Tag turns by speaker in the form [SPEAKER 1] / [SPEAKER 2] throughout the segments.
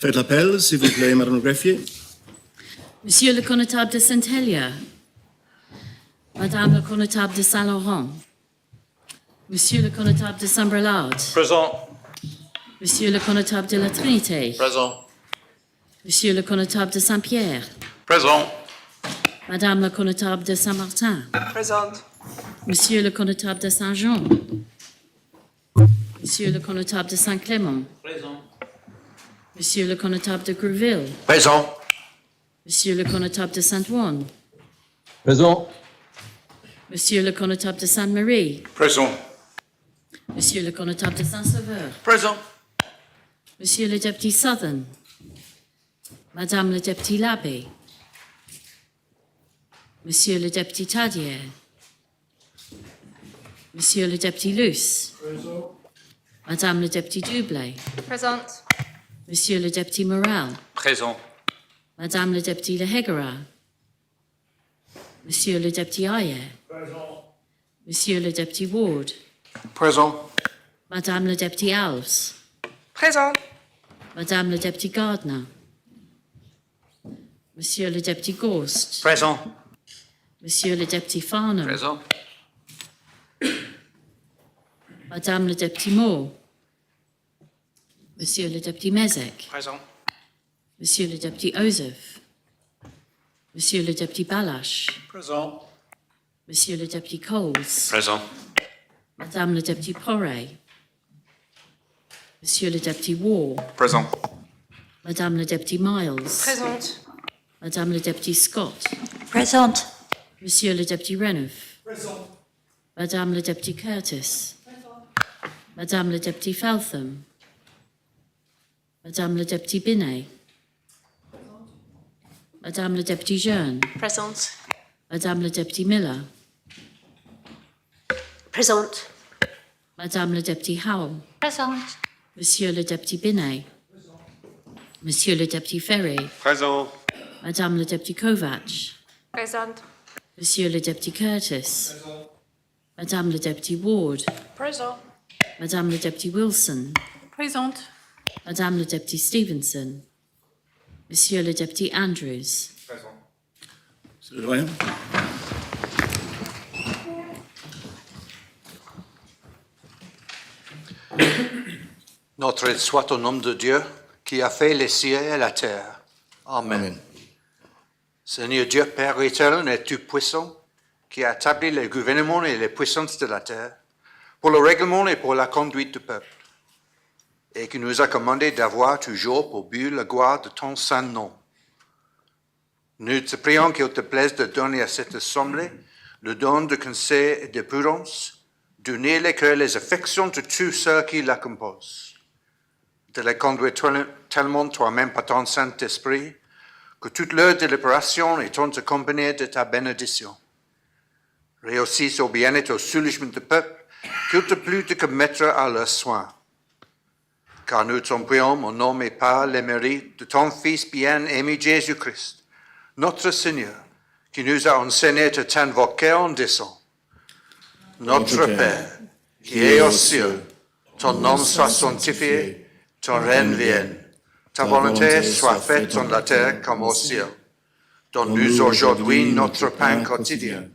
[SPEAKER 1] Faites l'appel, s'il vous plaît, Madame le greffier.
[SPEAKER 2] Monsieur le connétable de Saint-Hélier, Madame le connétable de Saint-Laurent, Monsieur le connétable de Saint-Brelade,
[SPEAKER 3] Présent.
[SPEAKER 2] Monsieur le connétable de la Trinité,
[SPEAKER 3] Présent.
[SPEAKER 2] Monsieur le connétable de Saint-Pierre,
[SPEAKER 3] Présent.
[SPEAKER 2] Madame le connétable de Saint-Martin,
[SPEAKER 4] Présente.
[SPEAKER 2] Monsieur le connétable de Saint-Jean, Monsieur le connétable de Saint-Clément,
[SPEAKER 3] Présent.
[SPEAKER 2] Monsieur le connétable de Grouville,
[SPEAKER 3] Présent.
[SPEAKER 2] Monsieur le connétable de Saint-Ouen,
[SPEAKER 5] Présent.
[SPEAKER 2] Monsieur le connétable de Sainte-Marie,
[SPEAKER 3] Présent.
[SPEAKER 2] Monsieur le connétable de Saint-Sauveur,
[SPEAKER 3] Présent.
[SPEAKER 2] Monsieur le député Southern, Madame le député Labbé, Monsieur le député Tadier, Monsieur le député Luce, Madame le député Dublé,
[SPEAKER 4] Présente.
[SPEAKER 2] Monsieur le député Morel,
[SPEAKER 3] Présent.
[SPEAKER 2] Madame le député Lehegara, Monsieur le député Ayer, Monsieur le député Ward,
[SPEAKER 3] Présent.
[SPEAKER 2] Madame le député Alves,
[SPEAKER 4] Présente.
[SPEAKER 2] Madame le député Gardner, Monsieur le député Gorst,
[SPEAKER 3] Présent.
[SPEAKER 2] Monsieur le député Farnham,
[SPEAKER 3] Présent.
[SPEAKER 2] Madame le député Moore, Monsieur le député Mezek,
[SPEAKER 3] Présent.
[SPEAKER 2] Monsieur le député Ozef, Monsieur le député Balash,
[SPEAKER 3] Présent.
[SPEAKER 2] Monsieur le député Coles,
[SPEAKER 3] Présent.
[SPEAKER 2] Madame le député Poré, Monsieur le député War,
[SPEAKER 3] Présent.
[SPEAKER 2] Madame le député Miles,
[SPEAKER 4] Présente.
[SPEAKER 2] Madame le député Scott,
[SPEAKER 6] Présente.
[SPEAKER 2] Monsieur le député Renouf, Madame le député Curtis, Madame le député Feltham, Madame le député Binet, Madame le député Jeune,
[SPEAKER 6] Présente.
[SPEAKER 2] Madame le député Miller,
[SPEAKER 6] Présente.
[SPEAKER 2] Madame le député Howell,
[SPEAKER 6] Présente.
[SPEAKER 2] Monsieur le député Binet, Monsieur le député Ferry,
[SPEAKER 3] Présent.
[SPEAKER 2] Madame le député Kovac,
[SPEAKER 4] Présente.
[SPEAKER 2] Monsieur le député Curtis, Madame le député Ward,
[SPEAKER 4] Présent.
[SPEAKER 2] Madame le député Wilson,
[SPEAKER 4] Présente.
[SPEAKER 2] Madame le député Stevenson, Monsieur le député Andrews,
[SPEAKER 3] Présent.
[SPEAKER 1] Monsieur le doyen.
[SPEAKER 7] Notre aide soit au nom de Dieu qui a fait les cieux et la terre. Amen.
[SPEAKER 1] Amen.
[SPEAKER 7] Seigneur Dieu, Père éternel et tout-puissant, qui a établi le gouvernement et les puissances de la terre, pour le règlement et pour la conduite du peuple, et qui nous a commandé d'avoir toujours pour but la gloire de ton saint nom. Nous te prions qu'il te plaise de donner à cette assemblée le don de conseil et de prudence, d'unir les cœurs et les affections de tous ceux qui la composent, de les conduire tellement toi-même par ton Saint-Esprit, que toute leur délibération est accompagnée de ta bénédiction. Réussisse au bien et au soulagement du peuple, qu'il te plût de commettre à leurs soins. Car nous t'en prions au nom et par les mérites de ton Fils bien-aimé Jésus-Christ, notre Seigneur, qui nous a enseigné de t'invoquer en disant: Notre Père, qui es aux cieux, ton nom soit sanctifié, ton règne vienne. Ta volonté soit faite sur la terre comme au ciel. Donne-nous aujourd'hui notre pain quotidien.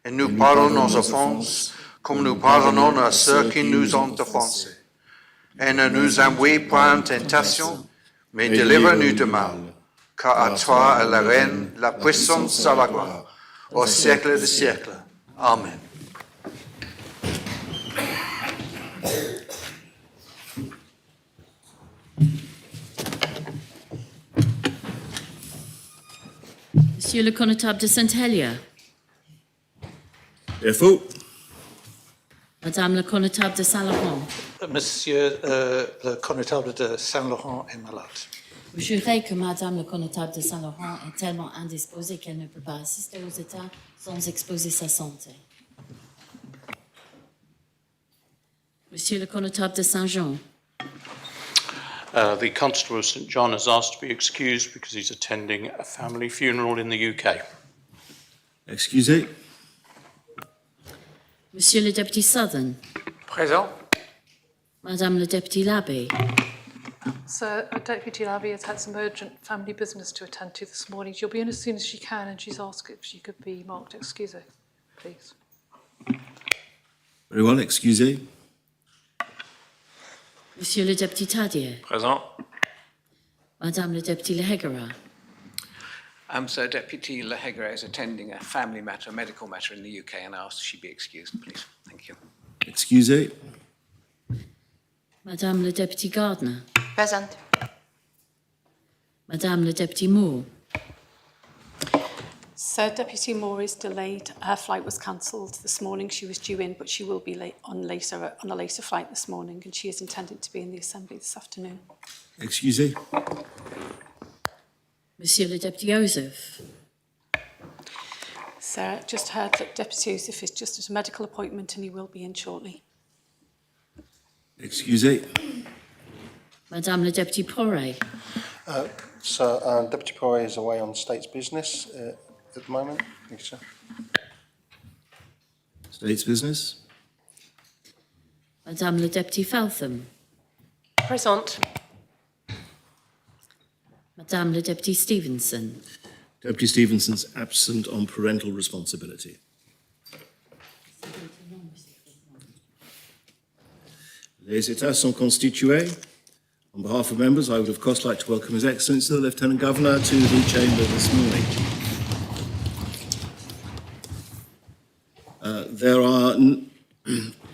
[SPEAKER 7] Et nous pardonnons nos offenses, comme nous pardonnons à ceux qui nous ont offensés. Et ne nous envoie point en tentation, mais délivre-nous du mal. Car à toi est la reine, la puissance et la gloire, au siècle des siècles. Amen.
[SPEAKER 2] Monsieur le connétable de Saint-Hélier,
[SPEAKER 1] Défaut.
[SPEAKER 2] Madame le connétable de Saint-Laurent,
[SPEAKER 3] Monsieur le connétable de Saint-Laurent est malade.
[SPEAKER 2] vous jurez que Madame le connétable de Saint-Laurent est tellement indisposée qu'elle ne peut pas assister aux États sans exposer sa santé. Monsieur le connétable de Saint-Jean,
[SPEAKER 8] The Constable of St John has asked to be excused because he's attending a family funeral in the UK.
[SPEAKER 1] Excusez.
[SPEAKER 2] Monsieur le député Southern,
[SPEAKER 3] Présent.
[SPEAKER 2] Madame le député Labbé,
[SPEAKER 4] Sir, Deputy Lavie has had some urgent family business to attend to this morning. She'll be in as soon as she can, and she's asked if she could be marked excusez, please.
[SPEAKER 1] Very well, excusez.
[SPEAKER 2] Monsieur le député Tadier.
[SPEAKER 5] Présent.
[SPEAKER 2] Madame le député Lehegara.
[SPEAKER 9] Sir, Deputy Lehegara is attending a family matter, a medical matter in the UK, and asks she be excused, please. Thank you.
[SPEAKER 1] Excusez.
[SPEAKER 2] Madame le député Gardner.
[SPEAKER 6] Present.
[SPEAKER 2] Madame le député Moore.
[SPEAKER 10] Sir, Deputy Moore is delayed. Her flight was cancelled this morning. She was due in, but she will be late on a later flight this morning, and she is intended to be in the Assembly this afternoon.
[SPEAKER 1] Excusez.
[SPEAKER 2] Monsieur le député Joseph.
[SPEAKER 10] Sir, just heard that Deputy Yusuf is just at a medical appointment and he will be in shortly.
[SPEAKER 1] Excusez.
[SPEAKER 2] Madame le député Poré.
[SPEAKER 11] Sir, Deputy Poirier is away on State's business at the moment. Thank you, sir.
[SPEAKER 1] State's business.
[SPEAKER 2] Madame le député Feltham.
[SPEAKER 6] Present.
[SPEAKER 2] Madame le député Stevenson.
[SPEAKER 1] Deputy Stevenson's absent on parental responsibility. Les États sont constitués. On behalf of members, I would of course like to welcome His Excellency the Lieutenant Governor to the Chamber this morning. There are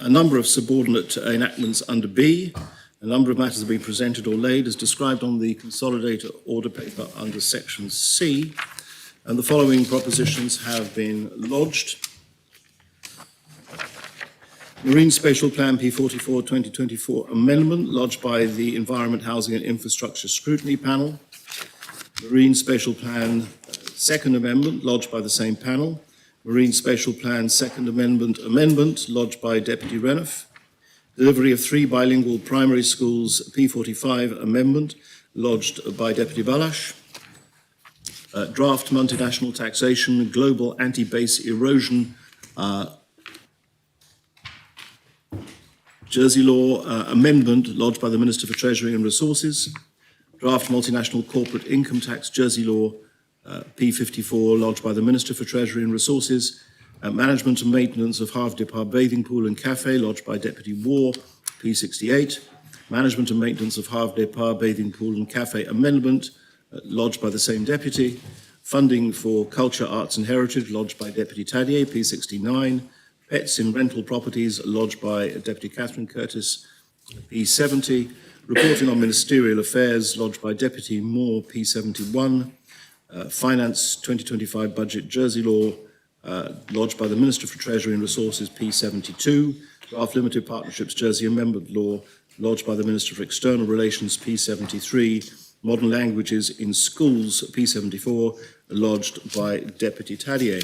[SPEAKER 1] a number of subordinate enactments under B. A number of matters have been presented or laid as described on the consolidated order paper under section C, and the following propositions have been lodged. Marine Spatial Plan P44 2024 amendment lodged by the Environment, Housing and Infrastructure Scrutiny Panel. Marine Spatial Plan Second Amendment lodged by the same panel. Marine Spatial Plan Second Amendment lodged by Deputy Renouf. Delivery of 3 bilingual primary schools P45 amendment lodged by Deputy Balash. Draft multinational taxation global anti-base erosion Jersey law amendment lodged by the Minister for Treasury and Resources. Draft multinational corporate income tax Jersey law P54 lodged by the Minister for Treasury and Resources. Management and maintenance of Havre Depart bathing pool and cafe lodged by Deputy War P68. Management and maintenance of Havre Depart bathing pool and cafe amendment lodged by the same deputy. Funding for culture, arts and heritage lodged by Deputy Tadier P69. Pets in rental properties lodged by Deputy Catherine Curtis P70. Reporting on ministerial affairs lodged by Deputy Moore P71. Finance 2025 budget Jersey law lodged by the Minister for Treasury and Resources P72. Draft limited partnerships Jersey amendment law lodged by the Minister for External Relations P73. Modern languages in schools P74 lodged by Deputy Tadier.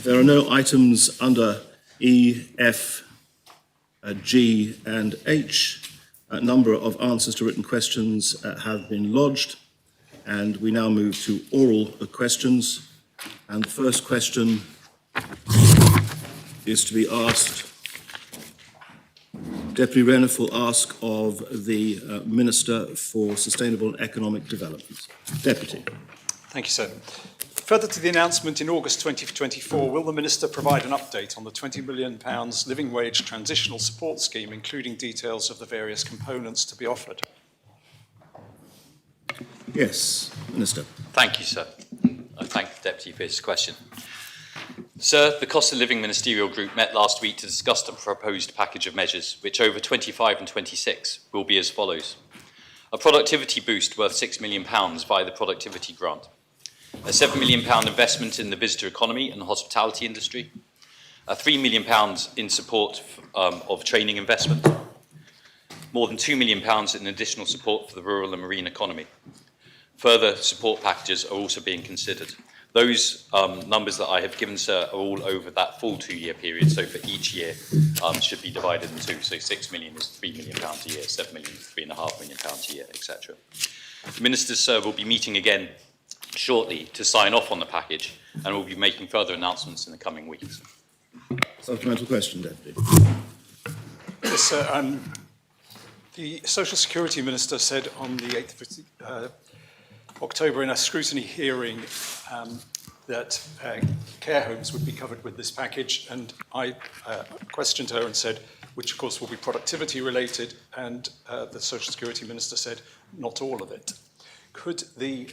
[SPEAKER 1] There are no items under E, F, G and H. A number of answers to written questions have been lodged, and we now move to oral questions. And the first question is to be asked. Deputy Renouf will ask of the Minister for Sustainable and Economic Development. Deputy.
[SPEAKER 12] Thank you, sir. Further to the announcement in August 2024, will the Minister provide an update on the £20 million living wage transitional support scheme, including details of the various components to be offered?
[SPEAKER 1] Yes, Minister.
[SPEAKER 5] Thank you, sir. I thank the Deputy for his question. Sir, the Cost of Living Ministerial Group met last week to discuss the proposed package of measures, which over 25 and 26 will be as follows. A productivity boost worth £6 million via the productivity grant. A £7 million investment in the visitor economy and the hospitality industry. A £3 million in support of training investment. More than £2 million in additional support for the rural and marine economy. Further support packages are also being considered. Those numbers that I have given, sir, are all over that full 2-year period. So for each year should be divided in two. So £6 million is £3 million a year, £7 million, £3.5 million a year, etc. The Ministers, sir, will be meeting again shortly to sign off on the package, and we'll be making further announcements in the coming weeks.
[SPEAKER 1] Supplemental question, Deputy.
[SPEAKER 12] Yes, sir. The Social Security Minister said on the 8th of October in a scrutiny hearing that care homes would be covered with this package, and I questioned her and said, which of course will be productivity related, and the Social Security Minister said, not all of it. Could the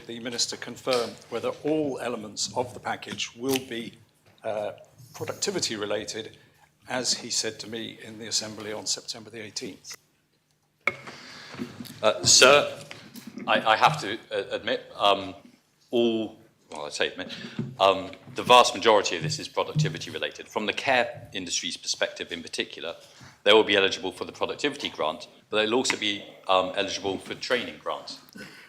[SPEAKER 12] Minister confirm whether all elements of the package will be productivity related, as he said to me in the Assembly on September the 18th?
[SPEAKER 5] Sir, I have to admit, the vast majority of this is productivity related. From the care industry's perspective in particular, they will be eligible for the productivity grant, but they'll also be eligible for training grants.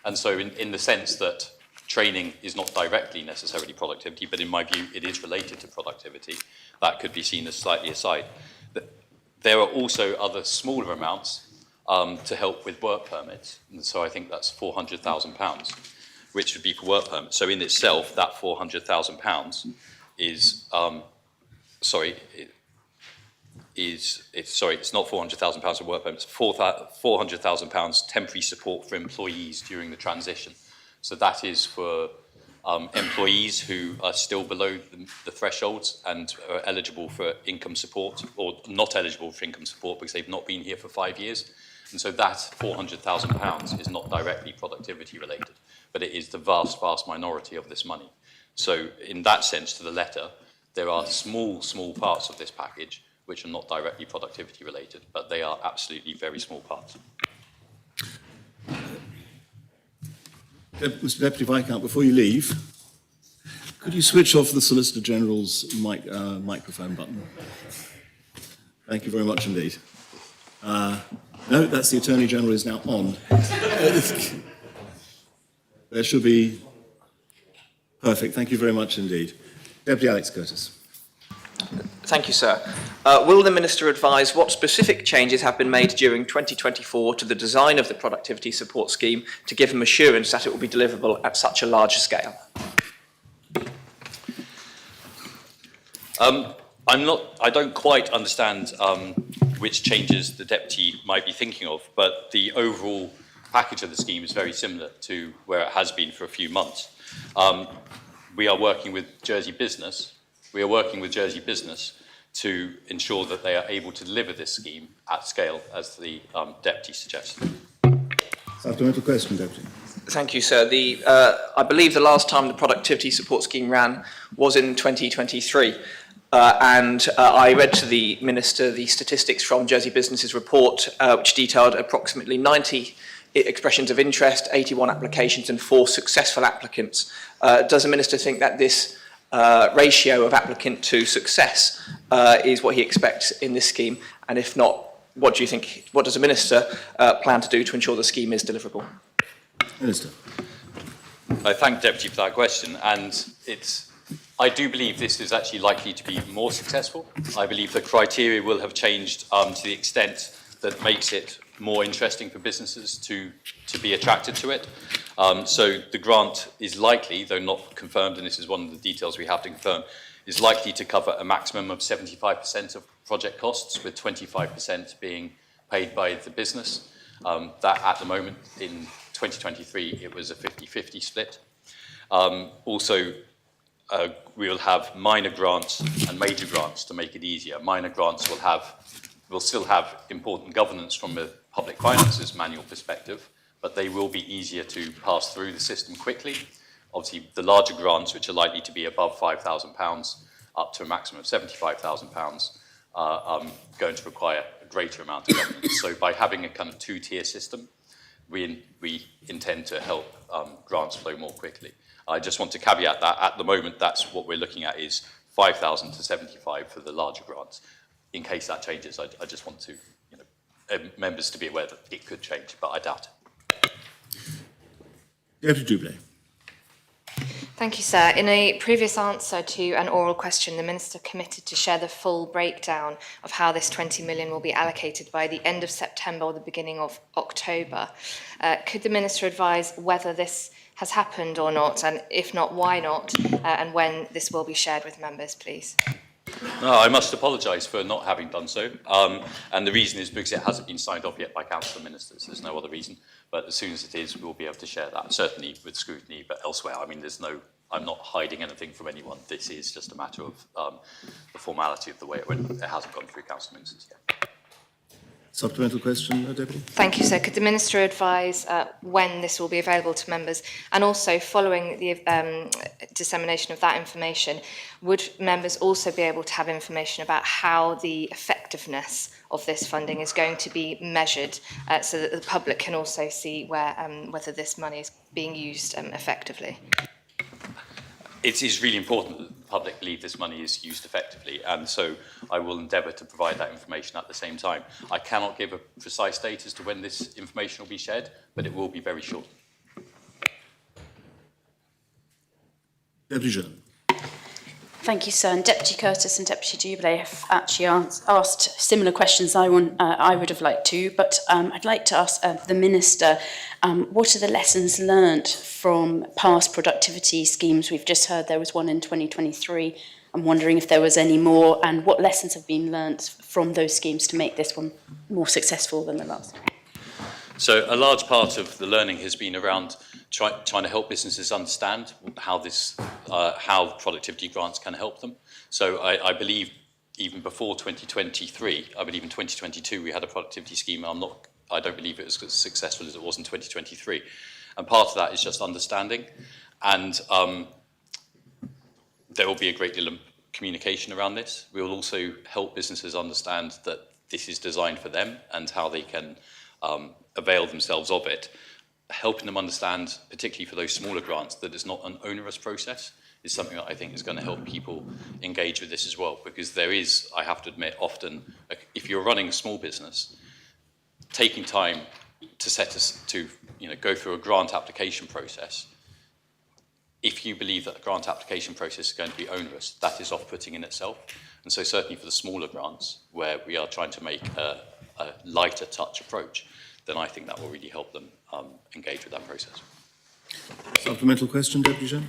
[SPEAKER 5] And so in the sense that training is not directly necessarily productivity, but in my view, it is related to productivity, that could be seen as slightly aside. There are also other smaller amounts to help with work permits. And so I think that's £400,000, which would be for work permits. So in itself, that £400,000 is, it's not £400,000 of work permits, £400,000 temporary support for employees during the transition. So that is for employees who are still below the thresholds and are eligible for income support, or not eligible for income support because they've not been here for 5 years. And so that £400,000 is not directly productivity related, but it is the vast, vast minority of this money. So in that sense, to the letter, there are small parts of this package which are not directly productivity related, but they are absolutely very small parts.
[SPEAKER 1] Mr Deputy Viscount, before you leave, could you switch off the Solicitor General's microphone button? Thank you very much indeed. No, that's the Attorney General is now on. There should be... Perfect, thank you very much indeed. Deputy Alex Curtis.
[SPEAKER 13] Thank you, sir. Will the Minister advise what specific changes have been made during 2024 to the design of the productivity support scheme to give him assurance that it will be deliverable at such a large scale?
[SPEAKER 5] I don't quite understand which changes the Deputy might be thinking of, but the overall package of the scheme is very similar to where it has been for a few months. We are working with Jersey Business. To ensure that they are able to deliver this scheme at scale, as the Deputy suggested.
[SPEAKER 1] Supplemental question, Deputy.
[SPEAKER 13] Thank you, sir. I believe the last time the productivity support scheme ran was in 2023. And I read to the Minister the statistics from Jersey Business's report, which detailed approximately 90 expressions of interest, 81 applications and 4 successful applicants. Does the Minister think that this ratio of applicant to success is what he expects in this scheme? And if not, what does the Minister plan to do to ensure the scheme is deliverable?
[SPEAKER 1] Minister.
[SPEAKER 5] I thank the Deputy for that question, and I do believe this is actually likely to be more successful. I believe the criteria will have changed to the extent that makes it more interesting for businesses to be attracted to it. So the grant is likely, though not confirmed, and this is one of the details we have to confirm, is likely to cover a maximum of 75% of project costs, with 25% being paid by the business. That at the moment in 2023, it was a 50-50 split. Also, we will have minor grants and major grants to make it easier. Minor grants will still have important governance from a public finances manual perspective, but they will be easier to pass through the system quickly. Obviously, the larger grants, which are likely to be above £5,000 up to a maximum of £75,000, are going to require a greater amount of governance. So by having a kind of two-tier system, we intend to help grants flow more quickly. I just want to caveat that at the moment, that's what we're looking at is 5,000 to 75 for the larger grants. In case that changes, I just want to, members to be aware that it could change, but I doubt it.
[SPEAKER 1] Deputy Dublé.
[SPEAKER 14] Thank you, sir. In a previous answer to an oral question, the Minister committed to share the full breakdown of how this 20 million will be allocated by the end of September or the beginning of October. Could the Minister advise whether this has happened or not, and if not, why not, and when this will be shared with members, please?
[SPEAKER 5] No, I must apologise for not having done so. And the reason is because it hasn't been signed off yet by council ministers. There's no other reason. But as soon as it is, we'll be able to share that, certainly with scrutiny, but elsewhere. I mean, I'm not hiding anything from anyone. This is just a matter of the formality of the way it went. It hasn't gone through council ministers yet.
[SPEAKER 1] Supplemental question, Deputy?
[SPEAKER 14] Thank you, sir. Could the Minister advise when this will be available to members? And also, following the dissemination of that information, would members also be able to have information about how the effectiveness of this funding is going to be measured so that the public can also see whether this money is being used effectively?
[SPEAKER 5] It is really important that the public believe this money is used effectively, and so I will endeavour to provide that information at the same time. I cannot give a precise date as to when this information will be shared, but it will be very short.
[SPEAKER 1] Deputy Jean.
[SPEAKER 15] Thank you, sir. And Deputy Curtis and Deputy Jubilee have actually asked similar questions I would have liked to, but I'd like to ask the Minister, what are the lessons learnt from past productivity schemes? We've just heard there was one in 2023. I'm wondering if there was any more, and what lessons have been learnt from those schemes to make this one more successful than the last?
[SPEAKER 5] So a large part of the learning has been around trying to help businesses understand how productivity grants can help them. So I believe even before 2023, I believe in 2022 we had a productivity scheme, and I don't believe it was as successful as it was in 2023. And part of that is just understanding, and there will be a great deal of communication around this. We will also help businesses understand that this is designed for them and how they can avail themselves of it. Helping them understand, particularly for those smaller grants, that it's not an onerous process is something that I think is going to help people engage with this as well, because there is, I have to admit, often, if you're running a small business, taking time to go through a grant application process, if you believe that the grant application process is going to be onerous, that is off-putting in itself. And so certainly for the smaller grants, where we are trying to make a lighter touch approach, then I think that will really help them engage with that process.
[SPEAKER 1] Supplemental question, Deputy Jean?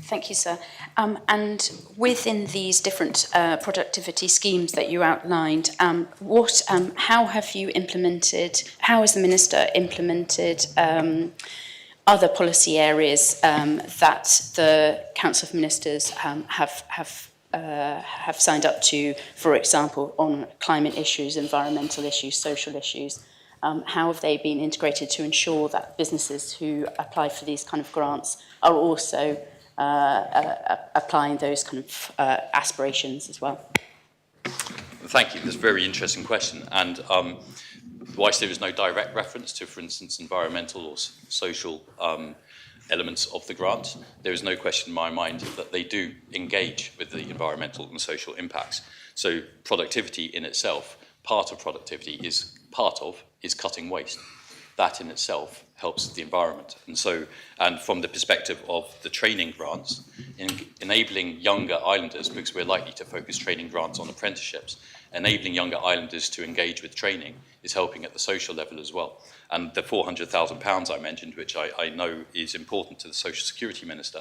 [SPEAKER 15] Thank you, sir. And within these different productivity schemes that you outlined, how has the Minister implemented other policy areas that the Council of Ministers have signed up to, for example, on climate issues, environmental issues, social issues? How have they been integrated to ensure that businesses who apply for these kind of grants are also applying those kind of aspirations as well?
[SPEAKER 5] Thank you. That's a very interesting question. And whilst there is no direct reference to, for instance, environmental or social elements of the grant, there is no question in my mind that they do engage with the environmental and social impacts. So productivity in itself, part of productivity is cutting waste. That in itself helps the environment. And from the perspective of the training grants, enabling younger islanders, because we're likely to focus training grants on apprenticeships, enabling younger islanders to engage with training is helping at the social level as well. And the £400,000 I mentioned, which I know is important to the Social Security Minister,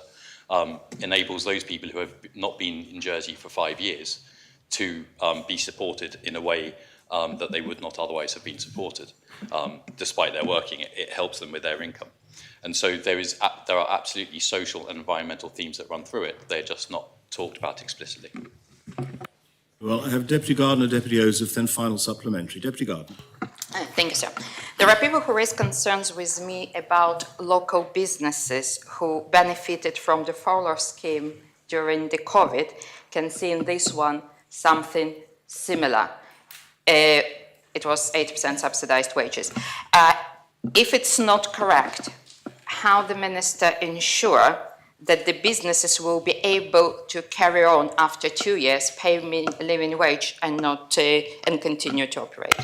[SPEAKER 5] enables those people who have not been in Jersey for 5 years to be supported in a way that they would not otherwise have been supported. Despite their working, it helps them with their income. And so there are absolutely social and environmental themes that run through it. They're just not talked about explicitly.
[SPEAKER 1] Well, I have Deputy Gardner, Deputy Joseph, then final supplementary. Deputy Gardner.
[SPEAKER 16] Thank you, sir. There are people who raise concerns with me about local businesses who benefited from the furlough scheme during the COVID, can see in this one something similar. It was 80% subsidized wages. If it's not correct, how the Minister ensure that the businesses will be able to carry on after 2 years, pay living wage and not and continue to operate?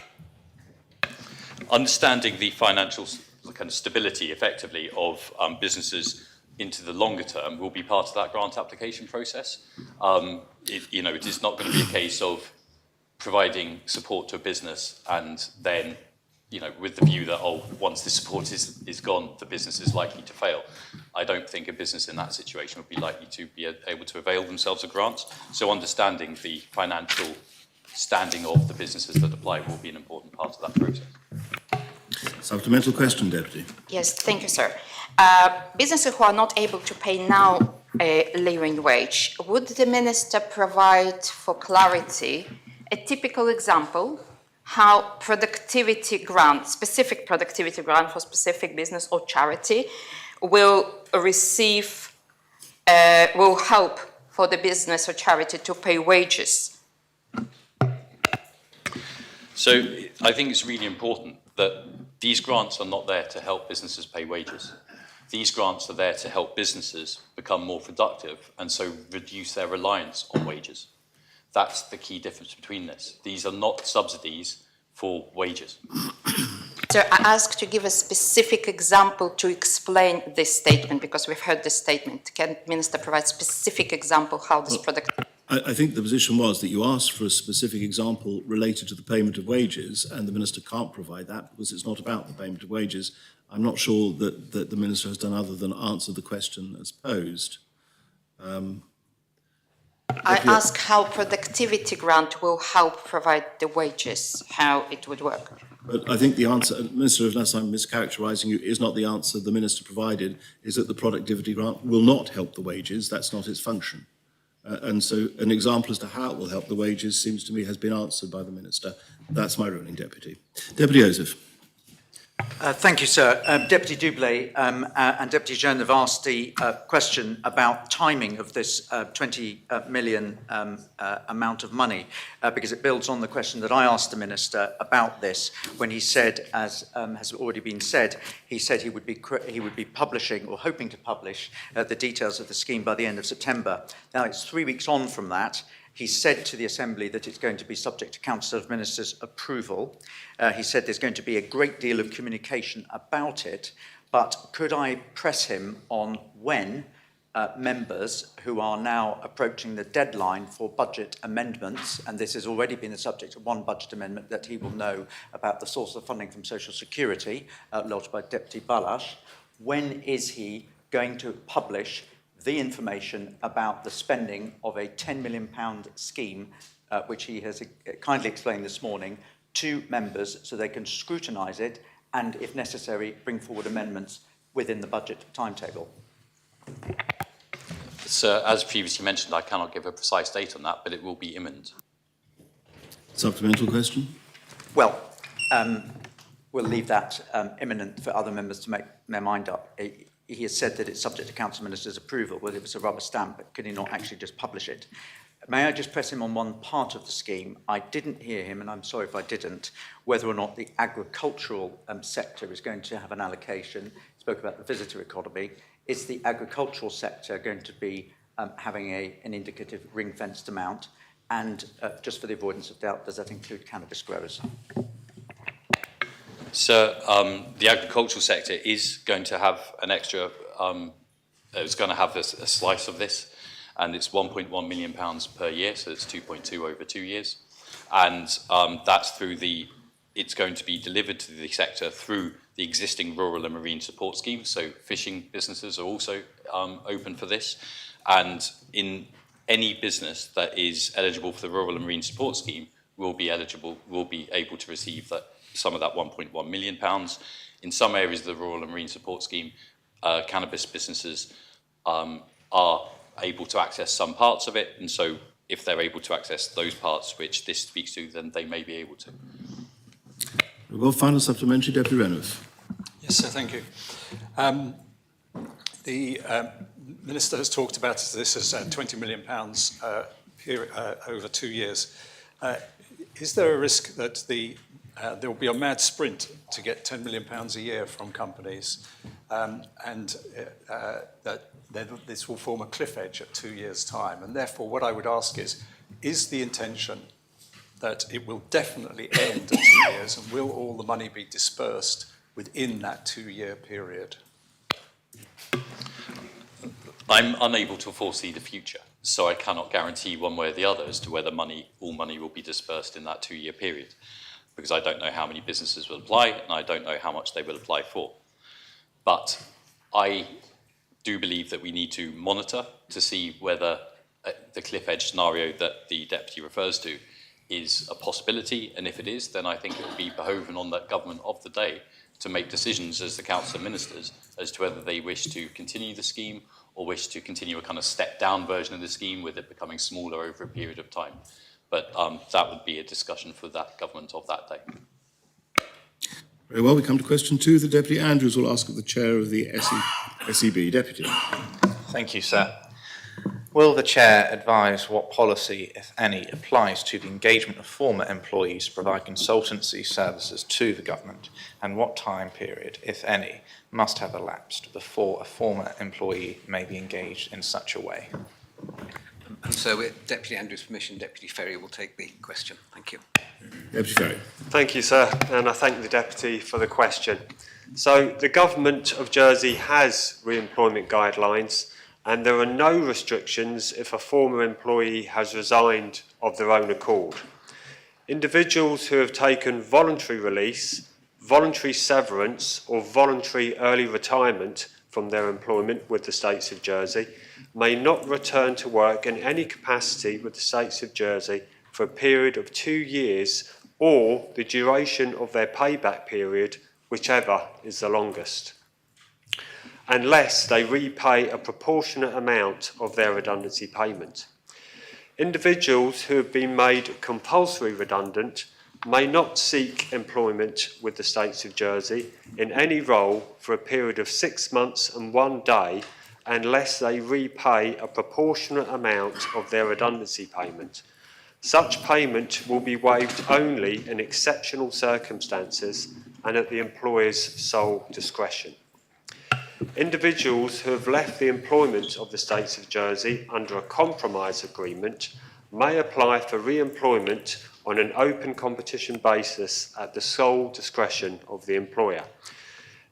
[SPEAKER 5] Understanding the financial kind of stability, effectively, of businesses into the longer term will be part of that grant application process. It is not going to be a case of providing support to a business and then, with the view that, once this support is gone, the business is likely to fail. I don't think a business in that situation would be likely to be able to avail themselves of grants. So understanding the financial standing of the businesses that apply will be an important part of that process.
[SPEAKER 1] Supplemental question, Deputy.
[SPEAKER 16] Yes, thank you, sir. Businesses who are not able to pay now a living wage, would the Minister provide, for clarity, a typical example how productivity grant, specific productivity grant for specific business or charity will help for the business or charity to pay wages?
[SPEAKER 5] So I think it's really important that these grants are not there to help businesses pay wages. These grants are there to help businesses become more productive and so reduce their reliance on wages. That's the key difference between this. These are not subsidies for wages.
[SPEAKER 16] So I ask to give a specific example to explain this statement, because we've heard this statement. Can the Minister provide specific example how this product...
[SPEAKER 1] I think the position was that you asked for a specific example related to the payment of wages, and the Minister can't provide that because it's not about the payment of wages. I'm not sure that the Minister has done other than answer the question as posed.
[SPEAKER 16] I ask how productivity grant will help provide the wages, how it would work.
[SPEAKER 1] But I think the answer, Minister, unless I'm mischaracterising you, is not the answer the Minister provided, is that the productivity grant will not help the wages. That's not its function. And so an example as to how it will help the wages seems to me has been answered by the Minister. That's my ruling, Deputy. Deputy Joseph.
[SPEAKER 7] Thank you, sir. Deputy Dublé and Deputy Jeune have asked the question about timing of this 20 million amount of money, because it builds on the question that I asked the Minister about this when he said, as has already been said, he said he would be publishing or hoping to publish the details of the scheme by the end of September. Now, it's 3 weeks on from that. He said to the Assembly that it's going to be subject to Council of Ministers approval. He said there's going to be a great deal of communication about it, but could I press him on when members who are now approaching the deadline for budget amendments, and this has already been the subject of one budget amendment that he will know about the source of funding from Social Security, lodged by Deputy Balash, when is he going to publish the information about the spending of a £10 million scheme, which he has kindly explained this morning, to members so they can scrutinise it and, if necessary, bring forward amendments within the budget timetable?
[SPEAKER 5] So, as previously mentioned, I cannot give a precise date on that, but it will be imminent.
[SPEAKER 1] Supplemental question?
[SPEAKER 7] Well, we'll leave that imminent for other members to make their mind up. He has said that it's subject to Council Minister's approval. Well, it was a rubber stamp, but could he not actually just publish it? May I just press him on one part of the scheme? I didn't hear him, and I'm sorry if I didn't, whether or not the agricultural sector is going to have an allocation. He spoke about the visitor economy. Is the agricultural sector going to be having an indicative ring-fenced amount? And just for the avoidance of doubt, does that include cannabis growers?
[SPEAKER 5] So the agricultural sector is going to have an extra, it's going to have a slice of this, and it's £1.1 million per year, so it's 2.2 over 2 years. And that's through it's going to be delivered to the sector through the existing rural and marine support scheme. So fishing businesses are also open for this. And in any business that is eligible for the rural and marine support scheme will be able to receive some of that £1.1 million. In some areas of the rural and marine support scheme, cannabis businesses are able to access some parts of it, and so if they're able to access those parts which this speaks to, then they may be able to.
[SPEAKER 1] We'll go final supplementary, Deputy Renworth.
[SPEAKER 12] Yes, sir, thank you. The Minister has talked about this as £20 million over 2 years. Is there a risk that there will be a mad sprint to get £10 million a year from companies, and that this will form a cliff edge at 2 years' time? And therefore, what I would ask is the intention that it will definitely end at 2 years, and will all the money be dispersed within that 2-year period?
[SPEAKER 5] I'm unable to foresee the future, so I cannot guarantee one way or the other as to whether all money will be dispersed in that 2-year period. because I don't know how many businesses will apply and I don't know how much they will apply for. But I do believe that we need to monitor to see whether the cliff edge scenario that the Deputy refers to is a possibility, and if it is, then I think it would be behoving on the government of the day to make decisions as the Council of Ministers as to whether they wish to continue the scheme or wish to continue a kind of step-down version of the scheme with it becoming smaller over a period of time. But that would be a discussion for that government of that day.
[SPEAKER 1] Very well, we come to question 2. The Deputy Andrews will ask of the Chair of the SEB. Deputy.
[SPEAKER 17] Thank you, sir. Will the Chair advise what policy, if any, applies to the engagement of former employees to provide consultancy services to the government, and what time period, if any, must have elapsed before a former employee may be engaged in such a way?
[SPEAKER 9] And so, with Deputy Andrews' permission, Deputy Ferry will take the question. Thank you.
[SPEAKER 1] Deputy Ferry.
[SPEAKER 18] Thank you, sir, and I thank the Deputy for the question. So, the Government of Jersey has re-employment guidelines, and there are no restrictions if a former employee has resigned of their own accord. Individuals who have taken voluntary release, voluntary severance, or voluntary early retirement from their employment with the States of Jersey may not return to work in any capacity with the States of Jersey for a period of 2 years or the duration of their payback period, whichever is the longest, unless they repay a proportionate amount of their redundancy payment. Individuals who have been made compulsory redundant may not seek employment with the States of Jersey in any role for a period of 6 months and 1 day unless they repay a proportionate amount of their redundancy payment. Such payment will be waived only in exceptional circumstances and at the employer's sole discretion. Individuals who have left the employment of the States of Jersey under a compromise agreement may apply for re-employment on an open competition basis at the sole discretion of the employer.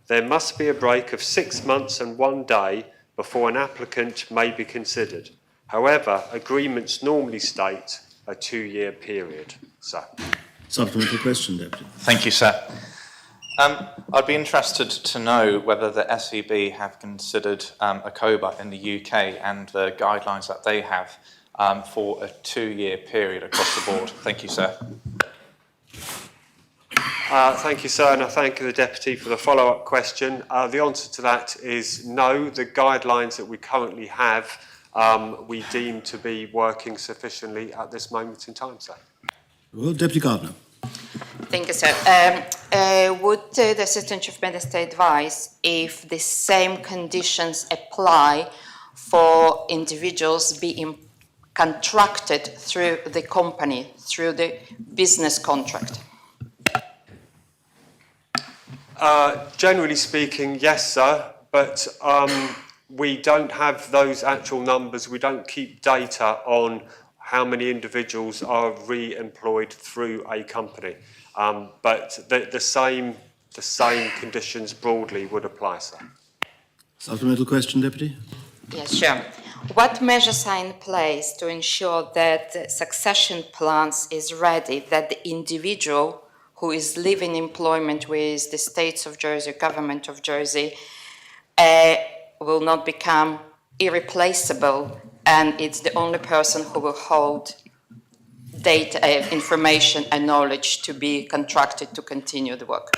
[SPEAKER 18] There must be a break of 6 months and 1 day before an applicant may be considered. However, agreements normally state a 2-year period. So.
[SPEAKER 1] Supplementary question, Deputy.
[SPEAKER 17] Thank you, sir. I'd be interested to know whether the SEB have considered ACOBA in the UK and the guidelines that they have for a 2-year period across the board. Thank you, sir.
[SPEAKER 18] Thank you, sir, and I thank the Deputy for the follow-up question. The answer to that is no. The guidelines that we currently have we deem to be working sufficiently at this moment in time, sir.
[SPEAKER 1] Well, Deputy Gardner.
[SPEAKER 16] Thank you, sir. Would the Assistant Chief Minister advise if the same conditions apply for individuals being contracted through the company, through the business contract?
[SPEAKER 18] Generally speaking, yes, sir, but we don't have those actual numbers. We don't keep data on how many individuals are re-employed through a company. But the same conditions broadly would apply, sir.
[SPEAKER 1] Supplemental question, Deputy?
[SPEAKER 16] Yes, sure. What measures are in place to ensure that the succession plans is ready, that the individual who is leaving employment with the States of Jersey, Government of Jersey, will not become irreplaceable, and it's the only person who will hold data, information and knowledge to be contracted to continue the work?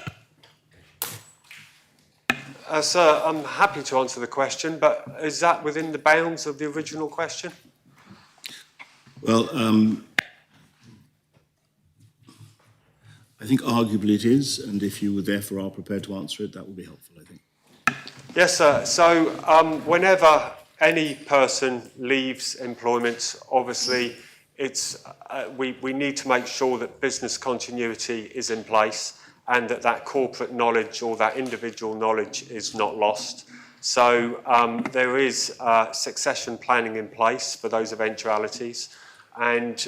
[SPEAKER 18] Sir, I'm happy to answer the question, but is that within the bounds of the original question?
[SPEAKER 1] Well, I think arguably it is, and if you therefore are prepared to answer it, that will be helpful, I think.
[SPEAKER 18] Yes, sir. So whenever any person leaves employment, obviously it's, we need to make sure that business continuity is in place and that corporate knowledge or that individual knowledge is not lost. So there is succession planning in place for those eventualities, and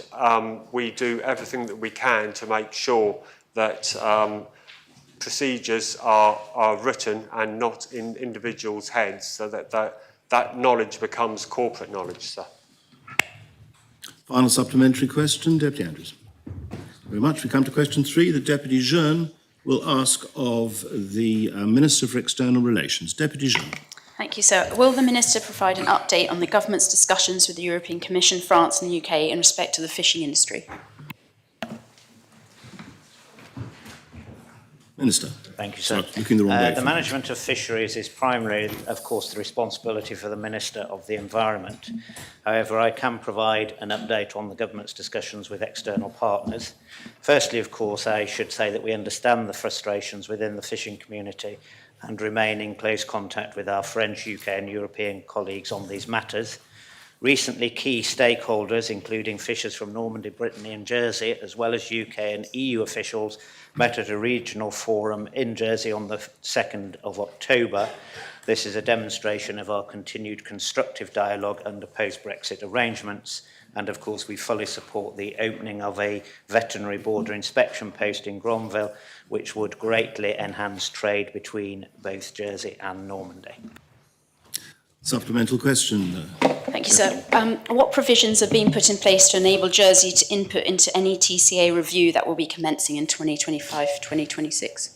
[SPEAKER 18] we do everything that we can to make sure that procedures are written and not in individuals' heads, so that knowledge becomes corporate knowledge, sir.
[SPEAKER 1] Final supplementary question, Deputy Andrews. very much. We come to question 3. The Deputy Jeune will ask of the Minister for External Relations. Deputy Jeune.
[SPEAKER 15] Thank you, sir. Will the Minister provide an update on the government's discussions with the European Commission, France and the UK in respect to the fishing industry?
[SPEAKER 1] Minister.
[SPEAKER 19] Thank you, sir.
[SPEAKER 1] Sorry, looking the wrong way.
[SPEAKER 19] The management of fisheries is primarily, of course, the responsibility for the Minister of the Environment. However, I can provide an update on the government's discussions with external partners. Firstly, of course, I should say that we understand the frustrations within the fishing community and remain in close contact with our French, UK and European colleagues on these matters. Recently, key stakeholders, including fishers from Normandy, Brittany and Jersey, as well as UK and EU officials, met at a regional forum in Jersey on the 2nd of October. This is a demonstration of our continued constructive dialogue under post-Brexit arrangements. And of course, we fully support the opening of a veterinary border inspection post in Gronville, which would greatly enhance trade between both Jersey and Normandy.
[SPEAKER 1] Supplemental question.
[SPEAKER 15] Thank you, sir. What provisions are being put in place to enable Jersey to input into any TCA review that will be commencing in 2025-2026?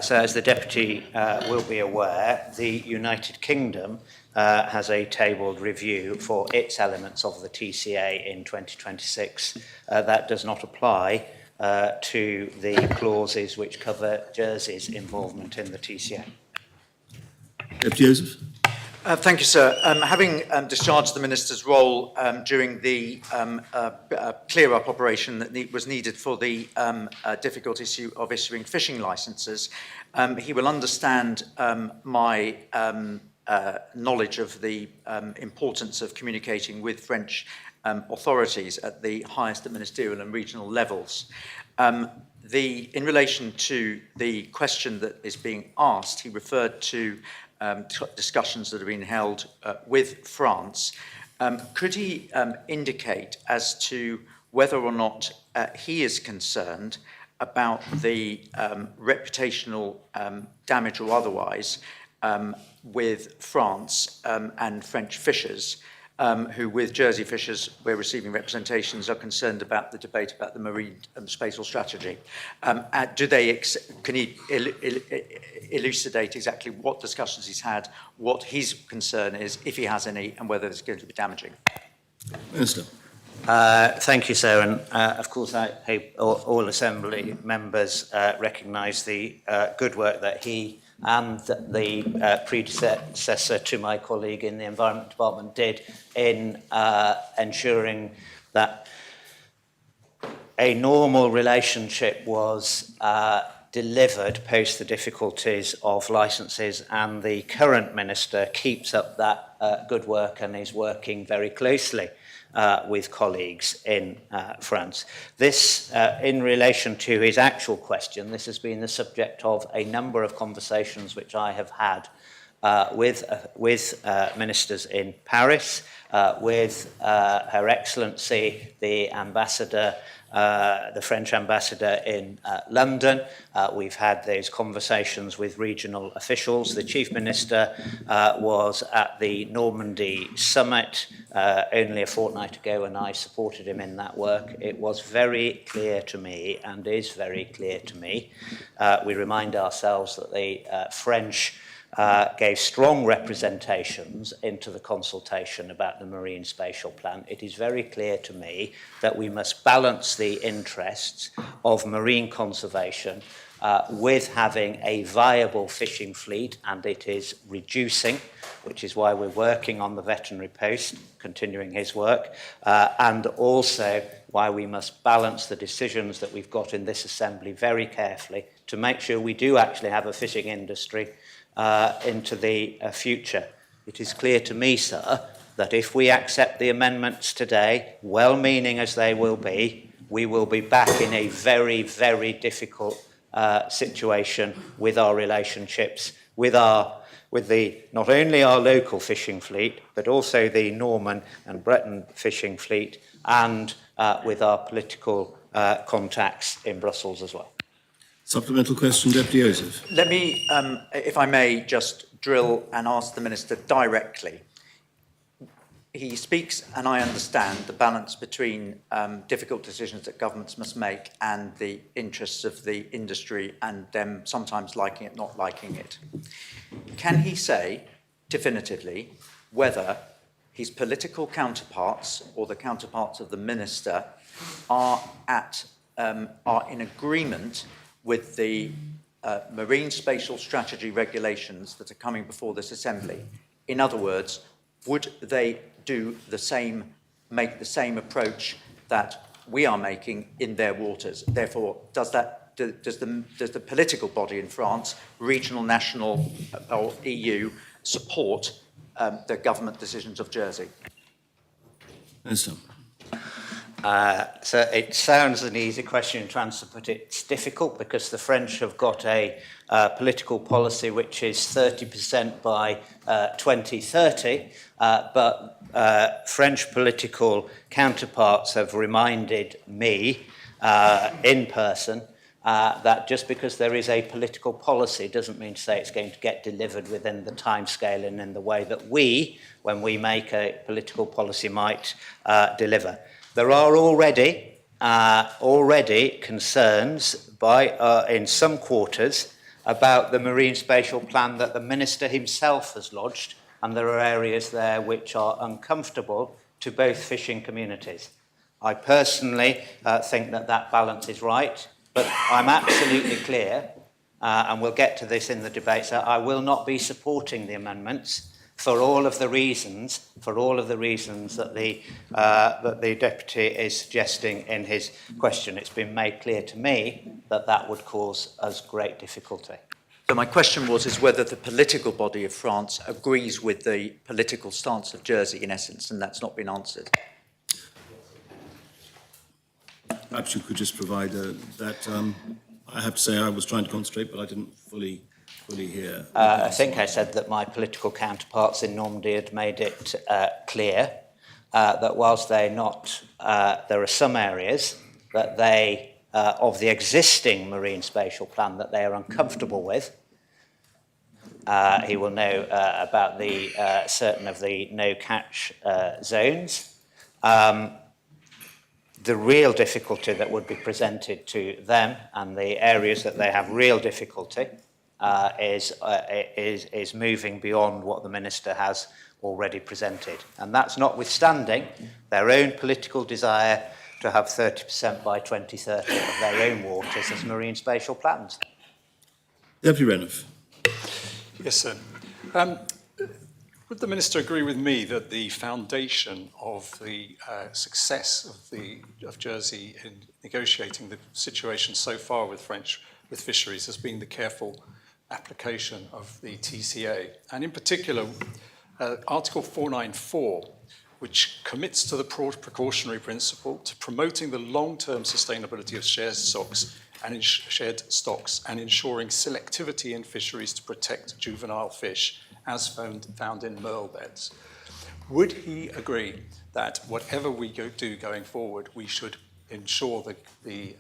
[SPEAKER 19] So as the Deputy will be aware, the United Kingdom has a tabled review for its elements of the TCA in 2026. That does not apply to the clauses which cover Jersey's involvement in the TCA.
[SPEAKER 1] Deputy Joseph.
[SPEAKER 7] Thank you, sir. Having discharged the Minister's role during the clear-up operation that was needed for the difficult issue of issuing fishing licences, he will understand my knowledge of the importance of communicating with French authorities at the highest ministerial and regional levels. In relation to the question that is being asked, he referred to discussions that have been held with France. Could he indicate as to whether or not he is concerned about the reputational damage or otherwise with France and French fishers, who with Jersey fishers we're receiving representations are concerned about the debate about the marine spatial strategy. Can he elucidate exactly what discussions he's had, what his concern is, if he has any, and whether it's going to be damaging?
[SPEAKER 1] Minister.
[SPEAKER 19] Thank you, sir. And of course, I hope all Assembly members recognise the good work that he and the predecessor to my colleague in the Environment Department did in ensuring that a normal relationship was delivered post the difficulties of licences, and the current minister keeps up that good work and is working very closely with colleagues in France. This, in relation to his actual question, this has been the subject of a number of conversations which I have had with ministers in Paris, with Her Excellency, the Ambassador, the French ambassador in London. We've had those conversations with regional officials. The Chief Minister was at the Normandy summit only a fortnight ago, and I supported him in that work. It was very clear to me, and is very clear to me. We remind ourselves that the French gave strong representations into the consultation about the Marine Spatial Plan. It is very clear to me that we must balance the interests of marine conservation with having a viable fishing fleet, and it is reducing, which is why we're working on the veterinary post, continuing his work, and also why we must balance the decisions that we've got in this Assembly very carefully to make sure we do actually have a fishing industry into the future. It is clear to me, sir, that if we accept the amendments today, well-meaning as they will be, we will be back in a very, very difficult situation with our relationships, with not only our local fishing fleet, but also the Norman and Breton fishing fleet, and with our political contacts in Brussels as well.
[SPEAKER 1] Supplemental question, Deputy Joseph.
[SPEAKER 7] Let me, if I may, just drill and ask the Minister directly.
[SPEAKER 20] he speaks, and I understand, the balance between difficult decisions that governments must make and the interests of the industry and them sometimes liking it, not liking it. Can he say definitively whether his political counterparts or the counterparts of the minister are in agreement with the marine spatial strategy regulations that are coming before this Assembly? In other words, would they make the same approach that we are making in their waters? Therefore, does the political body in France, regional, national, or EU, support the government decisions of Jersey?
[SPEAKER 1] Minister.
[SPEAKER 19] So it sounds an easy question to answer, but it's difficult because the French have got a political policy which is 30% by 2030, but French political counterparts have reminded me in person that just because there is a political policy doesn't mean to say it's going to get delivered within the timescale and in the way that we, when we make a political policy, might deliver. There are already concerns in some quarters about the marine spatial plan that the minister himself has lodged, and there are areas there which are uncomfortable to both fishing communities. I personally think that balance is right, but I'm absolutely clear, and we'll get to this in the debate, so I will not be supporting the amendments for all of the reasons that the deputy is suggesting in his question. It's been made clear to me that would cause us great difficulty.
[SPEAKER 20] So my question is whether the political body of France agrees with the political stance of Jersey, in essence, and that's not been answered.
[SPEAKER 1] Perhaps you could just provide that. I have to say I was trying to concentrate, but I didn't fully hear.
[SPEAKER 19] I think I said that my political counterparts in Normandy had made it clear that whilst there are some areas that they, of the existing marine spatial plan, that they are uncomfortable with. He will know about the certain of the no-catch zones. The real difficulty that would be presented to them and the areas that they have real difficulty is moving beyond what the minister has already presented. And that's notwithstanding their own political desire to have 30% by 2030 of their own waters as marine spatial plans.
[SPEAKER 1] Deputy Renouf.
[SPEAKER 12] Yes, sir. Would the minister agree with me that the foundation of the success of Jersey in negotiating the situation so far with fisheries has been the careful application of the TCA, and in particular Article 494, which commits to the precautionary principle to promoting the long-term sustainability of shared stocks and ensuring selectivity in fisheries to protect juvenile fish as found in merle beds. Would he agree that whatever we do going forward, we should ensure the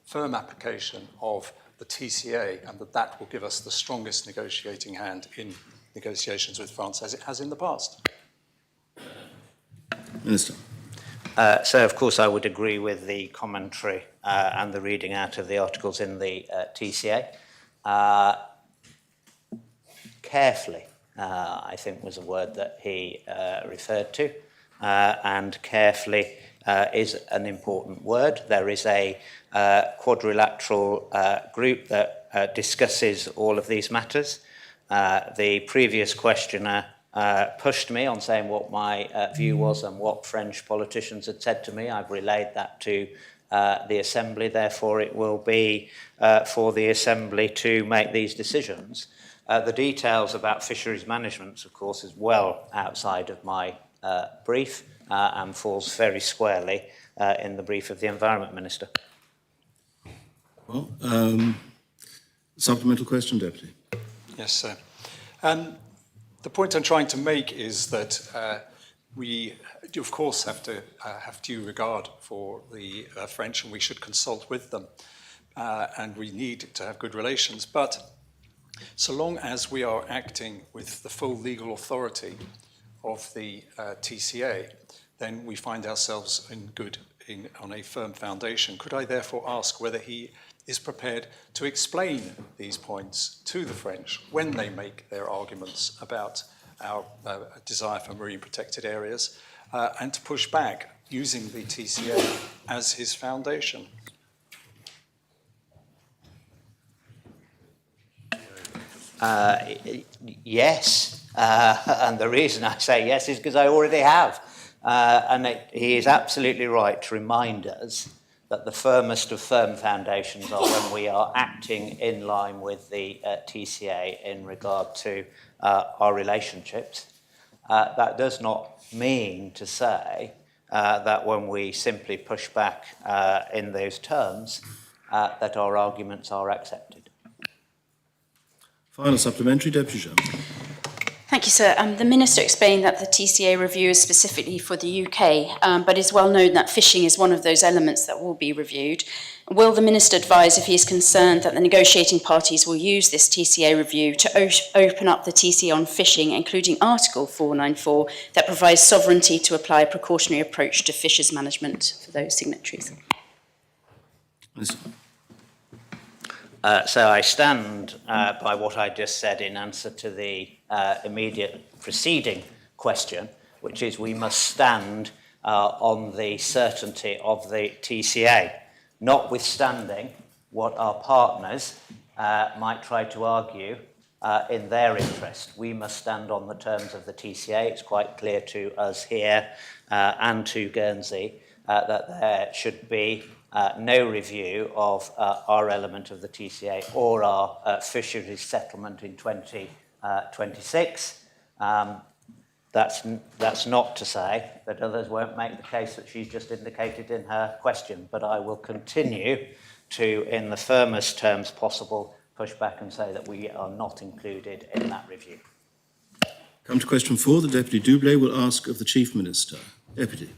[SPEAKER 12] firm application of the TCA, and that will give us the strongest negotiating hand in negotiations with France, as it has in the past?
[SPEAKER 1] Minister.
[SPEAKER 19] So, of course, I would agree with the commentary and the reading out of the articles in the TCA. Carefully, I think, was a word that he referred to, and carefully is an important word. There is a quadrilateral group that discusses all of these matters. The previous questioner pushed me on saying what my view was and what French politicians had said to me. I've relayed that to the Assembly. Therefore, it will be for the Assembly to make these decisions. The details about fisheries management, of course, is well outside of my brief and falls very squarely in the brief of the Environment Minister.
[SPEAKER 1] Well, supplemental question, Deputy.
[SPEAKER 12] Yes, sir. The point I'm trying to make is that we, of course, have to have due regard for the French, and we should consult with them, and we need to have good relations. But so long as we are acting with the full legal authority of the TCA, then we find ourselves on a firm foundation. Could I therefore ask whether he is prepared to explain these points to the French when they make their arguments about our desire for marine protected areas, and to push back using the TCA as his foundation?
[SPEAKER 19] Yes, and the reason I say yes is because I already have. He is absolutely right to remind us that the firmest of firm foundations are when we are acting in line with the TCA in regard to our relationships. That does not mean to say that when we simply push back in those terms, that our arguments are accepted.
[SPEAKER 1] Final supplementary, Deputy Chairman.
[SPEAKER 15] Thank you, sir. The Minister explained that the TCA review is specifically for the UK, but it's well known that fishing is one of those elements that will be reviewed. Will the Minister advise if he is concerned that the negotiating parties will use this TCA review to open up the TCA on fishing, including Article 494, that provides sovereignty to apply a precautionary approach to fishers management for those signatories?
[SPEAKER 19] So I stand by what I just said in answer to the immediate preceding question, which is we must stand on the certainty of the TCA, notwithstanding what our partners might try to argue in their interest. We must stand on the terms of the TCA. It's quite clear to us here and to Guernsey that there should be no review of our element of the TCA or our fisheries settlement in 2026. That's not to say that others won't make the case that she's just indicated in her question, but I will continue to, in the firmest terms possible, push back and say that we are not included in that review.
[SPEAKER 1] Come to question 4. The Deputy Doublé will ask of the Chief Minister. Deputy.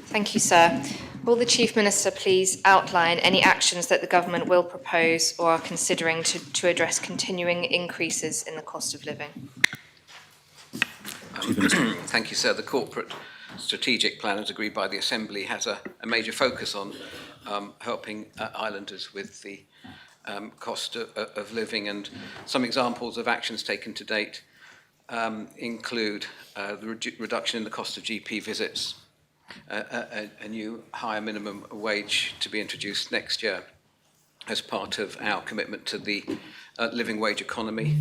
[SPEAKER 14] Thank you, sir. Will the Chief Minister please outline any actions that the government will propose or are considering to address continuing increases in the cost of living?
[SPEAKER 1] Chief Minister.
[SPEAKER 9] Thank you, sir. The corporate strategic plan, as agreed by the Assembly, has a major focus on helping islanders with the cost of living, and some examples of actions taken to date include the reduction in the cost of GP visits, a new higher minimum wage to be introduced next year as part of our commitment to the living wage economy,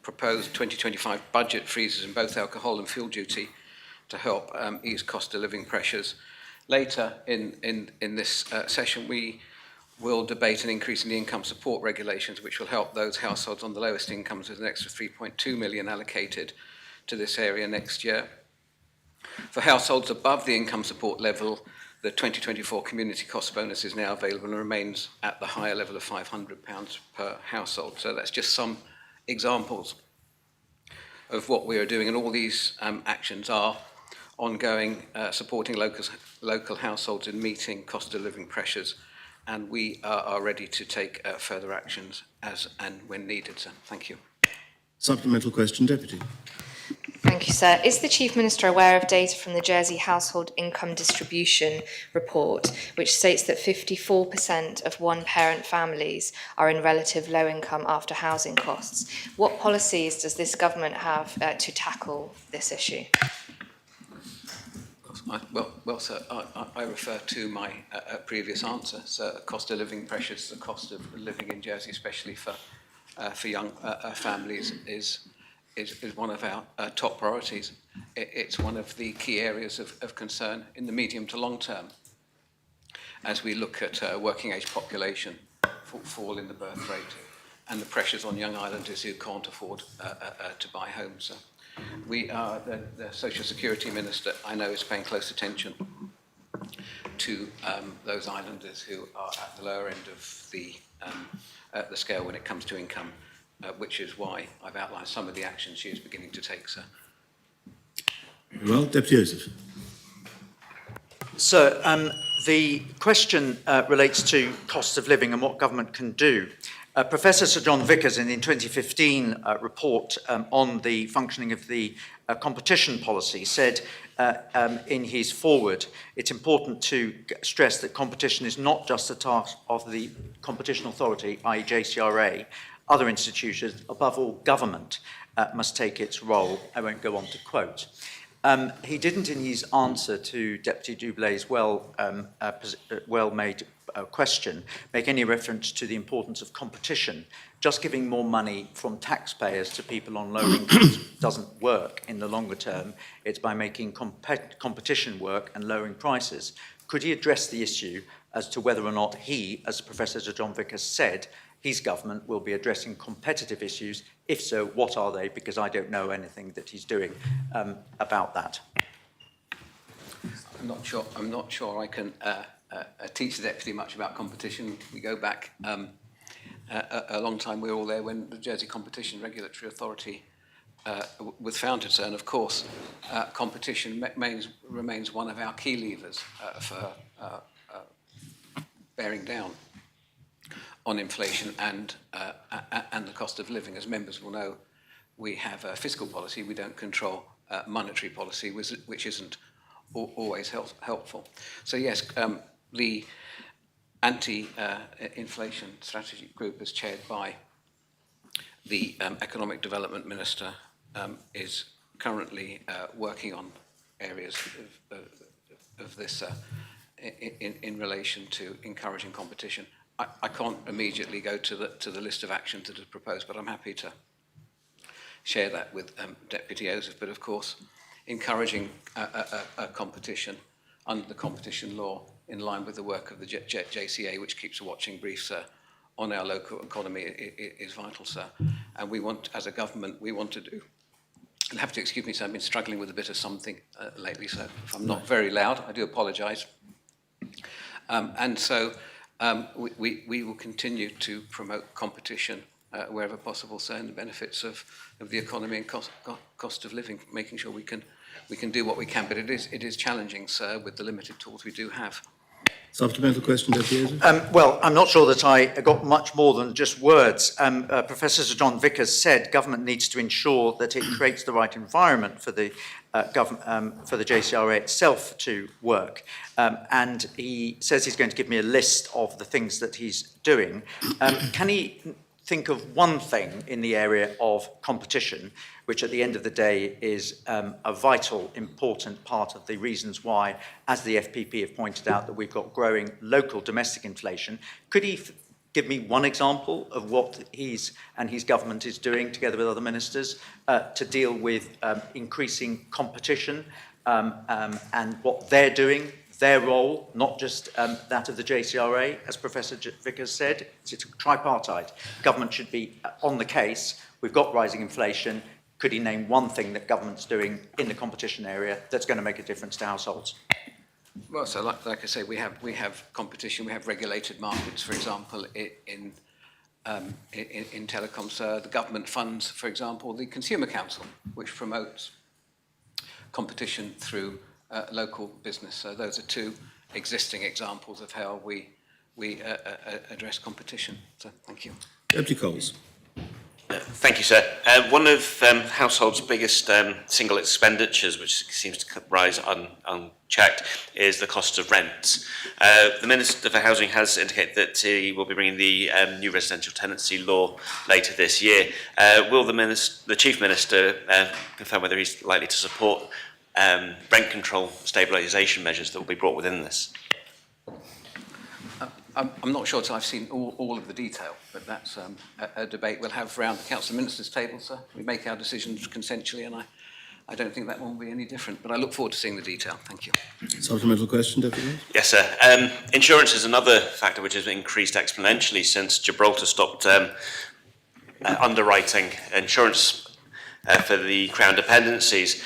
[SPEAKER 9] proposed 2025 budget freezes in both alcohol and fuel duty to help ease cost of living pressures. Later in this session, we will debate an increase in the income support regulations, which will help those households on the lowest incomes with an extra 3.2 million allocated to this area next year. For households above the income support level, the 2024 community cost bonus is now available and remains at the higher level of £500 per household. So that's just some examples of what we are doing, and all these actions are ongoing, supporting local households in meeting cost of living pressures, and we are ready to take further actions as and when needed. So thank you.
[SPEAKER 1] Supplemental question, Deputy.
[SPEAKER 14] Thank you, sir. Is the Chief Minister aware of data from the Jersey Household Income Distribution Report, which states that 54% of one-parent families are in relative low income after housing costs? What policies does this government have to tackle this issue?
[SPEAKER 9] Well, sir, I refer to my previous answer. So, cost of living pressures, the cost of living in Jersey, especially for young families, is one of our top priorities. It's one of the key areas of concern in the medium to long term as we look at working age population, fall in the birth rate, and the pressures on young islanders who can't afford to buy homes. So we are, the Social Security Minister, I know, is paying close attention to those islanders who are at the lower end of the scale when it comes to income, which is why I've outlined some of the actions she is beginning to take, sir.
[SPEAKER 1] Well, Deputy Joseph.
[SPEAKER 20] So the question relates to cost of living and what government can do. Professor Sir John Vickers, in the 2015 report on the functioning of the competition policy, said in his foreword, it's important to stress that competition is not just a task of the Competition Authority, i.e. JCRA. Other institutions, above all government, must take its role. I won't go on to quote. He didn't, in his answer to Deputy Doublet's well-made question, make any reference to the importance of competition. Just giving more money from taxpayers to people on low incomes doesn't work in the longer term. It's by making competition work and lowering prices. Could he address the issue as to whether or not he, as Professor Sir John Vickers said, his government will be addressing competitive issues? If so, what are they? Because I don't know anything that he's doing about that.
[SPEAKER 9] I'm not sure I can teach the deputy much about competition. We go back a long time. We were all there when the Jersey Competition Regulatory Authority was founded, sir. And of course, competition remains one of our key levers for bearing down on inflation and the cost of living. As members will know, we have a fiscal policy. We don't control monetary policy, which isn't always helpful. So yes, the anti-inflation strategy group, as chaired by the Economic Development Minister, is currently working on areas of this in relation to encouraging competition. I can't immediately go to the list of actions that are proposed, but I'm happy to share that with Deputy Joseph. But of course, encouraging a competition under the competition law in line with the work of the JCA, which keeps a watching brief, on our local economy is vital, sir. And we want, as a government, we want to do. You'll have to excuse me, sir, I've been struggling with a bit of something lately, so if I'm not very loud, I do apologise. And so we will continue to promote competition wherever possible, sir, and the benefits of the economy and cost of living, making sure we can do what we can. But it is challenging, sir, with the limited tools we do have.
[SPEAKER 1] Supplemental question, Deputy Joseph?
[SPEAKER 20] Well, I'm not sure that I got much more than just words. Professor Sir John Vickers said government needs to ensure that it creates the right environment for the for the JCRA itself to work. And he says he's going to give me a list of the things that he's doing. Can he think of one thing in the area of competition, which at the end of the day is a vital, important part of the reasons why, as the FPP have pointed out, that we've got growing local domestic inflation? Could he give me one example of what he's and his government is doing together with other ministers to deal with increasing competition and what they're doing, their role, not just that of the JCRA, as Professor Vickers said? It's tripartite. Government should be on the case. We've got rising inflation. Could he name one thing that government's doing in the competition area that's going to make a difference to households?
[SPEAKER 9] Well, so like I say, we have competition. We have regulated markets, for example, in telecoms. The government funds, for example, the Consumer Council, which promotes competition through local business. So those are two existing examples of how we address competition. So thank you.
[SPEAKER 1] Deputy Coles.
[SPEAKER 21] Thank you, sir. One of households' biggest single expenditures, which seems to rise unchecked, is the cost of rent. The Minister for Housing has indicated that he will be bringing the new residential tenancy law later this year. Will the Chief Minister confirm whether he's likely to support rent control stabilisation measures that will be brought within this?
[SPEAKER 9] I'm not sure till I've seen all of the detail, but that's a debate we'll have around the Council of Ministers table, sir. We make our decisions consensually, and I don't think that one will be any different, but I look forward to seeing the detail. Thank you.
[SPEAKER 1] Supplemental question, Deputy?
[SPEAKER 21] Yes, sir. Insurance is another factor which has increased exponentially since Gibraltar stopped underwriting insurance for the Crown dependencies.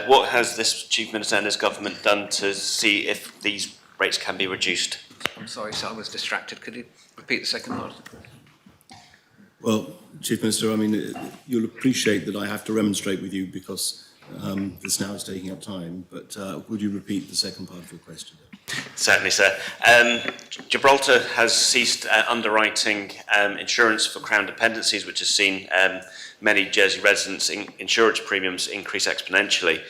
[SPEAKER 21] What has this Chief Minister and his government done to see if these rates can be reduced?
[SPEAKER 9] I'm sorry, sir, I was distracted. Could you repeat the second part?
[SPEAKER 1] Well, Chief Minister, I mean, you'll appreciate that I have to remonstrate with you because this now is taking up time, but would you repeat the second part of your question?
[SPEAKER 21] Certainly, sir. Gibraltar has ceased underwriting insurance for Crown dependencies, which has seen many Jersey residents' insurance premiums increase exponentially.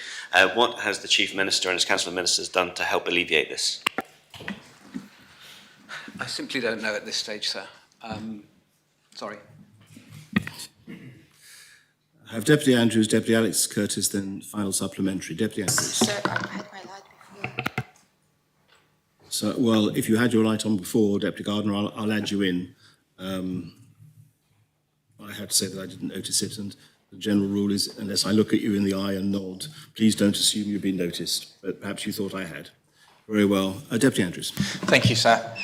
[SPEAKER 21] What has the Chief Minister and his Council of Ministers done to help alleviate this?
[SPEAKER 9] I simply don't know at this stage, sir. Sorry.
[SPEAKER 1] I have Deputy Andrews, Deputy Alex Curtis, then final supplementary. Deputy Andrews.
[SPEAKER 16] Sir, I had my light before.
[SPEAKER 1] So, well, if you had your light on before, Deputy Gardner, I'll add you in. I have to say that I didn't notice it, and the general rule is, unless I look at you in the eye and nod, please don't assume you've been noticed, but perhaps you thought I had. Very well. Deputy Andrews.
[SPEAKER 17] Thank you, sir.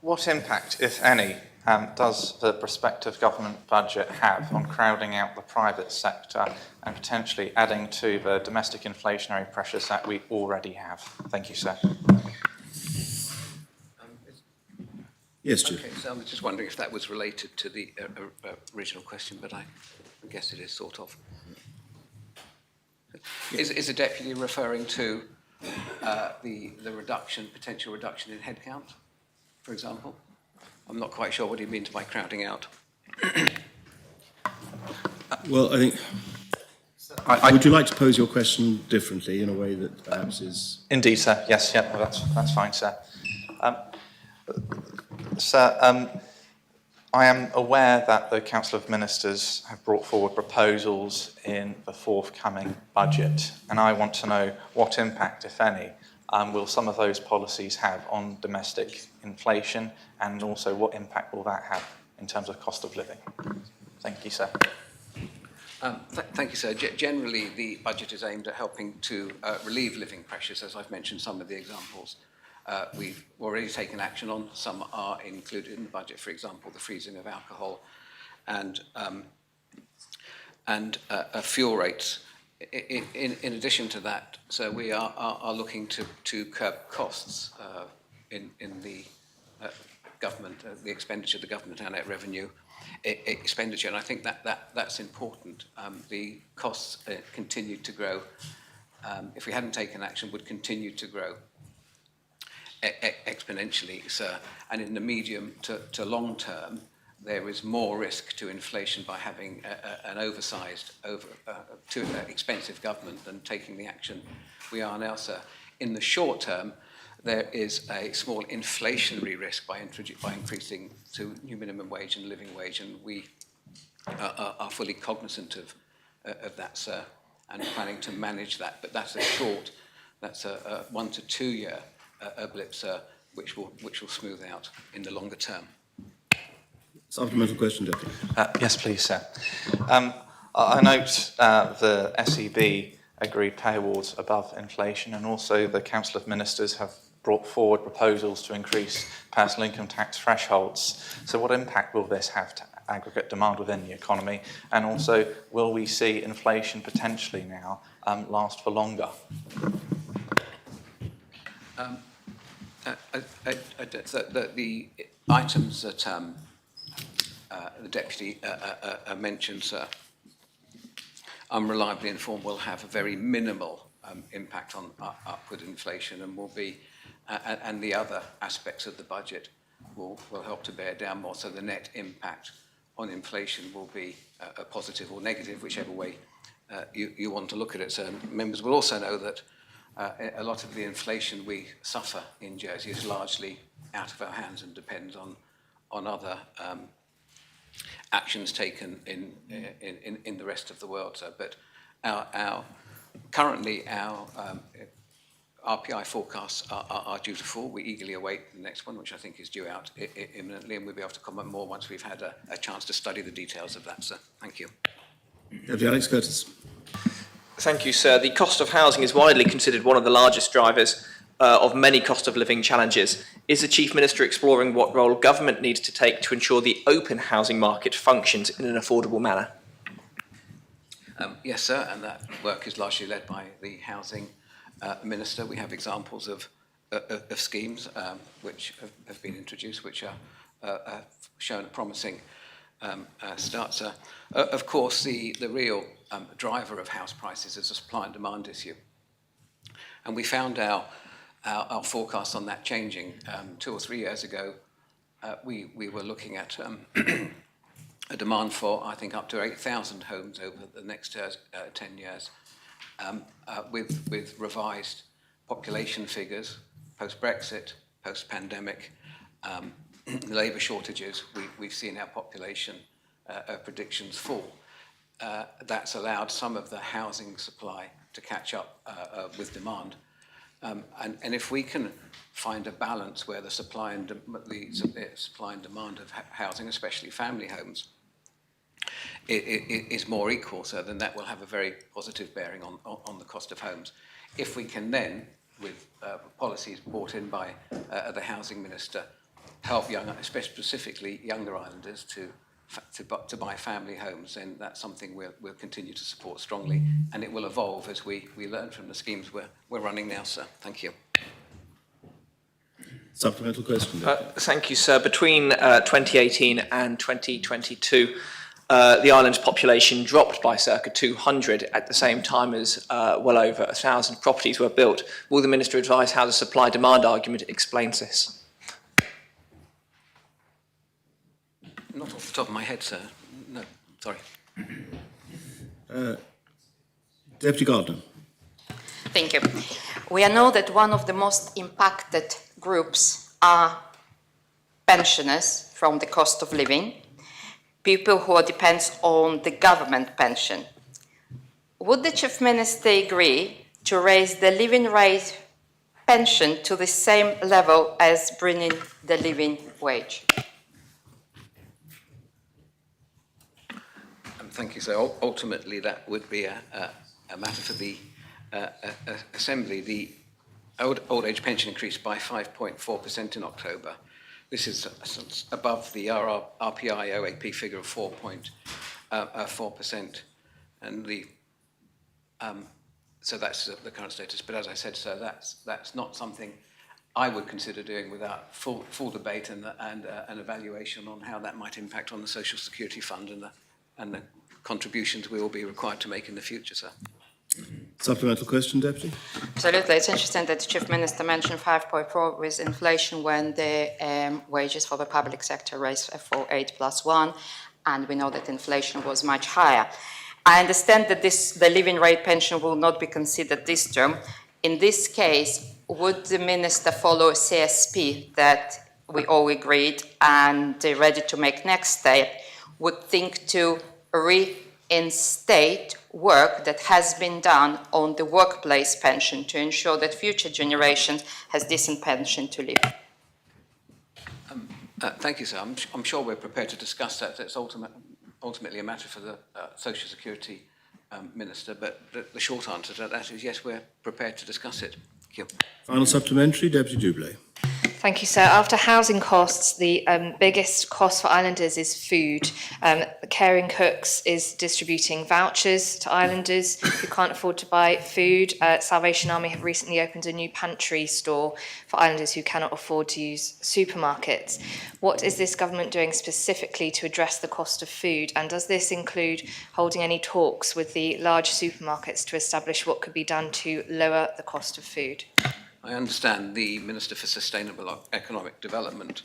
[SPEAKER 17] What impact, if any, does the prospective government budget have on crowding out the private sector and potentially adding to the domestic inflationary pressures that we already have? Thank you, sir.
[SPEAKER 1] Yes, Chief.
[SPEAKER 9] Okay, so I was just wondering if that was related to the original question, but I guess it is sort of. Is the Deputy referring to the potential reduction in headcount, for example? I'm not quite sure what he means by crowding out.
[SPEAKER 1] Well, I think... would you like to pose your question differently in a way that perhaps is...
[SPEAKER 17] Indeed, sir. Yes, yeah, well, that's fine, sir. Sir, I am aware that the Council of Ministers have brought forward proposals in the forthcoming budget, and I want to know what impact, if any, will some of those policies have on domestic inflation, and also what impact will that have in terms of cost of living? Thank you, sir.
[SPEAKER 9] Thank you, sir. Generally, the budget is aimed at helping to relieve living pressures, as I've mentioned some of the examples. We've already taken action on. Some are included in the budget, for example, the freezing of alcohol and fuel rates. In addition to that, so we are looking to curb costs in the government, the expenditure of the government, our net revenue expenditure, and I think that's important. The costs continue to grow. If we hadn't taken action, would continue to grow exponentially, sir. And in the medium to long term, there is more risk to inflation by having an oversized, too expensive government than taking the action we are now, sir. In the short term, there is a small inflationary risk by increasing to new minimum wage and living wage, and we are fully cognizant of that, sir, and planning to manage that. But that's a 1 to 2 year blip, sir, which will smooth out in the longer term.
[SPEAKER 1] Supplemental question, Deputy.
[SPEAKER 17] Yes, please, sir. I note the SEB agreed pay awards above inflation, and also the Council of Ministers have brought forward proposals to increase personal income tax thresholds. So what impact will this have to aggregate demand within the economy? And also, will we see inflation potentially now last for longer?
[SPEAKER 9] The items that the Deputy mentioned, sir, I'm reliably informed will have a very minimal impact on upward inflation, and will be, and the other aspects of the budget will help to bear down more. So the net impact on inflation will be a positive or negative, whichever way you want to look at it. So members will also know that a lot of the inflation we suffer in Jersey is largely out of our hands and depends on other actions taken in the rest of the world. So, but currently our RPI forecasts are due to fall. We eagerly await the next one, which I think is due out imminently, and we'll be able to comment more once we've had a chance to study the details of that, sir. Thank you.
[SPEAKER 1] Deputy Alex Curtis.
[SPEAKER 13] Thank you, sir. The cost of housing is widely considered one of the largest drivers of many cost of living challenges. Is the Chief Minister exploring what role government needs to take to ensure the open housing market functions in an affordable manner?
[SPEAKER 9] Yes, sir, and that work is largely led by the Housing Minister. We have examples of schemes which have been introduced, which are shown a promising start, sir. Of course, the real driver of house prices is a supply and demand issue. And we found our our forecast on that changing. 2 or 3 years ago, we were looking at a demand for, I think, up to 8,000 homes over the next 10 years, with revised population figures, post-Brexit, post-pandemic, labour shortages. We've seen our population predictions fall. That's allowed some of the housing supply to catch up with demand. And if we can find a balance where the supply and demand of housing, especially family homes, is more equal, so then that will have a very positive bearing on the cost of homes. If we can then, with policies brought in by the Housing Minister, help specifically younger islanders to buy family homes, then that's something we'll continue to support strongly, and it will evolve as we learn from the schemes we're running now, sir. Thank you.
[SPEAKER 1] Supplemental question.
[SPEAKER 13] Thank you, sir. Between 2018 and 2022, the island's population dropped by circa 200 at the same time as well over 1,000 properties were built. Will the Minister advise how the supply-demand argument explains this?
[SPEAKER 9] Not off the top of my head, sir. No, sorry.
[SPEAKER 1] Deputy Gardner.
[SPEAKER 16] Thank you. We know that one of the most impacted groups are pensioners from the cost of living, people who depend on the government pension. Would the Chief Minister agree to raise the living rate pension to the same level as bringing the living wage?
[SPEAKER 9] Thank you, sir. Ultimately, that would be a matter for the Assembly. The old age pension increased by 5.4% in October. This is above the RPI OAP figure of 4.4%, and so that's the current status. But as I said, sir, that's not something I would consider doing without full debate and an evaluation on how that might impact on the Social Security Fund and the contributions we will be required to make in the future, sir.
[SPEAKER 1] Supplemental question, Deputy?
[SPEAKER 16] Absolutely. It's interesting that the Chief Minister mentioned 5.4 with inflation when the wages for the public sector raised for 8+1, and we know that inflation was much higher. I understand that the living rate pension will not be considered this term. In this case, would the Minister follow CSP that we all agreed and ready to make next step, would think to reinstate work that has been done on the workplace pension to ensure that future generations has decent pension to live?
[SPEAKER 9] Thank you, sir. I'm sure we're prepared to discuss that. It's ultimately a matter for the Social Security Minister, but the short answer to that is yes, we're prepared to discuss it. Thank you.
[SPEAKER 1] Final supplementary, Deputy Dublé.
[SPEAKER 14] Thank you, sir. After housing costs, the biggest cost for islanders is food. Caring Cooks is distributing vouchers to islanders who can't afford to buy food. Salvation Army have recently opened a new pantry store for islanders who cannot afford to use supermarkets. What is this government doing specifically to address the cost of food? And does this include holding any talks with the large supermarkets to establish what could be done to lower the cost of food?
[SPEAKER 9] I understand the Minister for Sustainable Economic Development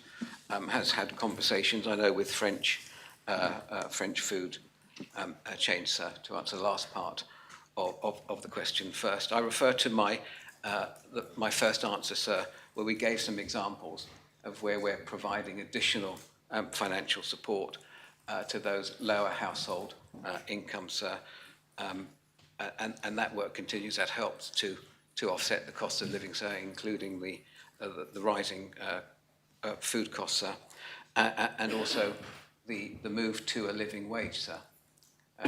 [SPEAKER 9] has had conversations, I know, with French food chains, sir, to answer the last part of the question first. I refer to my first answer, sir, where we gave some examples of where we're providing additional financial support to those lower household incomes, sir, and that work continues. That helps to offset the cost of living, sir, including the rising food costs, sir, and also the move to a living wage, sir,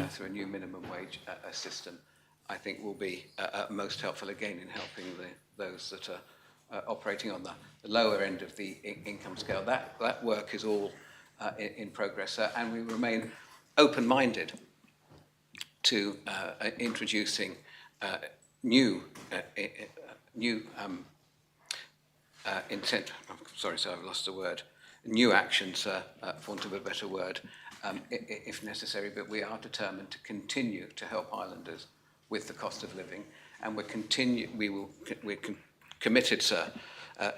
[SPEAKER 9] through a new minimum wage system, I think will be most helpful again in helping those that are operating on the lower end of the income scale. That work is all in progress, sir, and we remain open-minded to introducing new intent. Sorry, sir, I've lost the word. New actions, for want of a better word, if necessary. But we are determined to continue to help islanders with the cost of living, and we're committed, sir,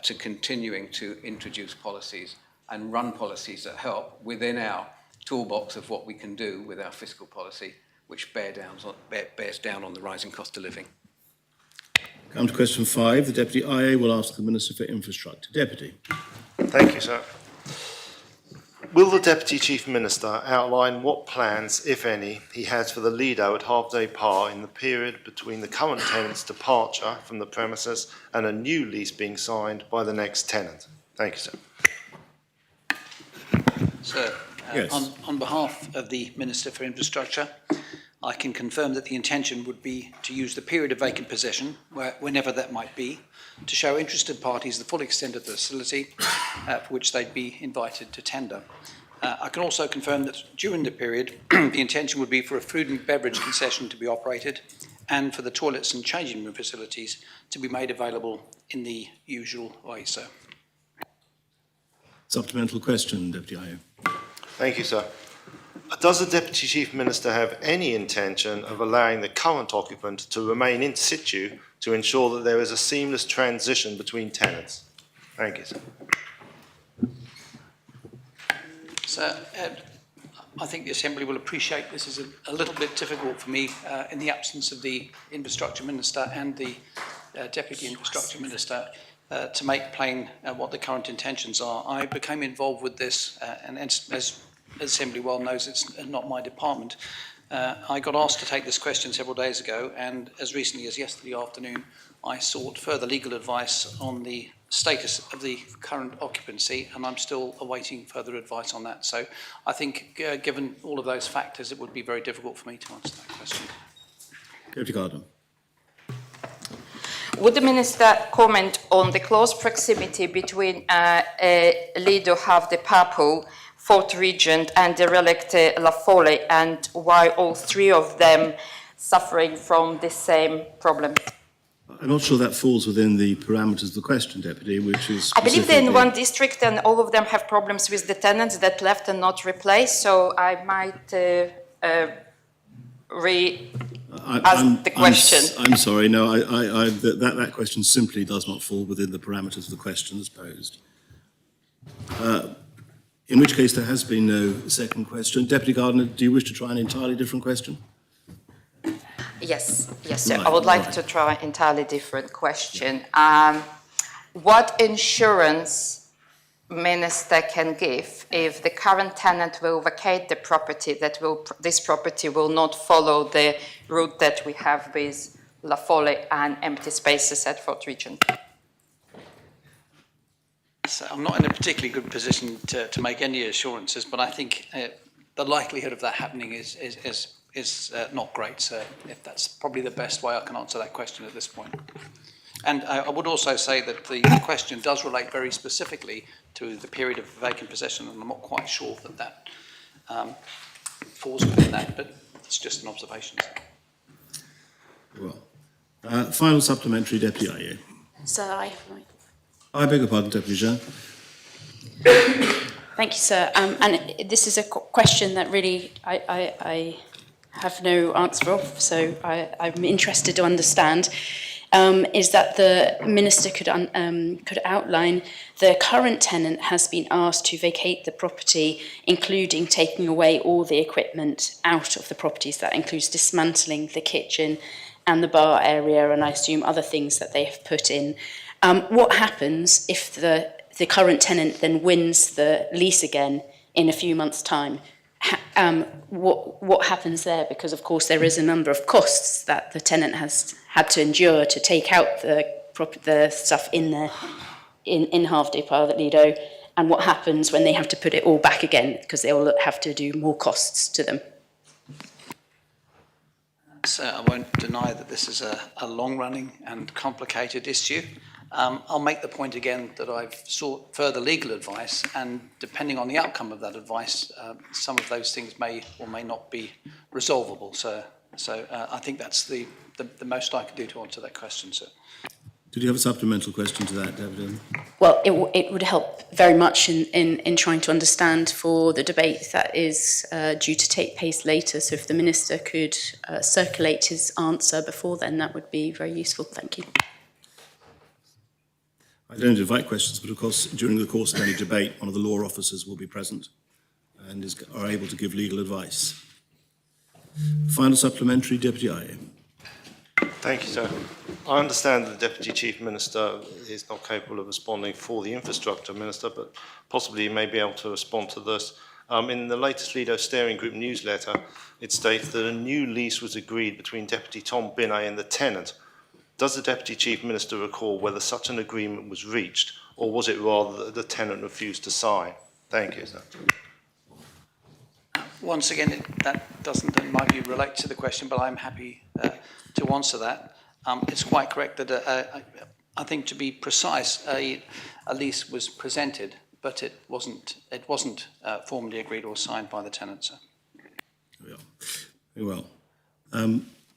[SPEAKER 9] to continuing to introduce policies and run policies that help within our toolbox of what we can do with our fiscal policy, which bears down on the rising cost of living.
[SPEAKER 1] Come to question 5. The Deputy IA will ask the Minister for Infrastructure. Deputy.
[SPEAKER 11] Thank you, sir. Will the Deputy Chief Minister outline what plans, if any, he has for the Lido at Halfday Par in the period between the current tenant's departure from the premises and a new lease being signed by the next tenant? Thank you, sir.
[SPEAKER 8] Sir,
[SPEAKER 1] Yes.
[SPEAKER 8] on behalf of the Minister for Infrastructure, I can confirm that the intention would be to use the period of vacant possession, whenever that might be, to show interested parties the full extent of the facility for which they'd be invited to tender. I can also confirm that during the period, the intention would be for a food and beverage concession to be operated and for the toilets and changing room facilities to be made available in the usual way, sir.
[SPEAKER 1] Supplemental question, Deputy IA.
[SPEAKER 11] Thank you, sir. Does the Deputy Chief Minister have any intention of allowing the current occupant to remain in situ to ensure that there is a seamless transition between tenants? Thank you, sir.
[SPEAKER 8] Sir, I think the Assembly will appreciate this is a little bit difficult for me in the absence of the Infrastructure Minister and the Deputy Infrastructure Minister to make plain what the current intentions are. I became involved with this, and as the Assembly well knows, it's not my department. I got asked to take this question several days ago, and as recently as yesterday afternoon, I sought further legal advice on the status of the current occupancy, and I'm still awaiting further advice on that. So I think, given all of those factors, it would be very difficult for me to answer that question.
[SPEAKER 1] Deputy Gardner.
[SPEAKER 16] Would the Minister comment on the close proximity between Lido Half the Papal, Fort Regent and the relict La Folle, and why all three of them suffering from the same problem?
[SPEAKER 1] I'm not sure that falls within the parameters of the question, Deputy, which is...
[SPEAKER 16] I believe they're in one district and all of them have problems with the tenants that left and not replaced, so I might ask the question.
[SPEAKER 1] I'm sorry, no, that question simply does not fall within the parameters of the question as posed. In which case there has been no second question. Deputy Gardner, do you wish to try an entirely different question?
[SPEAKER 16] Yes, sir.
[SPEAKER 1] Right,
[SPEAKER 16] I would like
[SPEAKER 1] right.
[SPEAKER 16] to try an entirely different question. What insurance Minister can give if the current tenant will vacate the property, that this property will not follow the route that we have with La Folle and empty spaces at Fort Regent?
[SPEAKER 8] So I'm not in a particularly good position to make any assurances, but I think the likelihood of that happening is not great. So if that's probably the best way I can answer that question at this point. And I would also say that the question does relate very specifically to the period of vacant possession, and I'm not quite sure that falls within that, but it's just an observation.
[SPEAKER 1] Well, final supplementary, Deputy IA.
[SPEAKER 15] So
[SPEAKER 1] I beg your pardon, Deputy Jean.
[SPEAKER 15] Thank you, sir. And this is a question that really I have no answer of, so I'm interested to understand. Is that the Minister could outline the current tenant has been asked to vacate the property, including taking away all the equipment out of the properties. That includes dismantling the kitchen and the bar area, and I assume other things that they have put in. What happens if the current tenant then wins the lease again in a few months' time? What happens there? Because of course there is a number of costs that the tenant has had to endure to take out the stuff in Half Day Par at Lido, and what happens when they have to put it all back again because they will have to do more costs to them.
[SPEAKER 8] So I won't deny that this is a long-running and complicated issue. I'll make the point again that I've sought further legal advice, and depending on the outcome of that advice, some of those things may or may not be resolvable. So I think that's the most I can do to answer that question, sir.
[SPEAKER 1] Did you have a supplemental question to that, David?
[SPEAKER 15] Well, it would help very much in trying to understand for the debate that is due to take place later. So if the Minister could circulate his answer before then, that would be very useful. Thank you.
[SPEAKER 1] I don't invite questions, but of course, during the course of any debate, one of the law officers will be present and are able to give legal advice. Final supplementary, Deputy Aye.
[SPEAKER 11] Thank you, sir. I understand that the Deputy Chief Minister is not capable of responding for the Infrastructure Minister, but possibly he may be able to respond to this. In the latest Lido Steering Group newsletter, it states that a new lease was agreed between Deputy Tom Binney and the tenant. Does the Deputy Chief Minister recall whether such an agreement was reached, or was it rather that the tenant refused to sign? Thank you, sir.
[SPEAKER 8] Once again, that doesn't, in my view, relate to the question, but I'm happy to answer that. It's quite correct that I think, to be precise, a lease was presented, but it wasn't formally agreed or signed by the tenant, sir.
[SPEAKER 1] Very well.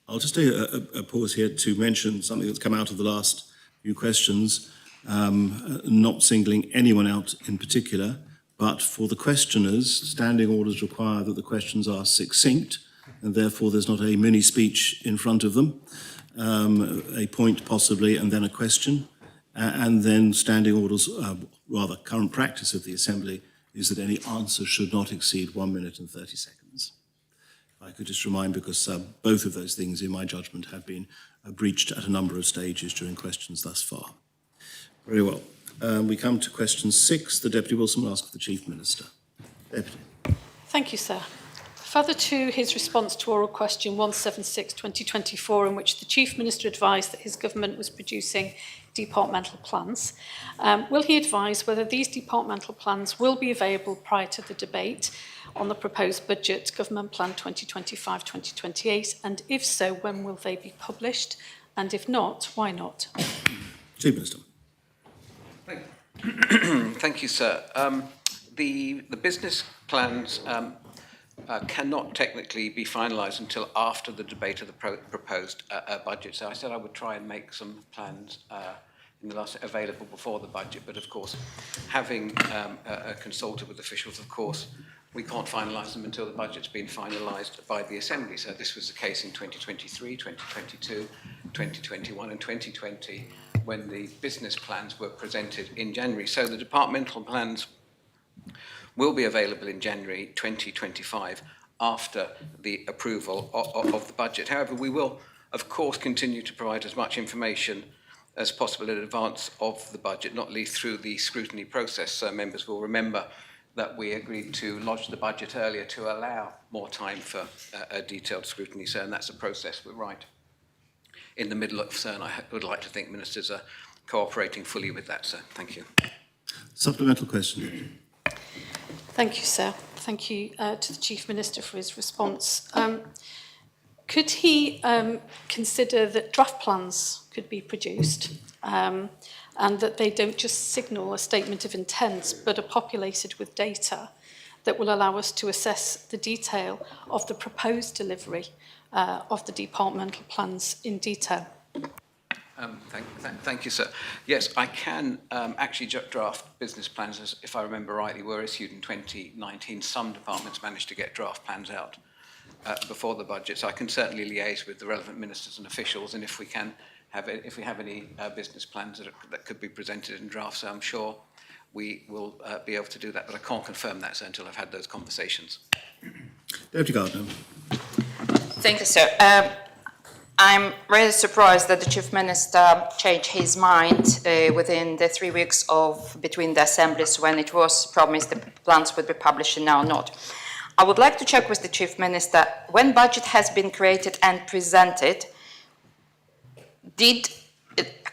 [SPEAKER 1] I'll just take a pause here to mention something that's come out of the last few questions, not singling anyone out in particular, but for the questioners, standing orders require that the questions are succinct, and therefore there's not a mini speech in front of them, a point possibly, and then a question. And then standing orders, rather current practice of the Assembly, is that any answer should not exceed 1 minute and 30 seconds. I could just remind, because both of those things, in my judgment, have been breached at a number of stages during questions thus far. Very well. We come to question 6. The Deputy Wilson will ask the Chief Minister. Deputy.
[SPEAKER 4] Thank you, sir. Further to his response to oral question 176/2024, in which the Chief Minister advised that his government was producing departmental plans, will he advise whether these departmental plans will be available prior to the debate on the proposed budget, Government Plan 2025-2028, and if so, when will they be published? And if not, why not?
[SPEAKER 1] Chief Minister.
[SPEAKER 9] Thank you, sir. The business plans cannot technically be finalised until after the debate of the proposed budget. So I said I would try and make some plans in the last available before the budget, but of course, having consulted with officials, of course, we can't finalise them until the budget's been finalised by the Assembly. So this was the case in 2023, 2022, 2021 and 2020, when the business plans were presented in January. So the departmental plans will be available in January 2025 after the approval of the budget. However, we will, of course, continue to provide as much information as possible in advance of the budget, not least through the scrutiny process. So members will remember that we agreed to lodge the budget earlier to allow more time for a detailed scrutiny, sir, and that's a process we're right in the middle of, sir, and I would like to think ministers are cooperating fully with that, sir. Thank you.
[SPEAKER 1] Supplemental question.
[SPEAKER 4] Thank you, sir. Thank you to the Chief Minister for his response. Could he consider that draft plans could be produced and that they don't just signal a statement of intent, but are populated with data that will allow us to assess the detail of the proposed delivery of the departmental plans in detail?
[SPEAKER 9] Thank you, sir. Yes, I can actually draft business plans, as if I remember rightly, were issued in 2019. Some departments managed to get draft plans out before the budget, so I can certainly liaise with the relevant ministers and officials, and if we have any business plans that could be presented in draft, so I'm sure we will be able to do that, but I can't confirm that, sir, until I've had those conversations.
[SPEAKER 1] Deputy Gardner.
[SPEAKER 16] Thank you, sir. I'm really surprised that the Chief Minister changed his mind within the 3 weeks between the assemblies, when it was promised the plans would be published and now not. I would like to check with the Chief Minister, when budget has been created and presented, did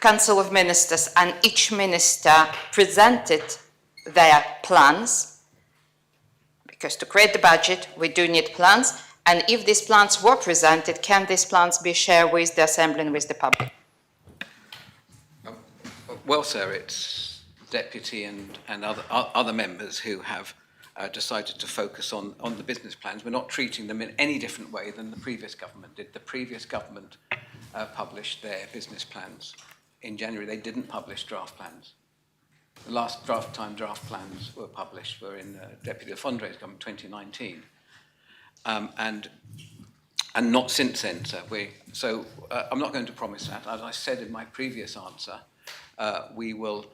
[SPEAKER 16] Council of Ministers and each minister presented their plans? Because to create the budget, we do need plans. And if these plans were presented, can these plans be shared with the Assembly and with the public?
[SPEAKER 9] Well, sir, it's Deputy and other members who have decided to focus on the business plans. We're not treating them in any different way than the previous government did. The previous government published their business plans in January. They didn't publish draft plans. The last draft plans were published were in Deputy Fundraise government 2019. And not since then, sir. I'm not going to promise that. As I said in my previous answer, we will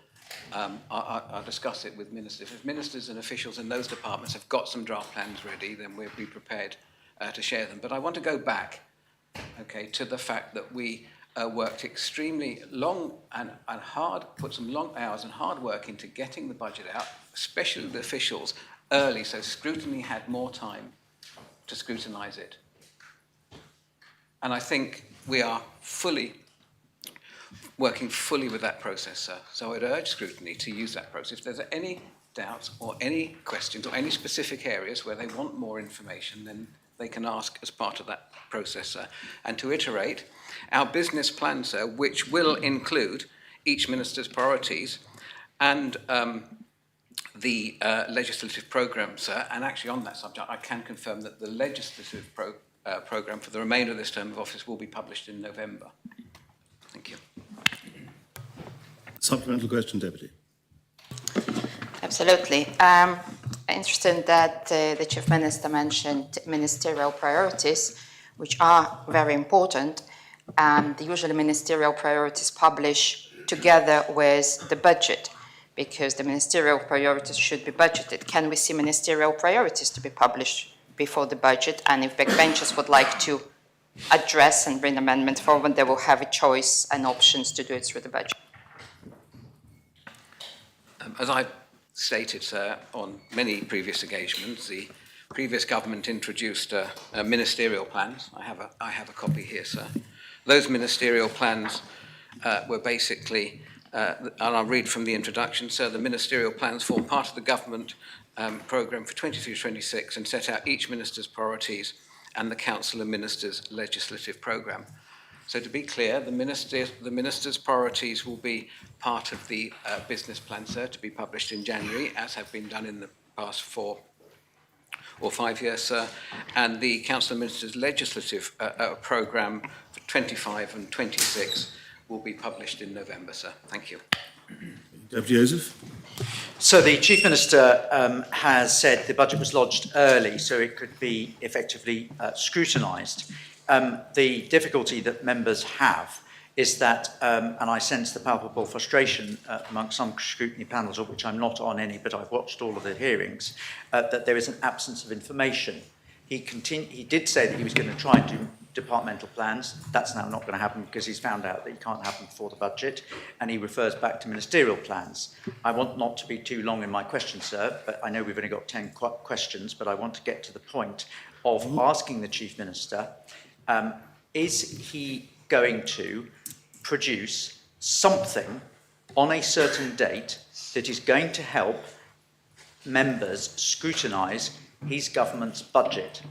[SPEAKER 8] I'll discuss it with ministers. If ministers and officials in those departments have got some draft plans ready, then we'll be prepared to share them. But I want to go back, okay, to the fact that we worked extremely long and hard, put some long hours and hard work into getting the budget out, especially the officials, early, so scrutiny had more time to scrutinise it. And I think we are working fully with that process, sir. So I'd urge scrutiny to use that process. If there's any doubts or any questions or any specific areas where they want more information, then they can ask as part of that process, sir. And to iterate, our business plan, sir, which will include each minister's priorities and the legislative programme, sir, and actually on that subject, I can confirm that the legislative programme for the remainder of this term of office will be published in November. Thank you.
[SPEAKER 1] Supplemental question, Deputy.
[SPEAKER 16] Absolutely. Interesting that the Chief Minister mentioned ministerial priorities, which are very important. Usually ministerial priorities publish together with the budget, because the ministerial priorities should be budgeted. Can we see ministerial priorities to be published before the budget? And if backbenchers would like to address and bring amendment forward, they will have a choice and options to do it through the budget.
[SPEAKER 8] As I stated, sir, on many previous engagements, the previous government introduced ministerial plans. I have a copy here, sir. Those ministerial plans were basically, and I'll read from the introduction, sir, the ministerial plans form part of the government programme for 23-26 and set out each minister's priorities and the Council of Ministers' legislative programme. So to be clear, the minister's priorities will be part of the business plan, sir, to be published in January, as have been done in the past 4 or 5 years, sir. And the Council of Ministers' legislative programme for 25 and 26 will be published in November, sir. Thank you.
[SPEAKER 1] Deputy Joseph.
[SPEAKER 20] So the Chief Minister has said the budget was lodged early, so it could be effectively scrutinised. The difficulty that members have is that, and I sense the palpable frustration amongst some scrutiny panels, of which I'm not on any, but I've watched all of the hearings, that there is an absence of information. He did say that he was going to try and do departmental plans. That's now not going to happen because he's found out that it can't happen before the budget, and he refers back to ministerial plans. I want not to be too long in my question, sir, but I know we've only got 10 questions, but I want to get to the point of asking the Chief Minister, is he going to produce something on a certain date that is going to help members scrutinise his government's budget?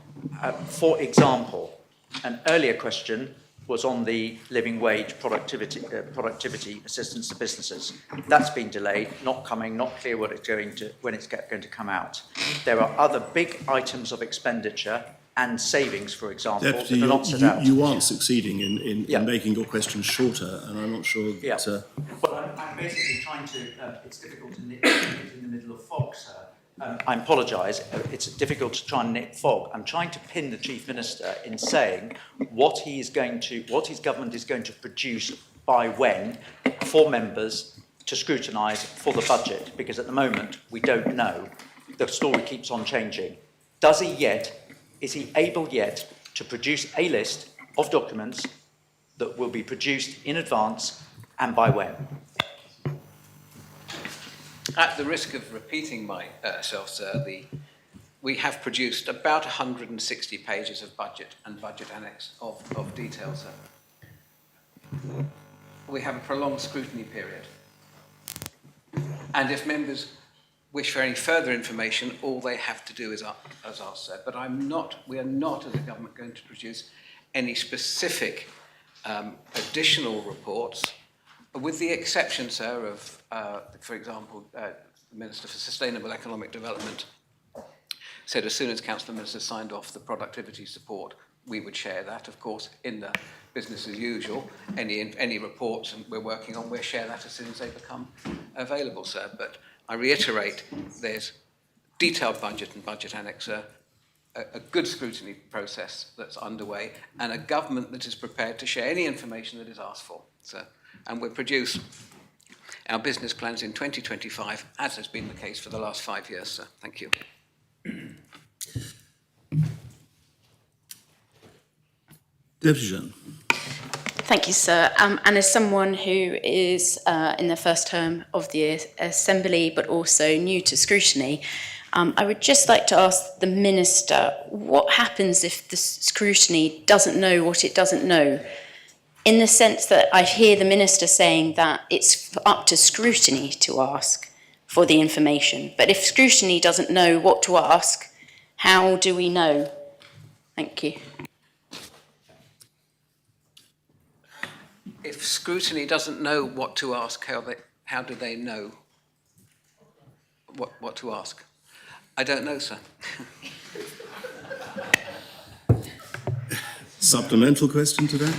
[SPEAKER 20] For example, an earlier question was on the living wage productivity assistance to businesses. That's been delayed, not coming, not clear when it's going to come out. There are other big items of expenditure and savings, for example,
[SPEAKER 1] Deputy,
[SPEAKER 20] that are not set out.
[SPEAKER 1] you aren't succeeding in making your questions shorter, and I'm not sure that...
[SPEAKER 20] Well, I'm basically trying to... it's difficult to nip in the middle of fog, sir. I apologise. It's difficult to try and nip fog. I'm trying to pin the Chief Minister in saying what his government is going to produce by when for members to scrutinise for the budget, because at the moment we don't know. The story keeps on changing. Is he able yet to produce a list of documents that will be produced in advance, and by when?
[SPEAKER 8] At the risk of repeating myself, sir, we have produced about 160 pages of budget and budget annex of details, sir. We have a prolonged scrutiny period. And if members wish for any further information, all they have to do is ask, sir. But we are not, as a government, going to produce any specific additional reports, with the exception, sir, of, for example, the Minister for Sustainable Economic Development said as soon as Council of Ministers signed off the productivity support, we would share that, of course, in the business as usual. Any reports we're working on, we'll share that as soon as they become available, sir. But I reiterate, there's detailed budget and budget annex, a good scrutiny process that's underway, and a government that is prepared to share any information that is asked for, sir. And we'll produce
[SPEAKER 9] our business plans in 2025, as has been the case for the last 5 years, sir. Thank you.
[SPEAKER 1] Deputy Jean.
[SPEAKER 15] Thank you, sir. And as someone who is in the first term of the Assembly, but also new to scrutiny, I would just like to ask the Minister, what happens if the scrutiny doesn't know what it doesn't know? In the sense that I hear the Minister saying that it's up to scrutiny to ask for the information. But if scrutiny doesn't know what to ask, how do we know? Thank you.
[SPEAKER 9] If scrutiny doesn't know what to ask, how do they know what to ask? I don't know, sir.
[SPEAKER 1] Supplemental question to that?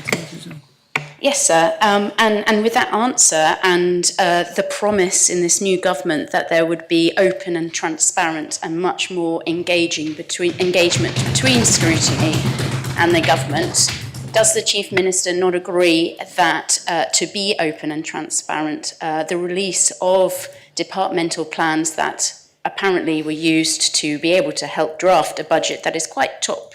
[SPEAKER 15] Yes, sir. And with that answer and the promise in this new government that there would be open and transparent and much more engagement between scrutiny and the government, does the Chief Minister not agree that to be open and transparent, the release of departmental plans that apparently were used to be able to help draft a budget that is quite top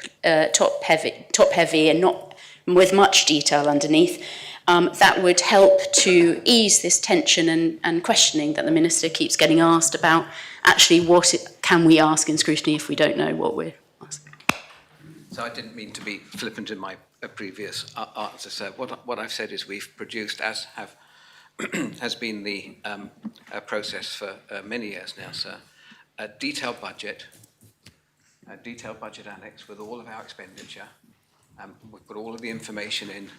[SPEAKER 15] heavy and not with much detail underneath, that would help to ease this tension and questioning that the Minister keeps getting asked about actually can we ask in scrutiny if we don't know what we're asking?
[SPEAKER 9] So I didn't mean to be flippant in my previous answer, sir. What I've said is we've produced, as has been the process for many years now, sir, a detailed budget annex with all of our expenditure. We've put all of the information in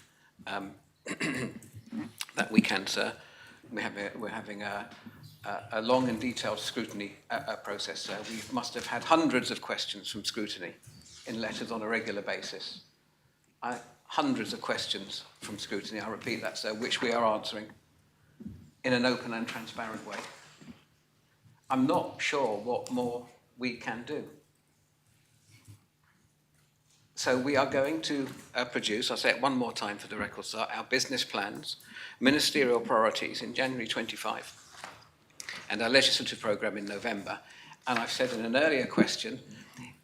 [SPEAKER 9] that we can, sir. We're having a long and detailed scrutiny process, sir. We must have had hundreds of questions from scrutiny in letters on a regular basis. Hundreds of questions from scrutiny, I repeat that, sir, which we are answering in an open and transparent way. I'm not sure what more we can do. So we are going to produce, I'll say it one more time for the record, sir, our business plans, ministerial priorities in January 25, and our legislative programme in November. And I've said in an earlier question,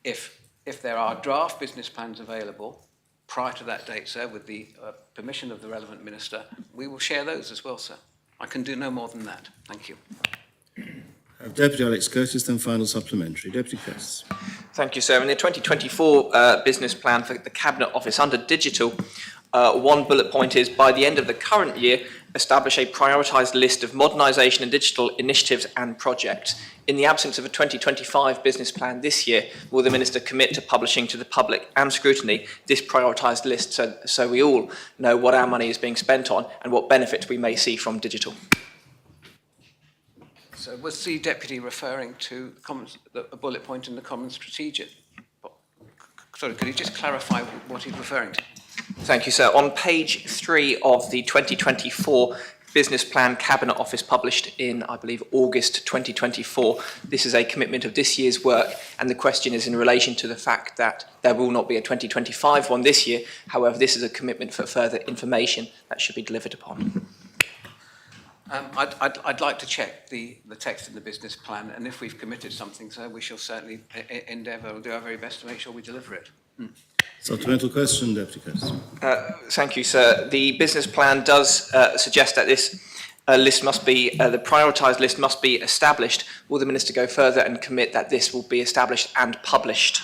[SPEAKER 9] if there are draft business plans available prior to that date, sir, with the permission of the relevant minister, we will share those as well, sir. I can do no more than that. Thank you.
[SPEAKER 1] Deputy Alex Curtis, then final supplementary. Deputy Curtis.
[SPEAKER 13] Thank you, sir. In the 2024 business plan for the Cabinet Office under digital, one bullet point is, by the end of the current year, establish a prioritised list of modernisation and digital initiatives and projects. In the absence of a 2025 business plan this year, will the Minister commit to publishing to the public and scrutiny this prioritised list so we all know what our money is being spent on and what benefits we may see from digital?
[SPEAKER 9] So was the Deputy referring to a bullet point in the Common Strategic? Sorry, could he just clarify what he's referring to?
[SPEAKER 13] Thank you, sir. On page 3 of the 2024 Business Plan Cabinet Office published in, I believe, August 2024, this is a commitment of this year's work, and the question is in relation to the fact that there will not be a 2025 one this year. However, this is a commitment for further information that should be delivered upon.
[SPEAKER 9] I'd like to check the text in the business plan, and if we've committed something, sir, we shall certainly endeavour, we'll do our very best to make sure we deliver it.
[SPEAKER 1] Supplemental question, Deputy Curtis.
[SPEAKER 13] Thank you, sir. The business plan does suggest that this list must be, the prioritised list must be established. Will the Minister go further and commit that this will be established and published?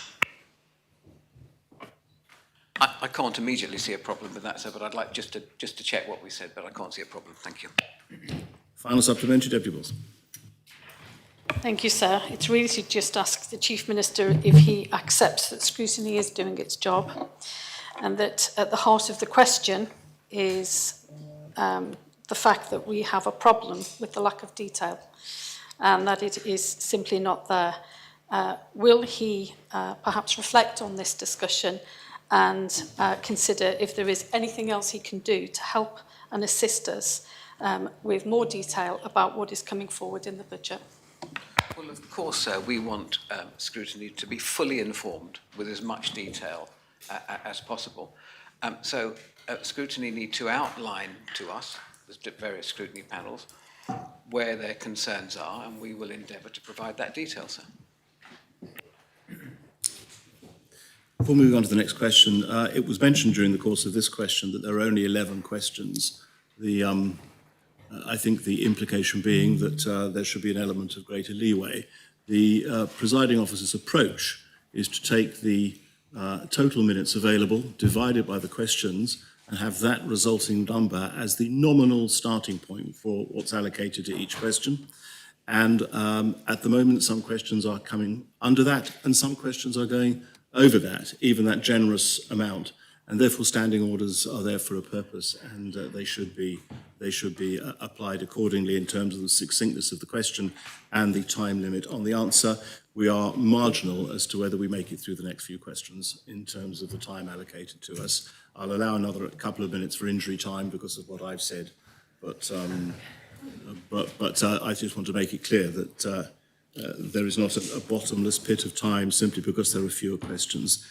[SPEAKER 9] I can't immediately see a problem with that, sir, but I'd like just to check what we said, but I can't see a problem. Thank you.
[SPEAKER 1] Final supplementary, Deputy Wilson.
[SPEAKER 4] Thank you, sir. It's really to just ask the Chief Minister if he accepts that scrutiny is doing its job, and that at the heart of the question is the fact that we have a problem with the lack of detail, and that it is simply not there. Will he perhaps reflect on this discussion and consider if there is anything else he can do to help and assist us with more detail about what is coming forward in the budget?
[SPEAKER 9] Well, of course, sir, we want scrutiny to be fully informed with as much detail as possible. So scrutiny need to outline to us, there's various scrutiny panels, where their concerns are, and we will endeavour to provide that detail, sir.
[SPEAKER 1] Before moving on to the next question, it was mentioned during the course of this question that there are only 11 questions. I think the implication being that there should be an element of greater leeway. The presiding officer's approach is to take the total minutes available, divided by the questions, and have that resulting number as the nominal starting point for what's allocated to each question. And at the moment, some questions are coming under that, and some questions are going over that, even that generous amount. And therefore, standing orders are there for a purpose, and they should be applied accordingly in terms of the succinctness of the question and the time limit on the answer. We are marginal as to whether we make it through the next few questions in terms of the time allocated to us. I'll allow another couple of minutes for injury time because of what I've said, but I just want to make it clear that there is not a bottomless pit of time simply because there are fewer questions.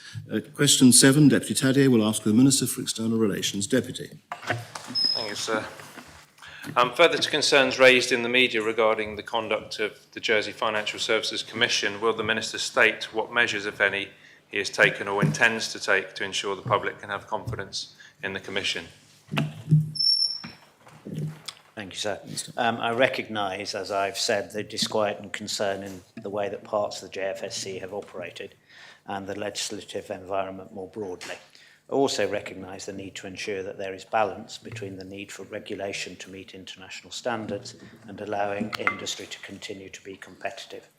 [SPEAKER 1] Question 7, Deputy Tadier will ask the Minister for External Relations. Deputy.
[SPEAKER 3] Thank you, sir. Further to concerns raised in the media regarding the conduct of the Jersey Financial Services Commission, will the Minister state what measures, if any, he has taken or intends to take to ensure the public can have confidence in the Commission?
[SPEAKER 19] Thank you, sir. I recognise, as I've said, the disquiet and concern in the way that parts of the JFSC have operated and the legislative environment more broadly. I also recognise the need to ensure that there is balance between the need for regulation to meet international standards and allowing industry to continue to be competitive.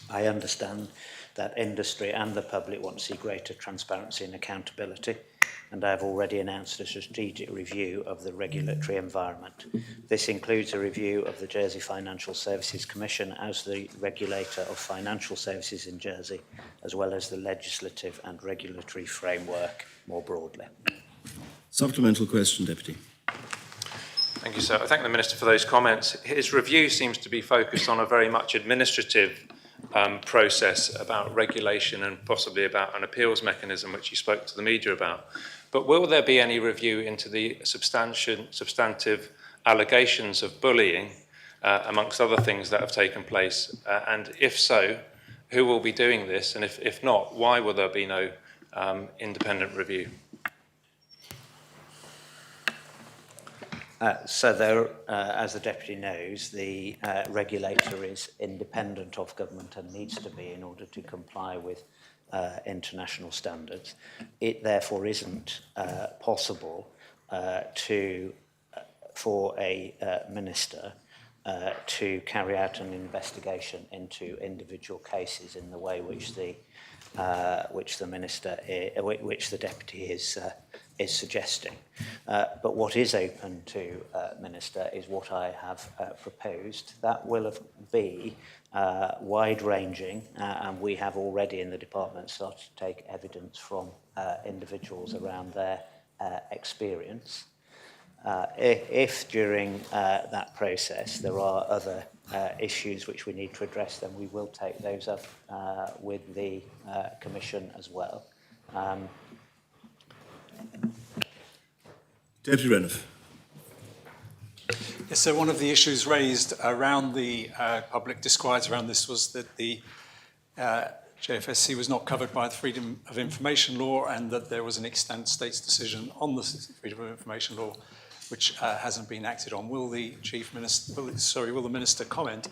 [SPEAKER 19] I understand that industry and the public want to see greater transparency and accountability, and I have already announced a strategic review of the regulatory environment. This includes a review of the Jersey Financial Services Commission as the regulator of financial services in Jersey, as well as the legislative and regulatory framework more broadly.
[SPEAKER 1] Supplemental question, Deputy.
[SPEAKER 3] Thank you, sir. I thank the Minister for those comments. His review seems to be focused on a very much administrative process about regulation and possibly about an appeals mechanism, which you spoke to the media about. But will there be any review into the substantive allegations of bullying, amongst other things that have taken place? And if so, who will be doing this? And if not, why will there be no independent review?
[SPEAKER 19] As the Deputy knows, the regulator is independent of government and needs to be in order to comply with international standards. It therefore isn't possible for a minister to carry out an investigation into individual cases in the way which the Deputy is suggesting. But what is open to Minister is what I have proposed. That will be wide-ranging, and we have already in the department started to take evidence from individuals around their experience. If during that process there are other issues which we need to address, then we will take those up with the Commission as well.
[SPEAKER 1] Deputy Renouf.
[SPEAKER 12] Yes, so one of the issues raised around the public disquiet around this was that the JFSC was not covered by the Freedom of Information Law, and that there was an extant state's decision on the Freedom of Information Law which hasn't been acted on. Will the will the Minister comment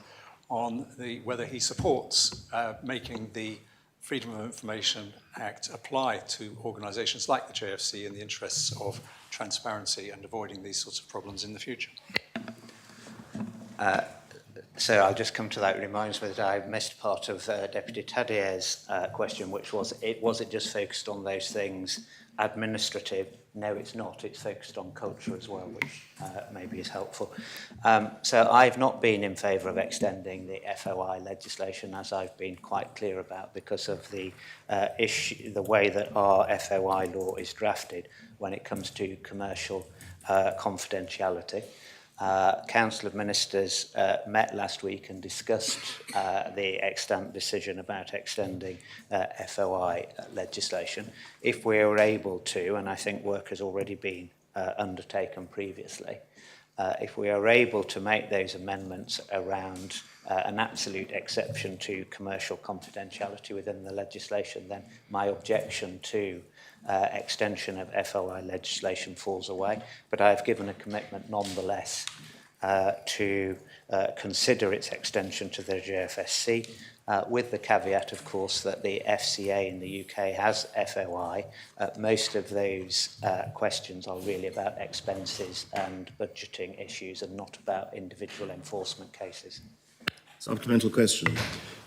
[SPEAKER 12] on whether he supports making the Freedom of Information Act apply to organisations like the JFC in the interests of transparency and avoiding these sorts of problems in the future?
[SPEAKER 19] So I'll just come to that. It reminds me that I missed part of Deputy Tadier's question, which was it just focused on those things administrative? No, it's not. It's focused on culture as well, which maybe is helpful. So I've not been in favour of extending the FOI legislation, as I've been quite clear about, because of the the way that our FOI law is drafted when it comes to commercial confidentiality. Council of Ministers met last week and discussed the extant decision about extending FOI legislation. If we are able to, and I think work has already been undertaken previously, If we are able to make those amendments around an absolute exception to commercial confidentiality within the legislation, then my objection to extension of FOI legislation falls away. But I have given a commitment nonetheless to consider its extension to the JFSC, with the caveat, of course, that the FCA in the UK has FOI. Most of those questions are really about expenses and budgeting issues and not about individual enforcement cases.
[SPEAKER 1] Supplemental question.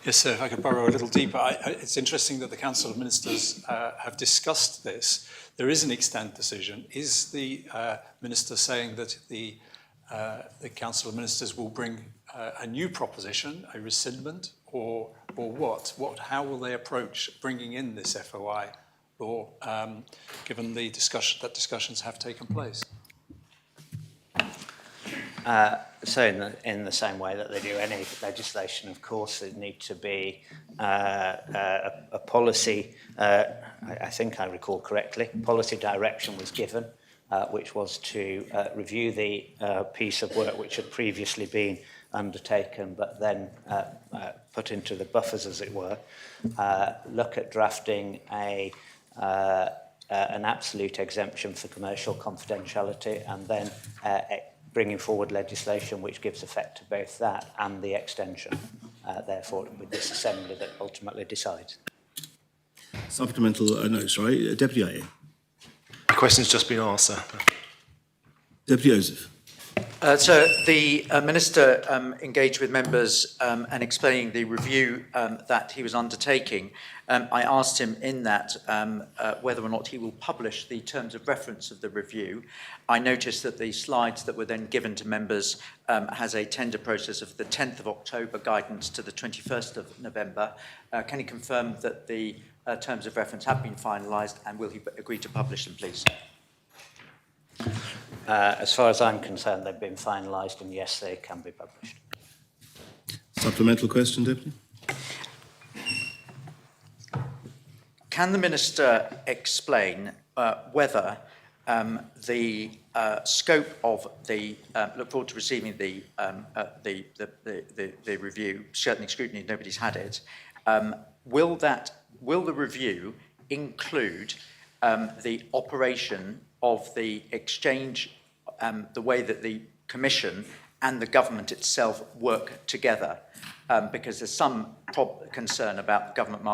[SPEAKER 12] Yes, sir, if I could burrow a little deeper. It's interesting that the Council of Ministers have discussed this. There is an extant decision. Is the Minister saying that the Council of Ministers will bring a new proposition, a rescindment, or what? How will they approach bringing in this FOI law, given the discussions have taken place?
[SPEAKER 19] So in the same way that they do any legislation, of course, it needs to be a policy, I think I recall correctly, policy direction was given, which was to review the piece of work which had previously been undertaken, but then put into the buffers, as it were, look at drafting an absolute exemption for commercial confidentiality, and then bringing forward legislation which gives effect to both that and the extension. Therefore, it will be this Assembly that ultimately decides.
[SPEAKER 1] Supplemental, Deputy IA.
[SPEAKER 11] The question's just been asked, sir.
[SPEAKER 1] Deputy Joseph.
[SPEAKER 20] So the Minister engaged with members and explaining the review that he was undertaking. I asked him in that whether or not he will publish the terms of reference of the review. I noticed that the slides that were then given to members has a tender process of the 10th of October guidance to the 21st of November. Can he confirm that the terms of reference have been finalised, and will he agree to publish them, please?
[SPEAKER 19] As far as I'm concerned, they've been finalised, and yes, they can be published.
[SPEAKER 1] Supplemental question, Deputy.
[SPEAKER 20] Can the Minister explain whether the scope of the look forward to receiving the review, certainly scrutiny, nobody's had it. Will the review include the operation of the exchange, the way that the Commission and the government itself work together? Because there's some concern about the government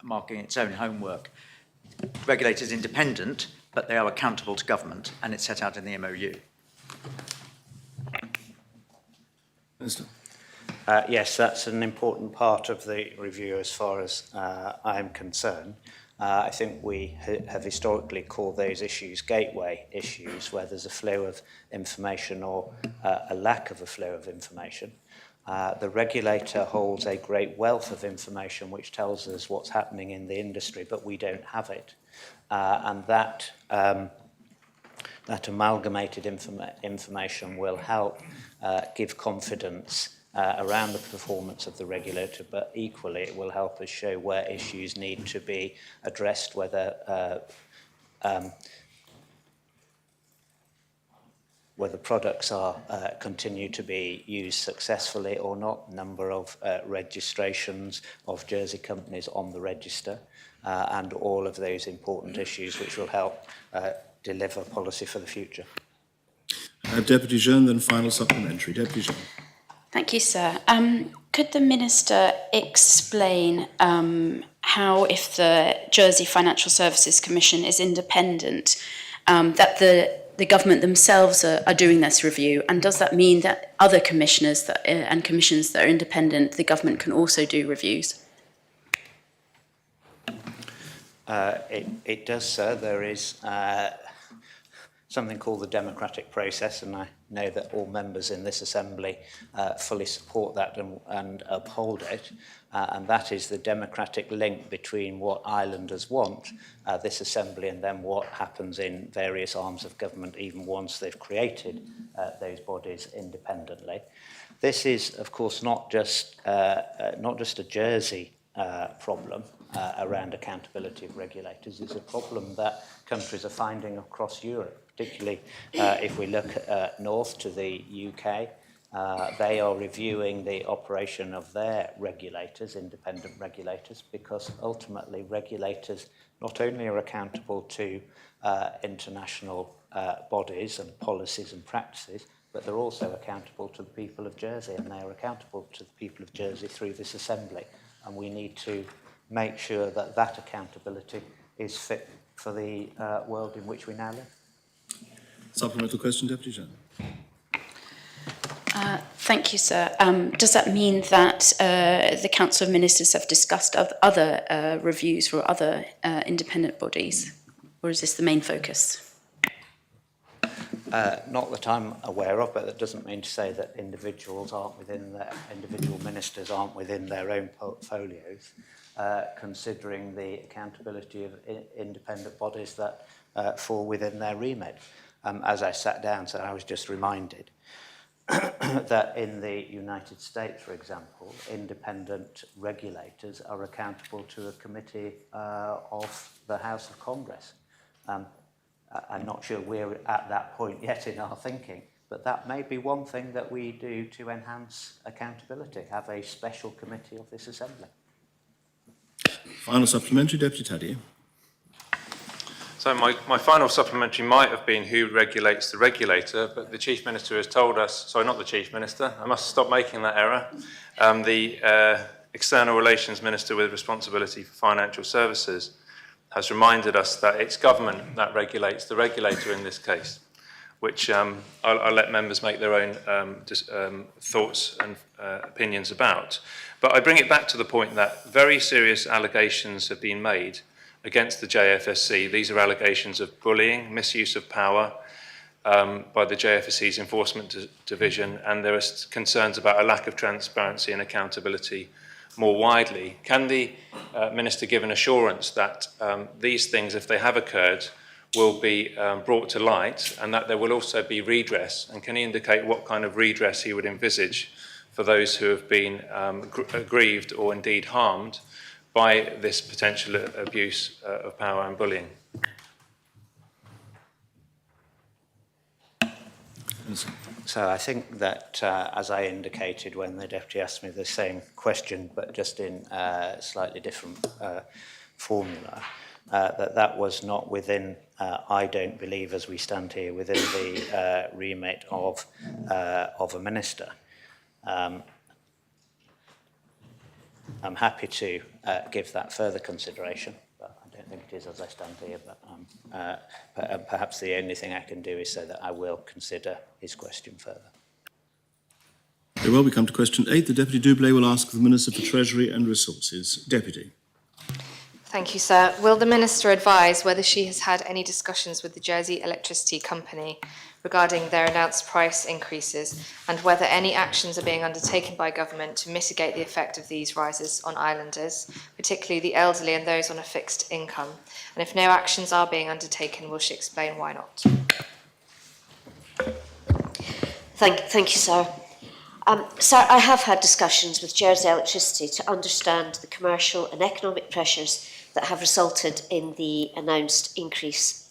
[SPEAKER 20] marking its own homework. Regulators independent, but they are accountable to government, and it's set out in the MOU.
[SPEAKER 1] Minister.
[SPEAKER 19] Yes, that's an important part of the review as far as I'm concerned. I think we have historically called those issues gateway issues, where there's a flow of information or a lack of a flow of information. The regulator holds a great wealth of information which tells us what's happening in the industry, but we don't have it. And that amalgamated information will help give confidence around the performance of the regulator, but equally it will help us show where issues need to be addressed, whether products are continue to be used successfully or not, number of registrations of Jersey companies on the register, and all of those important issues which will help deliver policy for the future.
[SPEAKER 1] Deputy Jean, then final supplementary. Deputy Jean.
[SPEAKER 15] Thank you, sir. Could the Minister explain how, if the Jersey Financial Services Commission is independent, that the government themselves are doing this review, and does that mean that other commissioners and commissions that are independent, the government can also do reviews?
[SPEAKER 19] It does, sir. There is something called the democratic process, and I know that all members in this Assembly fully support that and uphold it, and that is the democratic link between what islanders want, this Assembly, and then what happens in various arms of government, even once they've created those bodies independently. This is, of course, not just a Jersey problem around accountability of regulators. It's a problem that countries are finding across Europe. particularly if we look north to the UK. They are reviewing the operation of their regulators, independent regulators, because ultimately regulators not only are accountable to international bodies and policies and practices, but they're also accountable to the people of Jersey, and they are accountable to the people of Jersey through this Assembly. And we need to make sure that that accountability is fit for the world in which we now live.
[SPEAKER 1] Supplemental question, Deputy Chair.
[SPEAKER 15] Thank you, sir. Does that mean that the Council of Ministers have discussed other reviews for other independent bodies, or is this the main focus?
[SPEAKER 19] Not that I'm aware of, but that doesn't mean to say that individual ministers aren't within their own portfolios, considering the accountability of independent bodies that fall within their remit. As I sat down, so I was just reminded that in the United States, for example, independent regulators are accountable to a committee of the House of Congress. I'm not sure we're at that point yet in our thinking, but that may be one thing that we do to enhance accountability, have a special committee of this Assembly.
[SPEAKER 1] Final supplementary, Deputy Taddy.
[SPEAKER 3] So my final supplementary might have been who regulates the regulator, but the Chief Minister has told us, sorry, not the Chief Minister, I must stop making that error, the External Relations Minister with responsibility for financial services has reminded us that it's government that regulates the regulator in this case, which I'll let members make their own thoughts and opinions about. But I bring it back to the point that very serious allegations have been made against the JFSC. These are allegations of bullying, misuse of power by the JFSC's Enforcement Division, and there are concerns about a lack of transparency and accountability more widely. Can the Minister give an assurance that these things, if they have occurred, will be brought to light and that there will also be redress? And can he indicate what kind of redress he would envisage for those who have been aggrieved or indeed harmed by this potential abuse of power and bullying?
[SPEAKER 19] So I think that, as I indicated when the Deputy asked me the same question, but just in slightly different formula, that was not within, I don't believe, as we stand here, within the remit of a minister. I'm happy to give that further consideration, but I don't think it is as I stand here. But perhaps the only thing I can do is say that I will consider his question further.
[SPEAKER 1] Very well, we come to question 8. The Deputy Doublé will ask the Minister for Treasury and Resources. Deputy.
[SPEAKER 14] Thank you, sir. Will the Minister advise whether she has had any discussions with the Jersey Electricity Company regarding their announced price increases, and whether any actions are being undertaken by government to mitigate the effect of these rises on islanders, particularly the elderly and those on a fixed income? And if no actions are being undertaken, will she explain why not?
[SPEAKER 10] Thank you, sir. Sir, I have had discussions with Jersey Electricity to understand the commercial and economic pressures that have resulted in the announced increase.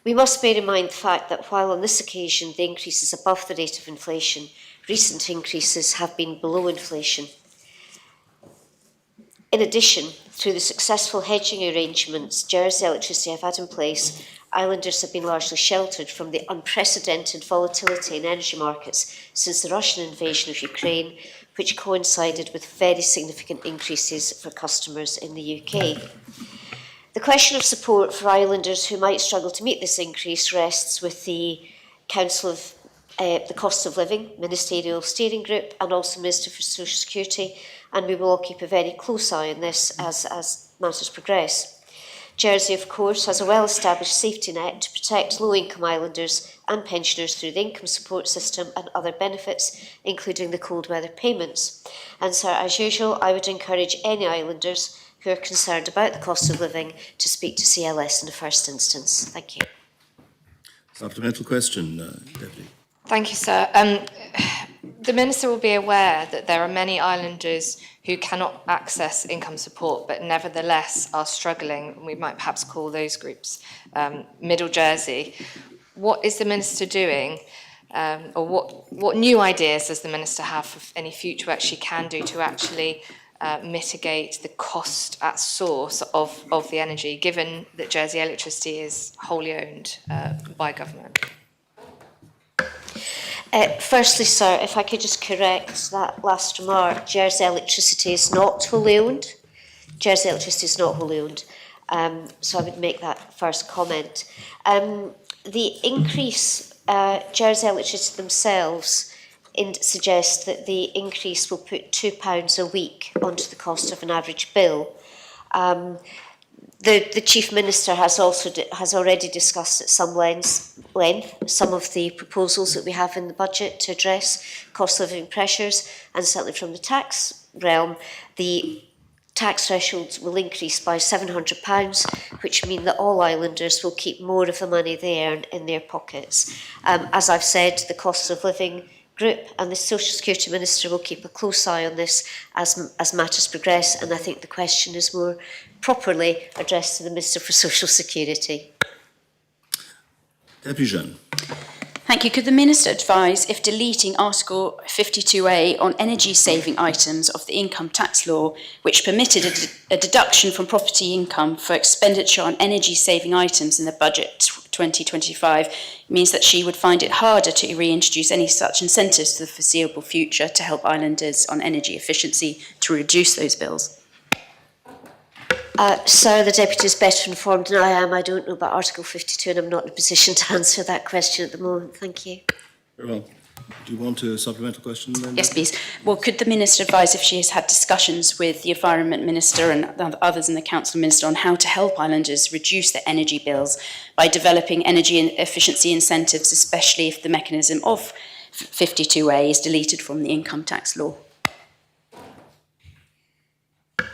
[SPEAKER 10] We must bear in mind the fact that while on this occasion the increase is above the rate of inflation, recent increases have been below inflation. In addition, through the successful hedging arrangements Jersey Electricity have had in place, islanders have been largely sheltered from the unprecedented volatility in energy markets since the Russian invasion of Ukraine, which coincided with very significant increases for customers in the UK. The question of support for islanders who might struggle to meet this increase rests with the Council of the Cost of Living Ministerial Steering Group and also Minister for Social Security, and we will all keep a very close eye on this as matters progress. Jersey, of course, has a well-established safety net to protect low-income islanders and pensioners through the income support system and other benefits, including the cold weather payments. And so, as usual, I would encourage any islanders who are concerned about the cost of living to speak to CLS in the first instance. Thank you.
[SPEAKER 1] Supplemental question, Deputy.
[SPEAKER 14] Thank you, sir. The Minister will be aware that there are many islanders who cannot access income support but nevertheless are struggling. We might perhaps call those groups Middle Jersey. what is the Minister doing, or what new ideas does the Minister have of any future work she can do to actually mitigate the cost at source of the energy, given that Jersey Electricity is wholly owned by government?
[SPEAKER 10] Firstly, sir, if I could just correct that last remark, Jersey Electricity is not wholly owned. Jersey Electricity is not wholly owned. So I would make that first comment. The increase, Jersey Electricity themselves suggest that the increase will put £2 a week onto the cost of an average bill. The Chief Minister has already discussed at some length some of the proposals that we have in the budget to address cost of living pressures, and certainly from the tax realm, the tax thresholds will increase by £700, which mean that all islanders will keep more of the money they earn in their pockets. As I've said, the cost of living group and the Social Security Minister will keep a close eye on this as matters progress, and I think the question is more properly addressed to the Minister for Social Security.
[SPEAKER 1] Deputy Jean.
[SPEAKER 15] Thank you. Could the Minister advise if deleting Article 52A on energy-saving items of the income tax law, which permitted a deduction from property income for expenditure on energy-saving items in the budget 2025, means that she would find it harder to reintroduce any such incentives to the foreseeable future to help islanders on energy efficiency to reduce those bills?
[SPEAKER 10] Sir, the Deputy is better informed than I am. I don't know about Article 52 and I'm not in a position to answer that question at the moment. Thank you.
[SPEAKER 1] Very well. Do you want a supplemental question then?
[SPEAKER 15] Yes, please. Well, could the Minister advise if she has had discussions with the Environment Minister and others in the Council Minister on how to help islanders reduce their energy bills by developing energy efficiency incentives, especially if the mechanism of 52A is deleted from the income tax law?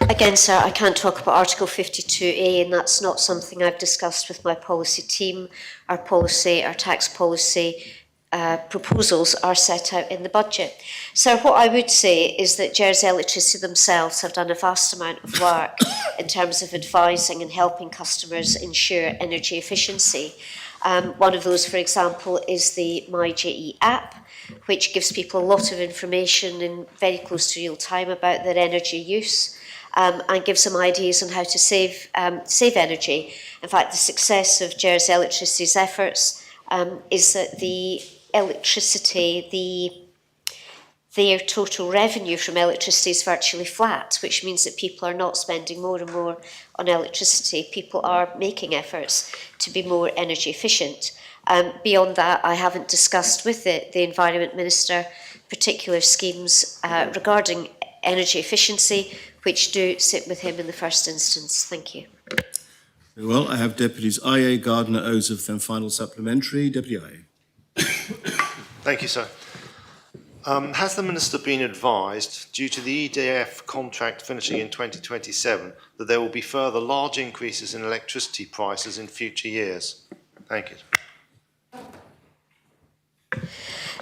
[SPEAKER 10] Again, sir, I can't talk about Article 52A, and that's not something I've discussed with my policy team. Our tax policy proposals are set out in the budget. So what I would say is that Jersey Electricity themselves have done a vast amount of work in terms of advising and helping customers ensure energy efficiency. One of those, for example, is the MyJE app, which gives people a lot of information in very close to real time about their energy use. And give some ideas on how to save energy. In fact, the success of Jersey Electricity's efforts is that the electricity, their total revenue from electricity is virtually flat, which means that people are not spending more and more on electricity. People are making efforts to be more energy efficient. Beyond that, I haven't discussed with the Environment Minister particular schemes regarding energy efficiency, which do sit with him in the first instance. Thank you.
[SPEAKER 1] Very well. I have Deputies IA, Gardner, Ozef, then final supplementary. Deputy IA.
[SPEAKER 11] Thank you, sir. Has the Minister been advised, due to the EDF contract finishing in 2027, that there will be further large increases in electricity prices in future years? Thank you.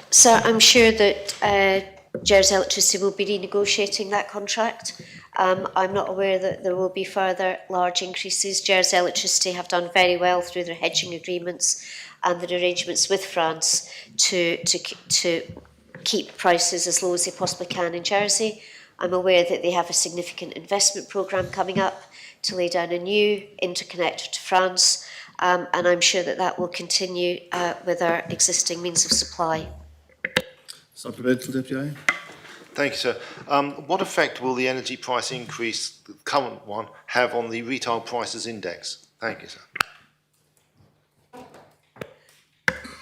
[SPEAKER 10] So I'm sure that Jersey Electricity will be renegotiating that contract. I'm not aware that there will be further large increases. Jersey Electricity have done very well through their hedging agreements and their arrangements with France to keep prices as low as they possibly can in Jersey. I'm aware that they have a significant investment programme coming up to lay down a new interconnector to France, and I'm sure that that will continue with our existing means of supply.
[SPEAKER 1] Supplemental, Deputy.
[SPEAKER 11] Thank you, sir. What effect will the energy price increase, the current one, have on the retail prices index? Thank you, sir.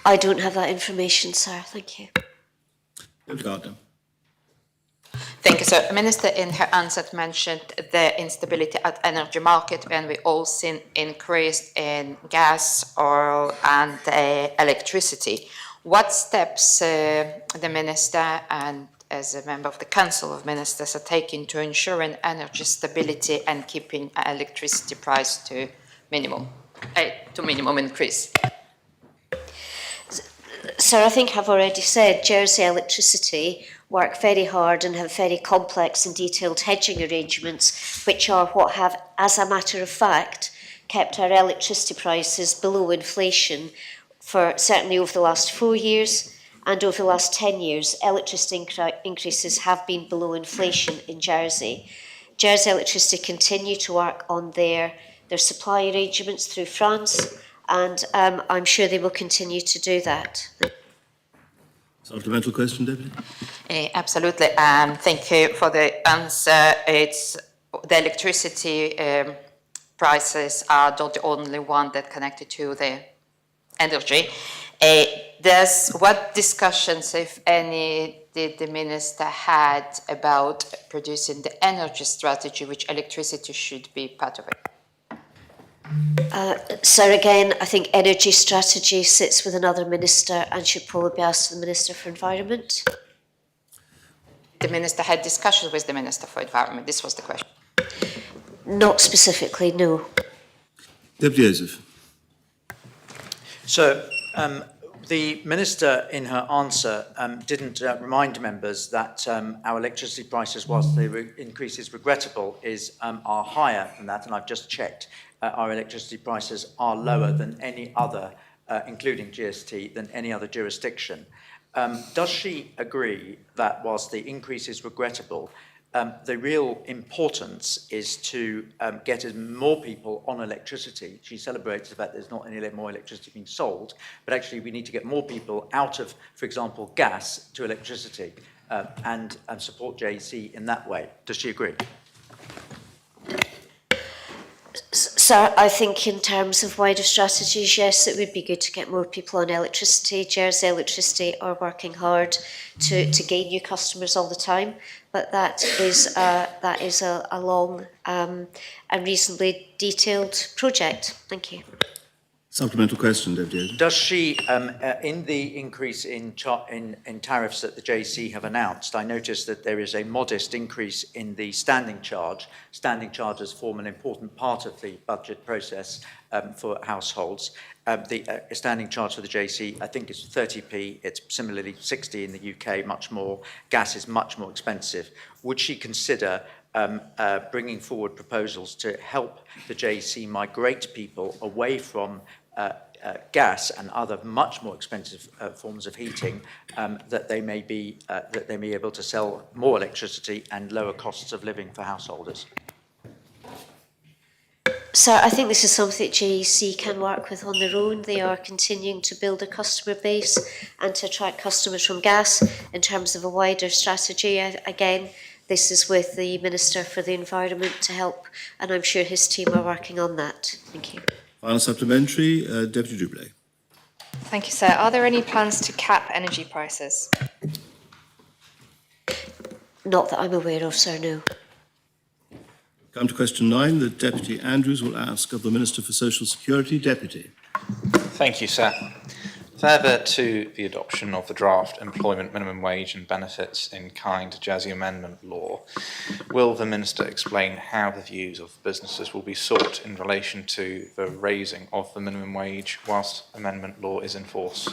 [SPEAKER 10] I don't have that information, sir. Thank you.
[SPEAKER 16] Thank you, sir. The Minister in her answer mentioned the instability at energy market, when we all seen increase in gas, oil and electricity. What steps the Minister and as a member of the Council of Ministers are taking to ensuring energy stability and keeping electricity price to minimum increase?
[SPEAKER 10] Sir, I think I've already said Jersey Electricity work very hard and have very complex and detailed hedging arrangements, which are what have, as a matter of fact, kept our electricity prices below inflation for certainly over the last 4 years and over the last 10 years, electricity increases have been below inflation in Jersey. Jersey Electricity continue to work on their supply arrangements through France, and I'm sure they will continue to do that.
[SPEAKER 1] Supplemental question, Deputy?
[SPEAKER 16] Absolutely, and thank you for the answer. It's the electricity prices are not the only one that connected to the energy. What discussions, if any, did the Minister had about producing the energy strategy, which electricity should be part of it?
[SPEAKER 10] Sir, again, I think energy strategy sits with another minister and should probably be asked to the Minister for Environment.
[SPEAKER 16] The Minister had discussions with the Minister for Environment. This was the question.
[SPEAKER 10] Not specifically, no.
[SPEAKER 1] Deputy Joseph.
[SPEAKER 20] So, the Minister, in her answer, didn't remind members that our electricity prices, whilst the increase is regrettable, are higher than that, and I've just checked. Our electricity prices are lower than any other, including GST, than any other jurisdiction. Does she agree that whilst the increase is regrettable, the real importance is to get as more people on electricity? She celebrates the fact there's not any more electricity being sold, but actually we need to get more people out of, for example, gas to electricity and support JEC in that way. Does she agree?
[SPEAKER 10] Sir, I think in terms of wider strategies, yes, it would be good to get more people on electricity. Jersey Electricity are working hard to gain new customers all the time, but that is a long and reasonably detailed project. Thank you.
[SPEAKER 1] Supplemental question, Deputy.
[SPEAKER 20] Does she, in the increase in tariffs that the JEC have announced, I noticed that there is a modest increase in the standing charge. Standing charges form an important part of the budget process for households. The standing charge for the JEC, I think, is 30p. It's similarly 60 in the UK, much more. Gas is much more expensive. Would she consider bringing forward proposals to help the JEC migrate people away from gas and other much more expensive forms of heating, that they may be able to sell more electricity and lower costs of living for householders?
[SPEAKER 10] Sir, I think this is something that JEC can work with on their own. They are continuing to build a customer base and to attract customers from gas. In terms of a wider strategy, again, this is with the Minister for the Environment to help, and I'm sure his team are working on that. Thank you.
[SPEAKER 1] Final supplementary, Deputy Dublé.
[SPEAKER 14] Thank you, sir. Are there any plans to cap energy prices?
[SPEAKER 10] Not that I'm aware of, sir, no.
[SPEAKER 1] Come to question 9. The Deputy Andrews will ask of the Minister for Social Security. Deputy.
[SPEAKER 17] Thank you, sir. Further to the adoption of the draft Employment Minimum Wage and Benefits in Kind Jersey Amendment Law, will the Minister explain how the views of businesses will be sought in relation to the raising of the minimum wage whilst amendment law is in force?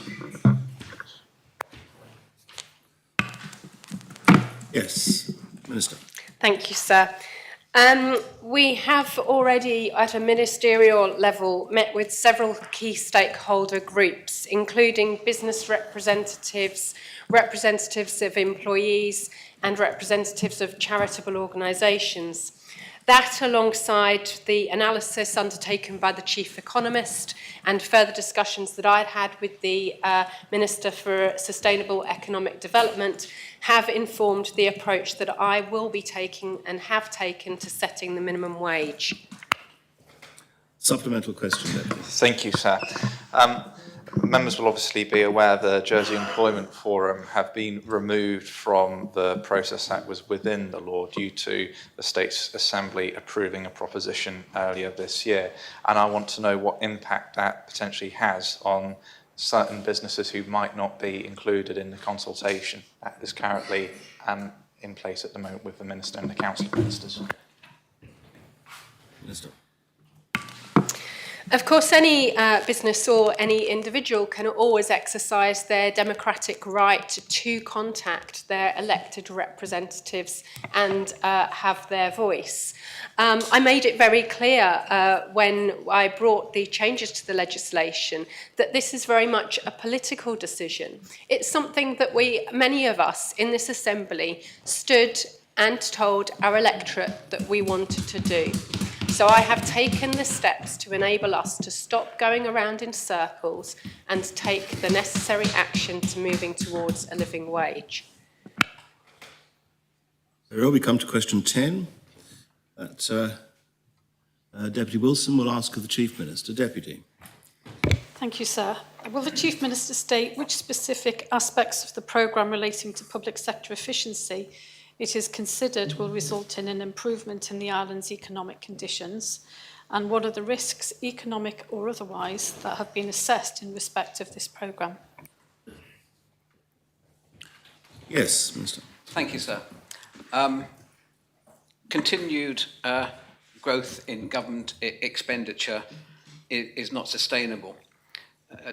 [SPEAKER 1] Yes, Minister.
[SPEAKER 6] Thank you, sir. We have already, at a ministerial level, met with several key stakeholder groups, including business representatives, representatives of employees, and representatives of charitable organisations. That, alongside the analysis undertaken by the Chief Economist and further discussions that I'd had with the Minister for Sustainable Economic Development, have informed the approach that I will be taking and have taken to setting the minimum wage.
[SPEAKER 1] Supplemental question, Deputy.
[SPEAKER 17] Thank you, sir. Members will obviously be aware the Jersey Employment Forum have been removed from the process that was within the law due to the State's Assembly approving a proposition earlier this year. And I want to know what impact that potentially has on certain businesses who might not be included in the consultation that is currently in place at the moment with the Minister and the Council of Ministers.
[SPEAKER 1] Minister.
[SPEAKER 6] Of course, any business or any individual can always exercise their democratic right to contact their elected representatives and have their voice. I made it very clear when I brought the changes to the legislation that this is very much a political decision. It's something that many of us in this assembly stood and told our electorate that we wanted to do. So I have taken the steps to enable us to stop going around in circles and take the necessary action to moving towards a living wage.
[SPEAKER 1] We come to question 10. That Deputy Wilson will ask of the Chief Minister. Deputy.
[SPEAKER 4] Thank you, sir. Will the Chief Minister state which specific aspects of the programme relating to public sector efficiency it is considered will result in an improvement in the island's economic conditions, and what are the risks, economic or otherwise, that have been assessed in respect of this programme?
[SPEAKER 1] Yes, Minister.
[SPEAKER 9] Thank you, sir. Continued growth in government expenditure is not sustainable.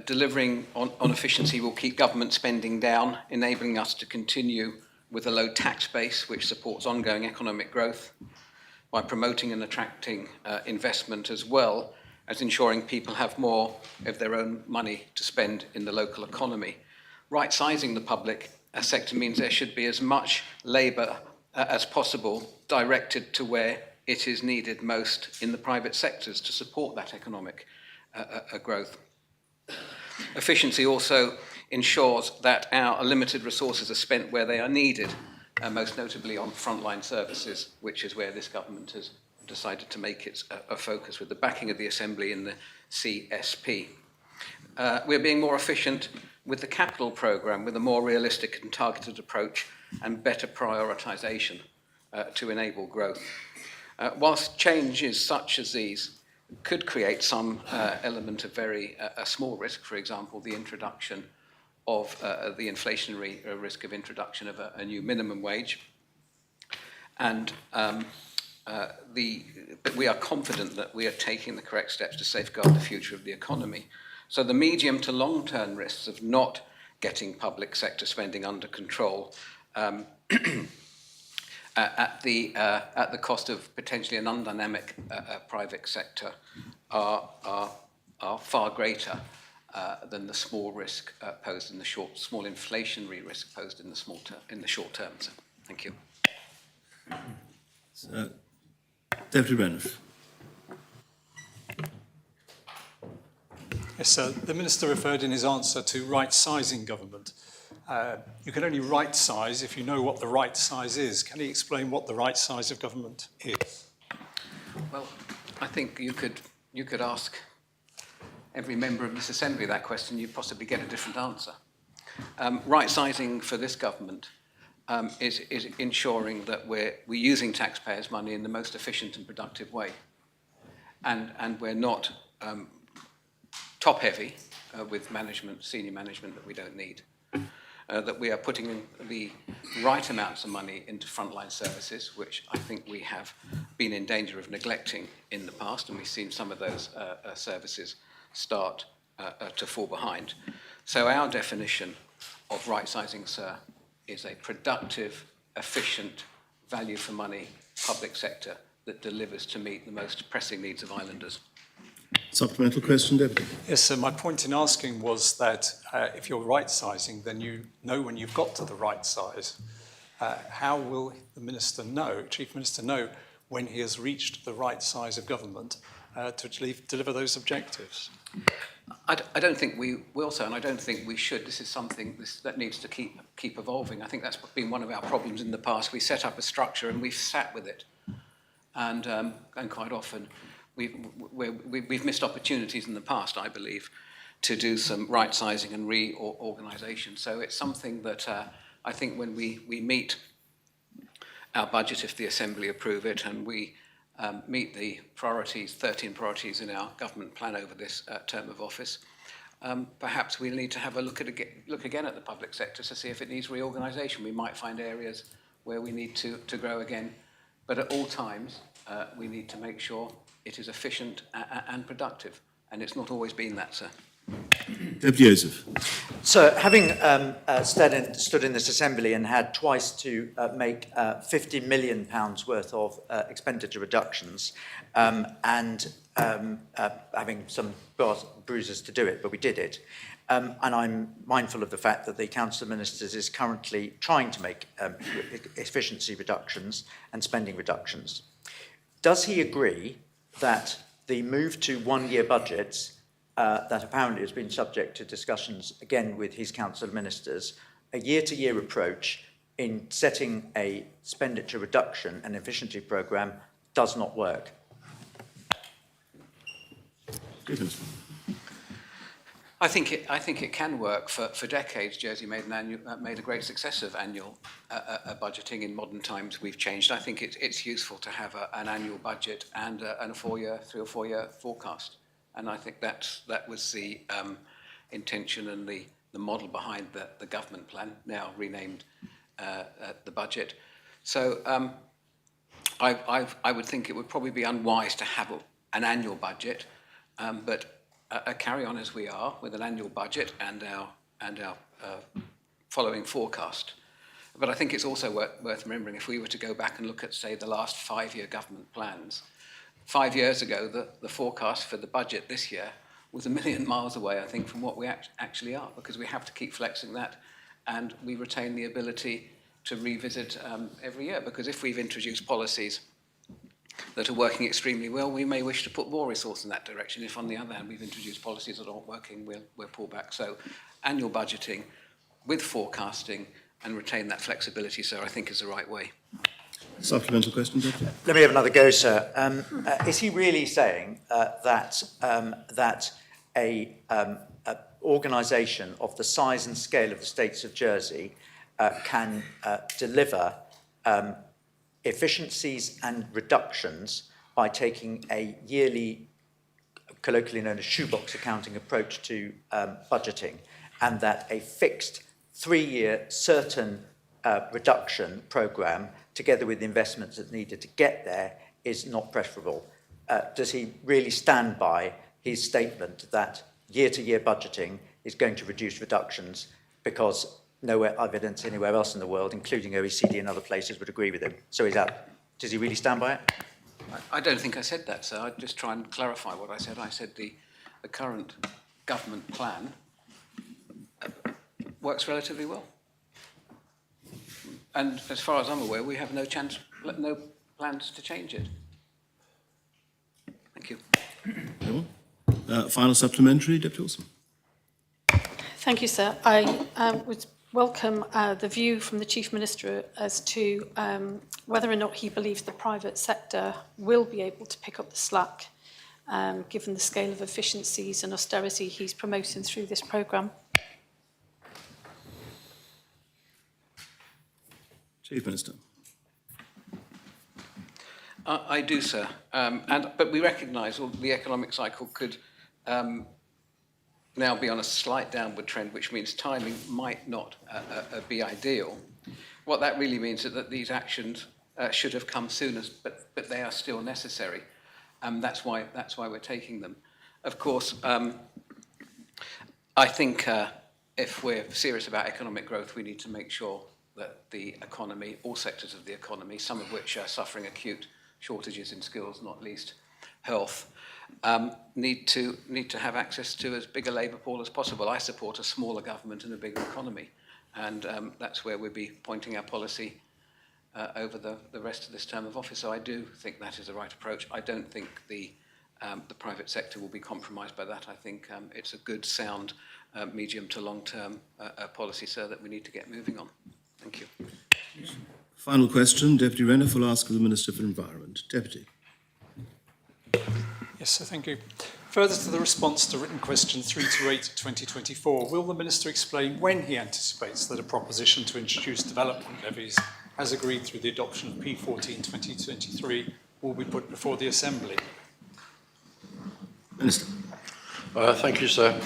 [SPEAKER 9] Delivering on efficiency will keep government spending down, enabling us to continue with a low tax base which supports ongoing economic growth by promoting and attracting investment, as well as ensuring people have more of their own money to spend in the local economy. Right-sizing the public sector means there should be as much labour as possible directed to where it is needed most in the private sectors to support that economic growth. Efficiency also ensures that our limited resources are spent where they are needed, most notably on frontline services, which is where this government has decided to make its a focus with the backing of the Assembly in the CSP. We're being more efficient with the capital programme, with a more realistic and targeted approach and better prioritisation to enable growth. Whilst changes such as these could create some element of very small risk, for example, the introduction of the inflationary risk of introduction of a new minimum wage. And but we are confident that we are taking the correct steps to safeguard the future of the economy. So the medium to long-term risks of not getting public sector spending under control at the cost of potentially an undynamic private sector are far greater than the small risk posed in the small inflationary risk posed in the short term. So, thank you.
[SPEAKER 1] Deputy Renniff.
[SPEAKER 12] Yes, sir. The Minister referred in his answer to right-sizing government. You can only right-size if you know what the right size is. Can he explain what the right size of government is?
[SPEAKER 9] Well, I think you could ask every member of this Assembly that question, you'd possibly get a different answer. Right-sizing for this government is ensuring that we're using taxpayers' money in the most efficient and productive way. And we're not top-heavy with management, senior management that we don't need. That we are putting the right amounts of money into frontline services, which I think we have been in danger of neglecting in the past, and we've seen some of those services start to fall behind. So our definition of right-sizing, sir, is a productive, efficient, value for money public sector that delivers to meet the most pressing needs of islanders.
[SPEAKER 1] Supplemental question, Deputy.
[SPEAKER 12] Yes, sir. My point in asking was that if you're right-sizing, then you know when you've got to the right size. How will the Minister know, Chief Minister know, when he has reached the right size of government to deliver those objectives?
[SPEAKER 9] I don't think we will, sir, and I don't think we should. This is something that needs to keep evolving. I think that's been one of our problems in the past. We set up a structure and we've sat with it. And quite often, we've missed opportunities in the past, I believe, to do some right-sizing and reorganisation. So it's something that I think when we meet our budget, if the Assembly approve it, and we meet the priorities, 13 priorities in our government plan over this term of office, perhaps we'll need to have a look again at the public sector to see if it needs reorganisation. We might find areas where we need to grow again, but at all times we need to make sure it is efficient and productive
[SPEAKER 8] and it's not always been that, sir.
[SPEAKER 1] Deputy Joseph.
[SPEAKER 20] So, having stood in this assembly and had twice to make £50 million worth of expenditure reductions, and having some bruises to do it, but we did it. And I'm mindful of the fact that the Council of Ministers is currently trying to make efficiency reductions and spending reductions. Does he agree that the move to one-year budgets that apparently has been subject to discussions, again, with his Council of Ministers, a year-to-year approach in setting a expenditure reduction and efficiency programme does not work?
[SPEAKER 8] I think it can work. For decades, Jersey made a great success of annual budgeting. In modern times, we've changed. I think it's useful to have an annual budget and a 3 or 4 year forecast. And I think that was the intention and the model behind the government plan, now renamed the budget. So I would think it would probably be unwise to have an annual budget, but carry on as we are with an annual budget and our following forecast. But I think it's also worth remembering, if we were to go back and look at, say, the last 5-year government plans, 5 years ago, the forecast for the budget this year was a million miles away, I think, from what we actually are, because we have to keep flexing that, and we retain the ability to revisit every year, because if we've introduced policies that are working extremely well, we may wish to put more resource in that direction. If, on the other hand, we've introduced policies that aren't working, we'll pull back. So annual budgeting with forecasting and retain that flexibility, sir, I think is the right way.
[SPEAKER 1] Supplemental question, Deputy.
[SPEAKER 20] Let me have another go, sir. Is he really saying that a organisation of the size and scale of the States of Jersey can deliver efficiencies and reductions by taking a yearly, colloquially known as shoebox accounting approach to budgeting, and that a fixed 3-year certain reduction programme, together with the investments that needed to get there, is not preferable? Does he really stand by his statement that year-to-year budgeting is going to reduce reductions, because no evidence anywhere else in the world, including OECD and other places, would agree with him? So does he really stand by it?
[SPEAKER 8] I don't think I said that, sir. I'd just try and clarify what I said. I said the current government plan works relatively well. And as far as I'm aware, we have no plans to change it. Thank you.
[SPEAKER 1] Final supplementary, Deputy Wilson.
[SPEAKER 4] Thank you, sir. I would welcome the view from the Chief Minister as to whether or not he believes the private sector will be able to pick up the slack, given the scale of efficiencies and austerity he's promoting through this programme.
[SPEAKER 1] Chief Minister.
[SPEAKER 8] I do, sir. But we recognise the economic cycle could now be on a slight downward trend, which means timing might not be ideal. What that really means is that these actions should have come sooner, but they are still necessary. That's why we're taking them. Of course, I think if we're serious about economic growth, we need to make sure that the economy, all sectors of the economy, some of which are suffering acute shortages in skills, not least health, need to have access to as big a labour pool as possible. I support a smaller government and a bigger economy, and that's where we'll be pointing our policy over the rest of this term of office. So I do think that is the right approach. I don't think the private sector will be compromised by that. I think it's a good, sound, medium to long-term policy, sir, that we need to get moving on. Thank you.
[SPEAKER 1] Final question, Deputy Renner, will ask of the Minister for Environment. Deputy.
[SPEAKER 12] Yes, sir, thank you. Further to the response to written question 328/2024, will the Minister explain when he anticipates that a proposition to introduce development levies, as agreed through the adoption of P14/2023, will be put before the Assembly?
[SPEAKER 1] Minister.
[SPEAKER 2] Thank you, sir.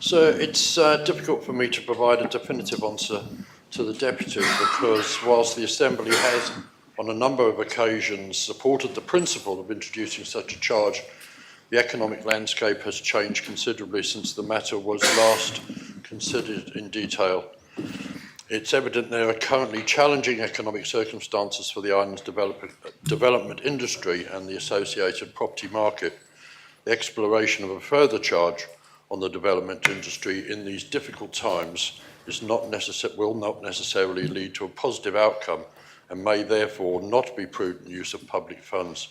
[SPEAKER 2] So it's difficult for me to provide a definitive answer to the Deputy, because whilst the Assembly has on a number of occasions supported the principle of introducing such a charge, the economic landscape has changed considerably since the matter was last considered in detail. It's evident there are currently challenging economic circumstances for the island's development industry and the associated property market. The exploration of a further charge on the development industry in these difficult times will not necessarily lead to a positive outcome and may therefore not be prudent use of public funds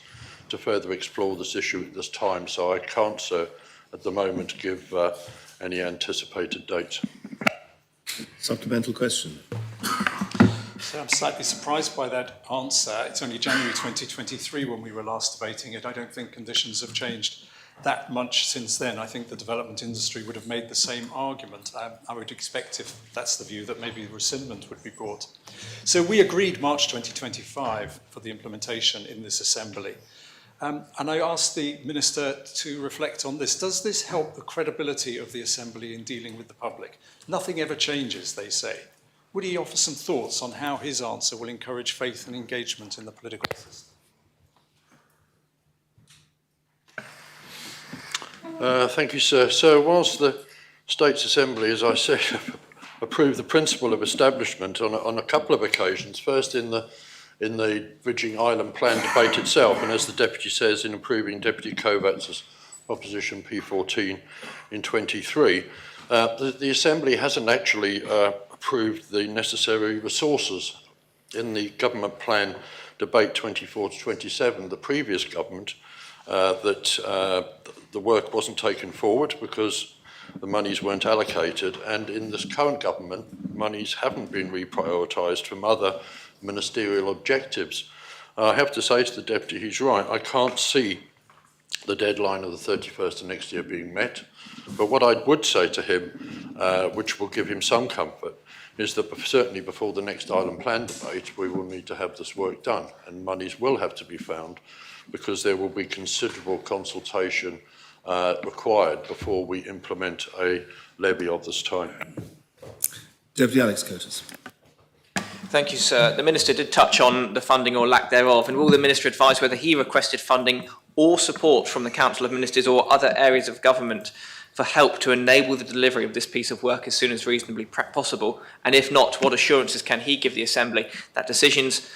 [SPEAKER 2] to further explore this issue at this time. So I can't, sir, at the moment give any anticipated date.
[SPEAKER 1] Supplemental question.
[SPEAKER 12] So I'm slightly surprised by that answer. It's only January 2023 when we were last debating it. I don't think conditions have changed that much since then. I think the development industry would have made the same argument. I would expect, if that's the view, that maybe rescindment would be brought. So we agreed March 2025 for the implementation in this assembly. And I asked the Minister to reflect on this. Does this help the credibility of the Assembly in dealing with the public? Nothing ever changes, they say. Would he offer some thoughts on how his answer will encourage faith and engagement in the political system?
[SPEAKER 2] Thank you, sir. So whilst the States Assembly, as I said, approved the principle of establishment on a couple of occasions, first in the Bridging Island Plan debate itself, and as the Deputy says, in approving Deputy Kovac's proposition P14 in 23, the Assembly hasn't actually approved the necessary resources. In the government plan debate 24 to 27, the previous government, that the work wasn't taken forward because the monies weren't allocated, and in this current government, monies haven't been reprioritised from other ministerial objectives. I have to say to the Deputy, he's right, I can't see the deadline of the 31st of next year being met, but what I would say to him, which will give him some comfort, is that certainly before the next Island Plan debate, we will need to have this work done, and monies will have to be found because there will be considerable consultation required before we implement a levy of this time.
[SPEAKER 1] Deputy Alex Curtis.
[SPEAKER 13] Thank you, sir. The Minister did touch on the funding or lack thereof, and will the Minister advise whether he requested funding or support from the Council of Ministers or other areas of government for help to enable the delivery of this piece of work as soon as reasonably possible? And if not, what assurances can he give the Assembly that decisions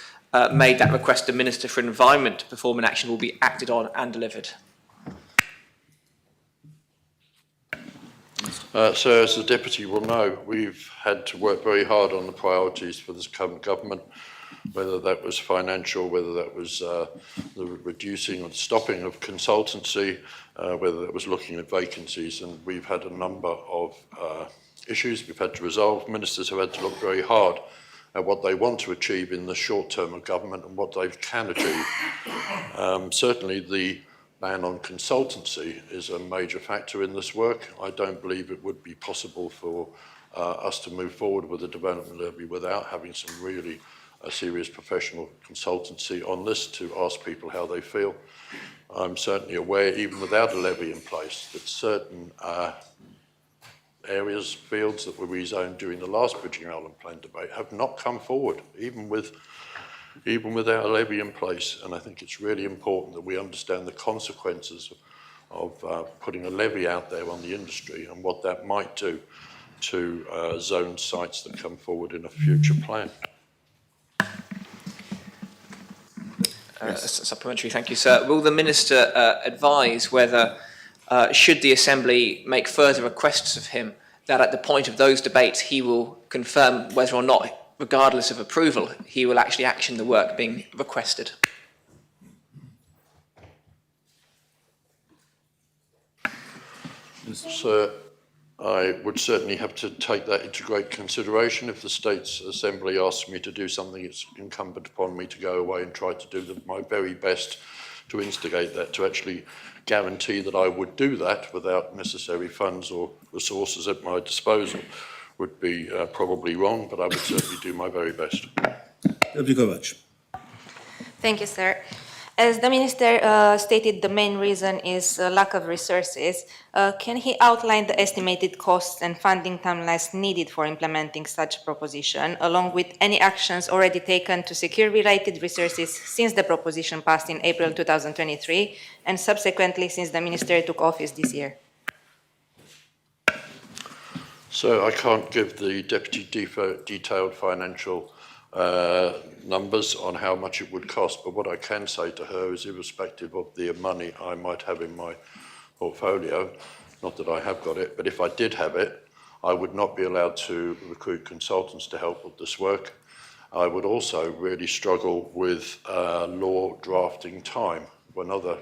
[SPEAKER 13] made that request the Minister for Environment to perform an action will be acted on and delivered?
[SPEAKER 2] So as the Deputy will know, we've had to work very hard on the priorities for this current government, whether that was financial, whether that was the reducing or stopping of consultancy, whether that was looking at vacancies, and we've had a number of issues we've had to resolve. Ministers have had to look very hard at what they want to achieve in the short term of government and what they can achieve. Certainly the ban on consultancy is a major factor in this work. I don't believe it would be possible for us to move forward with the development levy without having some really serious professional consultancy on this to ask people how they feel. I'm certainly aware, even without a levy in place, that certain areas, fields that were rezoned during the last Bridging Island Plan debate have not come forward, even without a levy in place. And I think it's really important that we understand the consequences of putting a levy out there on the industry and what that might do to zone sites that come forward in a future plan.
[SPEAKER 13] Supplementary, thank you, sir. Will the Minister advise whether, should the Assembly make further requests of him, that at the point of those debates he will confirm whether or not, regardless of approval, he will actually action the work being requested?
[SPEAKER 2] So I would certainly have to take that into great consideration. If the States Assembly asks me to do something, it's incumbent upon me to go away and try to do my very best to instigate that, to actually guarantee that I would do that without necessary funds or resources at my disposal would be probably wrong, but I would certainly do my very best.
[SPEAKER 1] Thank you very much.
[SPEAKER 5] Thank you, sir. As the Minister stated, the main reason is lack of resources. Can he outline the estimated costs and funding timelines needed for implementing such a proposition, along with any actions already taken to secure related resources since the proposition passed in April 2023 and subsequently since the Minister took office this year?
[SPEAKER 2] So I can't give the Deputy detailed financial numbers on how much it would cost, but what I can say to her is, irrespective of the money I might have in my portfolio, not that I have got it, but if I did have it, I would not be allowed to recruit consultants to help with this work. I would also really struggle with law drafting time. Another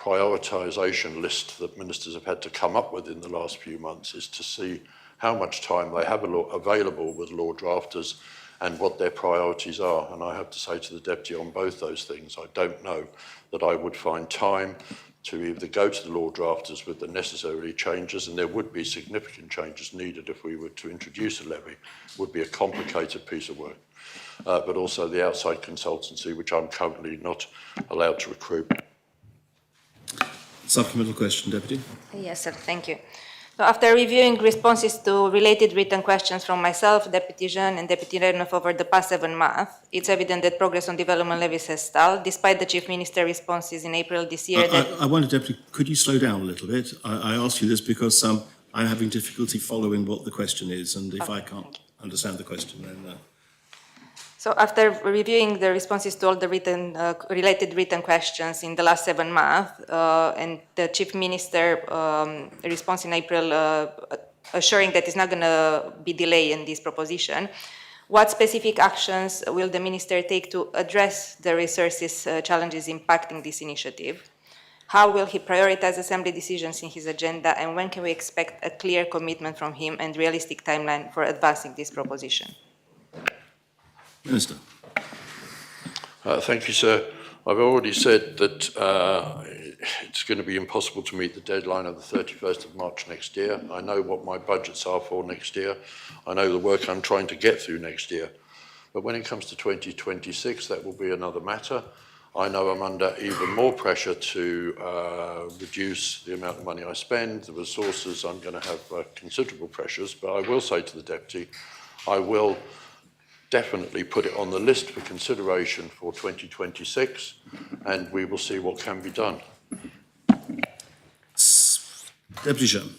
[SPEAKER 2] prioritisation list that ministers have had to come up with in the last few months is to see how much time they have available with law drafters and what their priorities are. And I have to say to the Deputy on both those things, I don't know that I would find time to either go to the law drafters with the necessary changes, and there would be significant changes needed if we were to introduce a levy. It would be a complicated piece of work. But also the outside consultancy, which I'm currently not allowed to recruit.
[SPEAKER 1] Supplemental question, Deputy.
[SPEAKER 5] Yes, sir. Thank you. So after reviewing responses to related written questions from myself, Deputy Jean and Deputy Rednoff over the past 7 months, it's evident that progress on development levies has stalled, despite the Chief Minister responses in April this year.
[SPEAKER 1] I wonder, Deputy, could you slow down a little bit? I ask you this because I'm having difficulty following what the question is, and if I can't understand the question, then...
[SPEAKER 5] So after reviewing the responses to all the related written questions in the last 7 months, and the Chief Minister response in April assuring that it's not going to be delay in this proposition, what specific actions will the Minister take to address the resources challenges impacting this initiative? How will he prioritize Assembly decisions in his agenda, and when can we expect a clear commitment from him and realistic timeline for advancing this proposition?
[SPEAKER 1] Minister.
[SPEAKER 2] Thank you, sir. I've already said that it's going to be impossible to meet the deadline of the 31st of March next year. I know what my budgets are for next year. I know the work I'm trying to get through next year. But when it comes to 2026, that will be another matter. I know I'm under even more pressure to reduce the amount of money I spend, the resources. I'm going to have considerable pressures, but I will say to the Deputy, I will definitely put it on the list for consideration for 2026, and we will see what can be done.
[SPEAKER 1] Deputy Jean.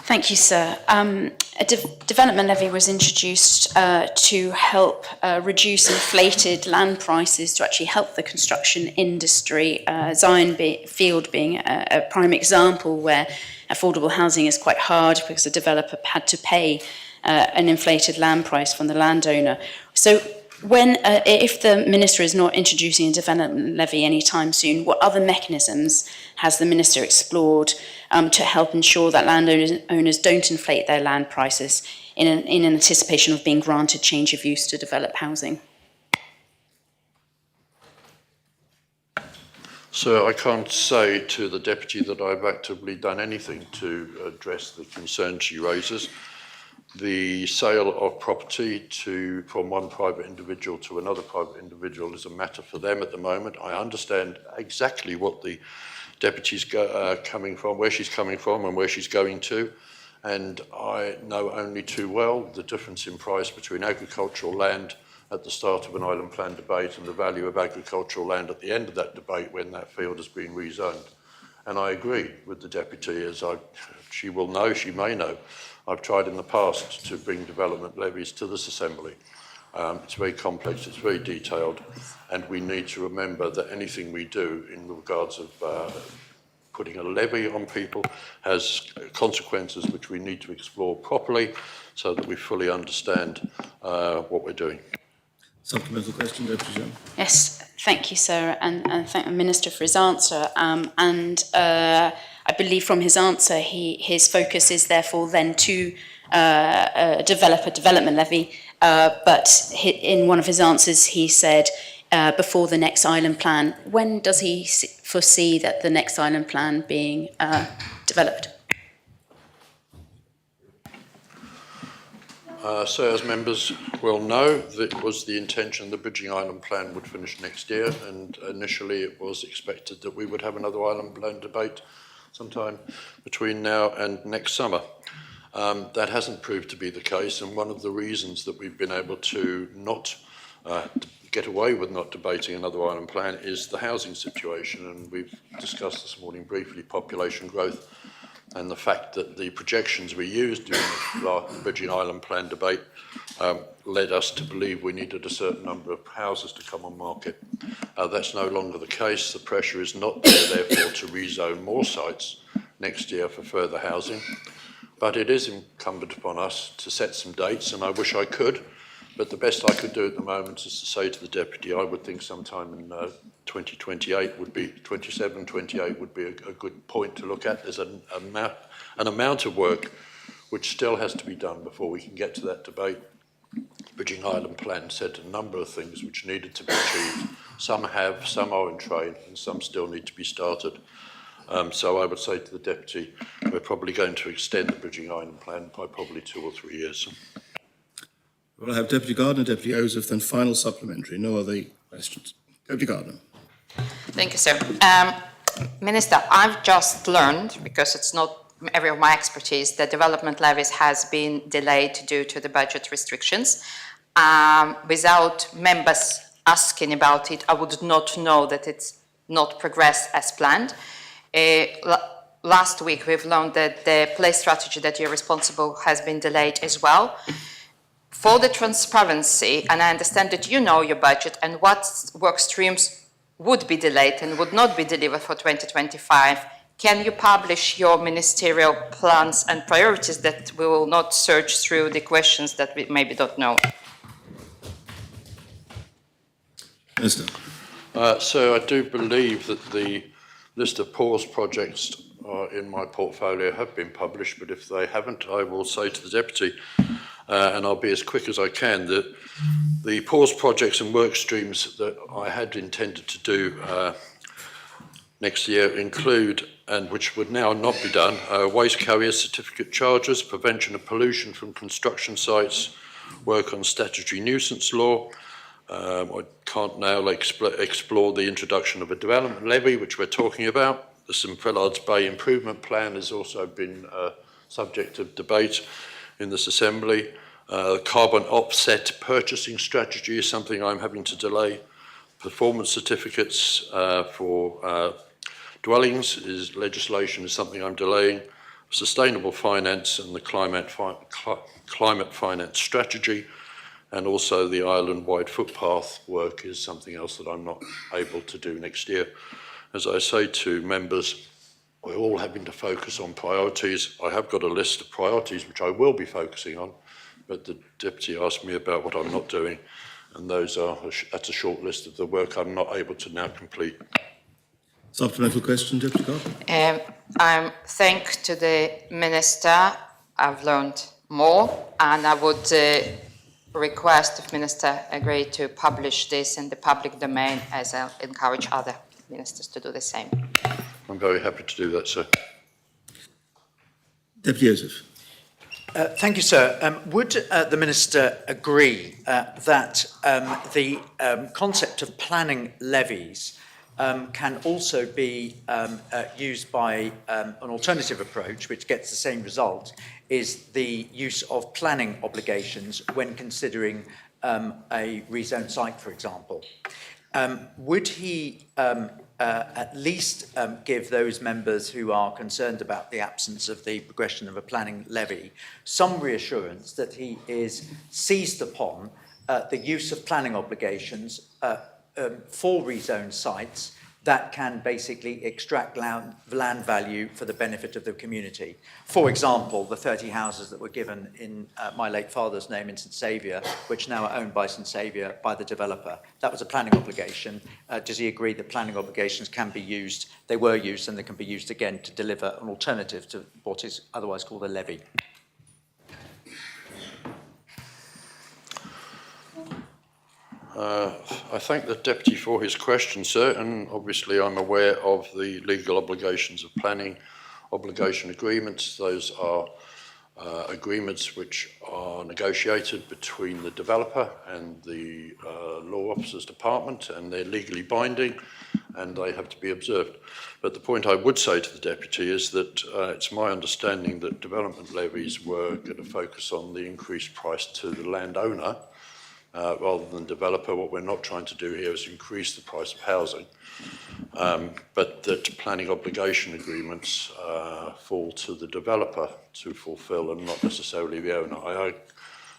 [SPEAKER 15] Thank you, sir. A development levy was introduced to help reduce inflated land prices to actually help the construction industry. Zion Field being a prime example where affordable housing is quite hard because the developer had to pay an inflated land price from the landowner. So if the Minister is not introducing a development levy anytime soon, what other mechanisms has the Minister explored to help ensure that landowners don't inflate their land prices in anticipation of being granted change of use to develop housing?
[SPEAKER 2] So I can't say to the Deputy that I've actively done anything to address the concerns she raises. The sale of property from one private individual to another private individual is a matter for them at the moment. I understand exactly what the Deputy's coming from, where she's coming from and where she's going to. And I know only too well the difference in price between agricultural land at the start of an island plan debate and the value of agricultural land at the end of that debate when that field has been rezoned. And I agree with the Deputy, as she will know, she may know. I've tried in the past to bring development levies to this Assembly. It's very complex, it's very detailed, and we need to remember that anything we do in regards of putting a levy on people has consequences which we need to explore properly so that we fully understand what we're doing.
[SPEAKER 1] Supplemental question, Deputy Jean.
[SPEAKER 15] Yes, thank you, sir, and thank the Minister for his answer. I believe from his answer, his focus is therefore then to develop a development levy, but in one of his answers he said before the next island plan. When does he foresee that the next island plan being developed?
[SPEAKER 2] So as members will know, it was the intention the Bridging Island Plan would finish next year, and initially it was expected that we would have another Island Plan debate sometime between now and next summer. That hasn't proved to be the case, and one of the reasons that we've been able to not get away with not debating another Island Plan is the housing situation, and we've discussed this morning briefly population growth and the fact that the projections we used during the Bridging Island Plan debate led us to believe we needed a certain number of houses to come on market. That's no longer the case. The pressure is not there, therefore, to rezone more sites next year for further housing. But it is incumbent upon us to set some dates, and I wish I could, but the best I could do at the moment is to say to the Deputy, I would think sometime in 2028 would be, 27, 28 would be a good point to look at. There's an amount of work which still has to be done before we can get to that debate. Bridging Island Plan said a number of things which needed to be achieved. Some have, some are in train, and some still need to be started. So I would say to the Deputy, we're probably going to extend the Bridging Island Plan by probably 2 or 3 years.
[SPEAKER 1] Well, I have Deputy Gardner, Deputy Joseph, then final supplementary. No other questions. Deputy Gardner.
[SPEAKER 16] Thank you, sir. Minister, I've just learned, because it's not area of my expertise, that development levies has been delayed due to the budget restrictions. Without members asking about it, I would not know that it's not progressed as planned. Last week, we've learned that the place strategy that you're responsible has been delayed as well. For the transparency, and I understand that you know your budget and what work streams would be delayed and would not be delivered for 2025, can you publish your ministerial plans and priorities that we will not search through the questions that we maybe don't know?
[SPEAKER 1] Minister.
[SPEAKER 2] So I do believe that the list of paused projects in my portfolio have been published, but if they haven't, I will say to the Deputy, and I'll be as quick as I can, that the paused projects and work streams that I had intended to do next year include, and which would now not be done, waste carrier certificate charges, prevention of pollution from construction sites, work on statutory nuisance law. I can't now explore the introduction of a development levy, which we're talking about. The St Villard's Bay Improvement Plan has also been subject of debate in this Assembly. Carbon offset purchasing strategy is something I'm having to delay. Performance certificates for dwellings legislation is something I'm delaying. Sustainable finance and the climate finance strategy, and also the island-wide footpath work is something else that I'm not able to do next year. As I say to members, we're all having to focus on priorities. I have got a list of priorities which I will be focusing on, but the Deputy asked me about what I'm not doing, and that's a short list of the work I'm not able to now complete.
[SPEAKER 1] Supplemental question, Deputy Gardner.
[SPEAKER 16] Thanks to the Minister, I've learned more, and I would request if Minister agree to publish this in the public domain, as I'll encourage other ministers to do the same.
[SPEAKER 2] I'm very happy to do that, sir.
[SPEAKER 1] Deputy Joseph.
[SPEAKER 20] Thank you, sir. Would the Minister agree that the concept of planning levies can also be used by an alternative approach, which gets the same result, is the use of planning obligations when considering a rezoned site, for example? Would he at least give those members who are concerned about the absence of the progression of a planning levy some reassurance that he is seized upon the use of planning obligations for rezoned sites that can basically extract land value for the benefit of the community? For example, the 30 houses that were given in my late father's name in St Saviour, which now are owned by St Saviour by the developer. That was a planning obligation. Does he agree that planning obligations can be used, they were used, and they can be used again to deliver an alternative to what is otherwise called a levy?
[SPEAKER 2] I thank the Deputy for his question, sir, and obviously I'm aware of the legal obligations of planning obligation agreements. Those are agreements which are negotiated between the developer and the Law Officers Department, and they're legally binding and they have to be observed. But the point I would say to the Deputy is that it's my understanding that development levies were going to focus on the increased price to the landowner rather than developer. What we're not trying to do here is increase the price of housing, but that planning obligation agreements fall to the developer to fulfil and not necessarily the owner. I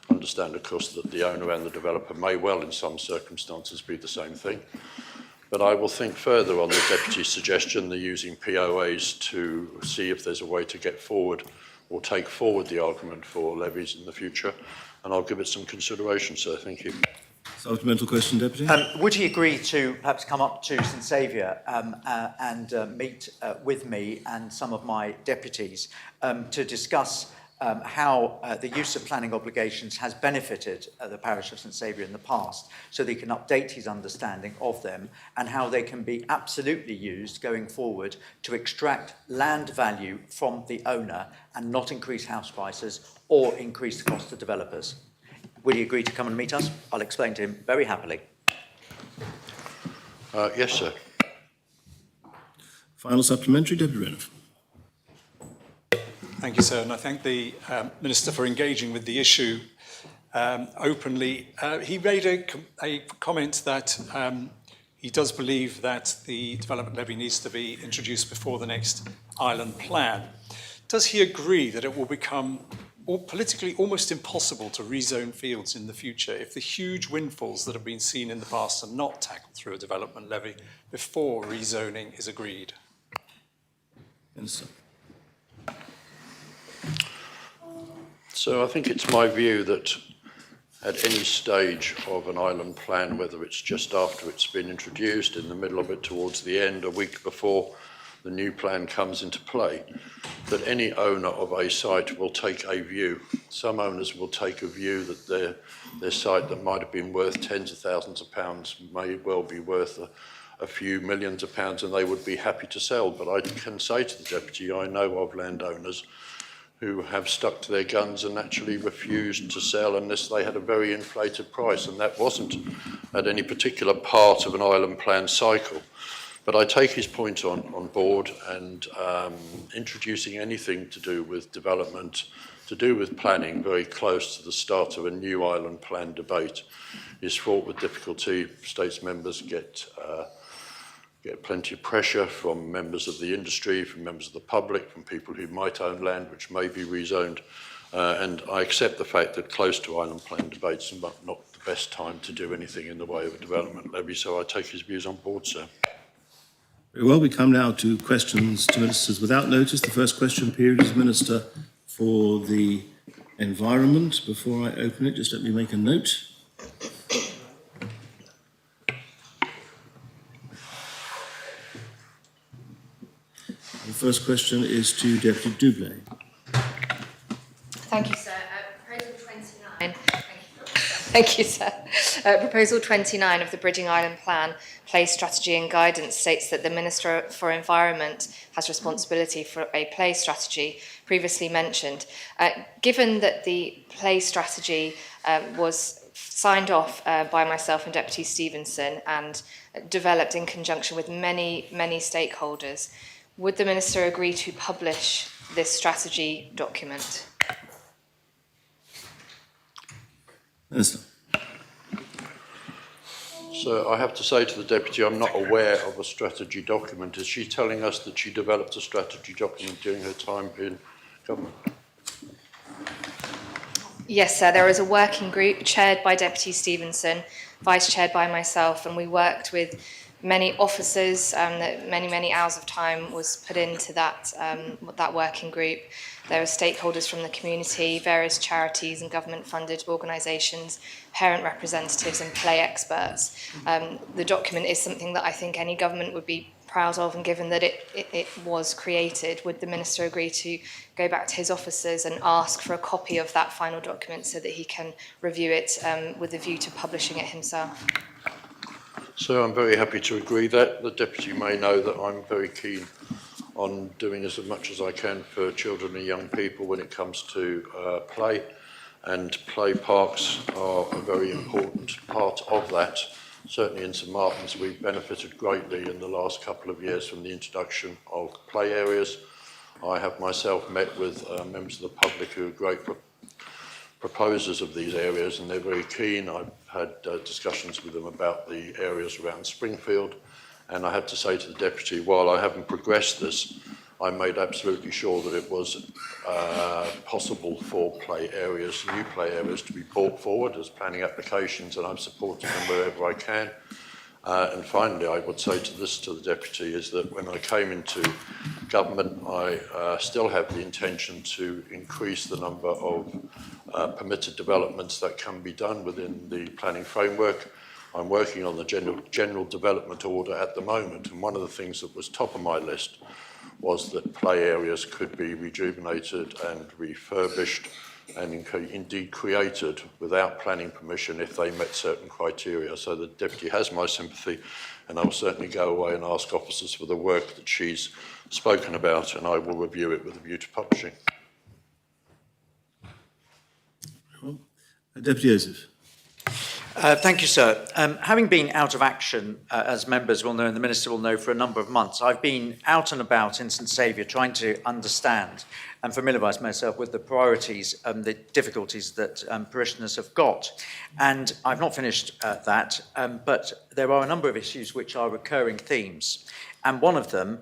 [SPEAKER 2] understand, of course, that the owner and the developer may well in some circumstances be the same thing, but I will think further on the Deputy's suggestion, the using POAs to see if there's a way to get forward or take forward the argument for levies in the future, and I'll give it some consideration, sir. Thank you.
[SPEAKER 1] Supplemental question, Deputy.
[SPEAKER 20] Would he agree to perhaps come up to St Saviour and meet with me and some of my deputies to discuss how the use of planning obligations has benefited the parish of St Saviour in the past, so that he can update his understanding of them and how they can be absolutely used going forward to extract land value from the owner and not increase house prices or increase the cost to developers? Will he agree to come and meet us? I'll explain to him very happily.
[SPEAKER 2] Yes, sir.
[SPEAKER 1] Final supplementary, Deputy Renouf.
[SPEAKER 12] Thank you, sir, and I thank the Minister for engaging with the issue openly. He made a comment that he does believe that the development levy needs to be introduced before the next island plan. Does he agree that it will become politically almost impossible to rezone fields in the future if the huge windfalls that have been seen in the past are not tackled through a development levy before rezoning is agreed?
[SPEAKER 1] Minister.
[SPEAKER 2] So I think it's my view that at any stage of an island plan, whether it's just after it's been introduced, in the middle of it, towards the end, a week before the new plan comes into play, that any owner of a site will take a view. Some owners will take a view that their site that might have been worth tens of thousands of pounds may well be worth a few millions of pounds, and they would be happy to sell. But I can say to the Deputy, I know of landowners who have stuck to their guns and actually refused to sell unless they had a very inflated price, and that wasn't at any particular part of an island plan cycle. But I take his point on board, and introducing anything to do with development, to do with planning very close to the start of a new island plan debate is fraught with difficulty. States members get plenty of pressure from members of the industry, from members of the public, from people who might own land which may be rezoned. And I accept the fact that close to island plan debates are not the best time to do anything in the way of a development levy, so I take his views on board, sir.
[SPEAKER 1] Very well, we come now to questions to ministers without notice. The first question period is Minister for the Environment. Before I open it, just let me make a note. The first question is to Deputy Dublé.
[SPEAKER 14] Thank you, sir. Proposal 29. Thank you, sir. Proposal 29 of the Bridging Island Plan, Place Strategy and Guidance, states that the Minister for Environment has responsibility for a place strategy previously mentioned. Given that the place strategy was signed off by myself and Deputy Stevenson and developed in conjunction with many stakeholders, would the Minister agree to publish this strategy document?
[SPEAKER 1] Minister.
[SPEAKER 2] So I have to say to the Deputy, I'm not aware of a strategy document. Is she telling us that she developed a strategy document during her time in government?
[SPEAKER 14] Yes, sir. There was a working group chaired by Deputy Stevenson, vice-chaired by myself, and we worked with many officers, that many hours of time was put into that working group. There were stakeholders from the community, various charities and government-funded organisations, parent representatives and play experts. The document is something that I think any government would be proud of, and given that it was created, would the Minister agree to go back to his officers and ask for a copy of that final document so that he can review it with a view to publishing it himself?
[SPEAKER 2] So I'm very happy to agree that. The Deputy may know that I'm very keen on doing as much as I can for children and young people when it comes to play, and play parks are a very important part of that. Certainly in St Martin's, we've benefited greatly in the last couple of years from the introduction of play areas. I have myself met with members of the public who are great proposers of these areas, and they're very keen. I've had discussions with them about the areas around Springfield, and I have to say to the Deputy, while I haven't progressed this, I made absolutely sure that it was possible for play areas, new play areas, to be brought forward as planning applications, and I'm supporting them wherever I can. And finally, I would say to the Deputy is that when I came into government, I still have the intention to increase the number of permitted developments that can be done within the planning framework. I'm working on the general development order at the moment, and one of the things that was top of my list was that play areas could be rejuvenated and refurbished and indeed created without planning permission if they met certain criteria. So the Deputy has my sympathy, and I will certainly go away and ask officers for the work that she's spoken about, and I will review it with a view to publishing.
[SPEAKER 1] Deputy Joseph.
[SPEAKER 20] Thank you, sir. Having been out of action, as members will know and the Minister will know, for a number of months, I've been out and about in St Saviour trying to understand and familiarise myself with the priorities and the difficulties that parishioners have got. And I've not finished that, but there are a number of issues which are recurring themes. And one of them,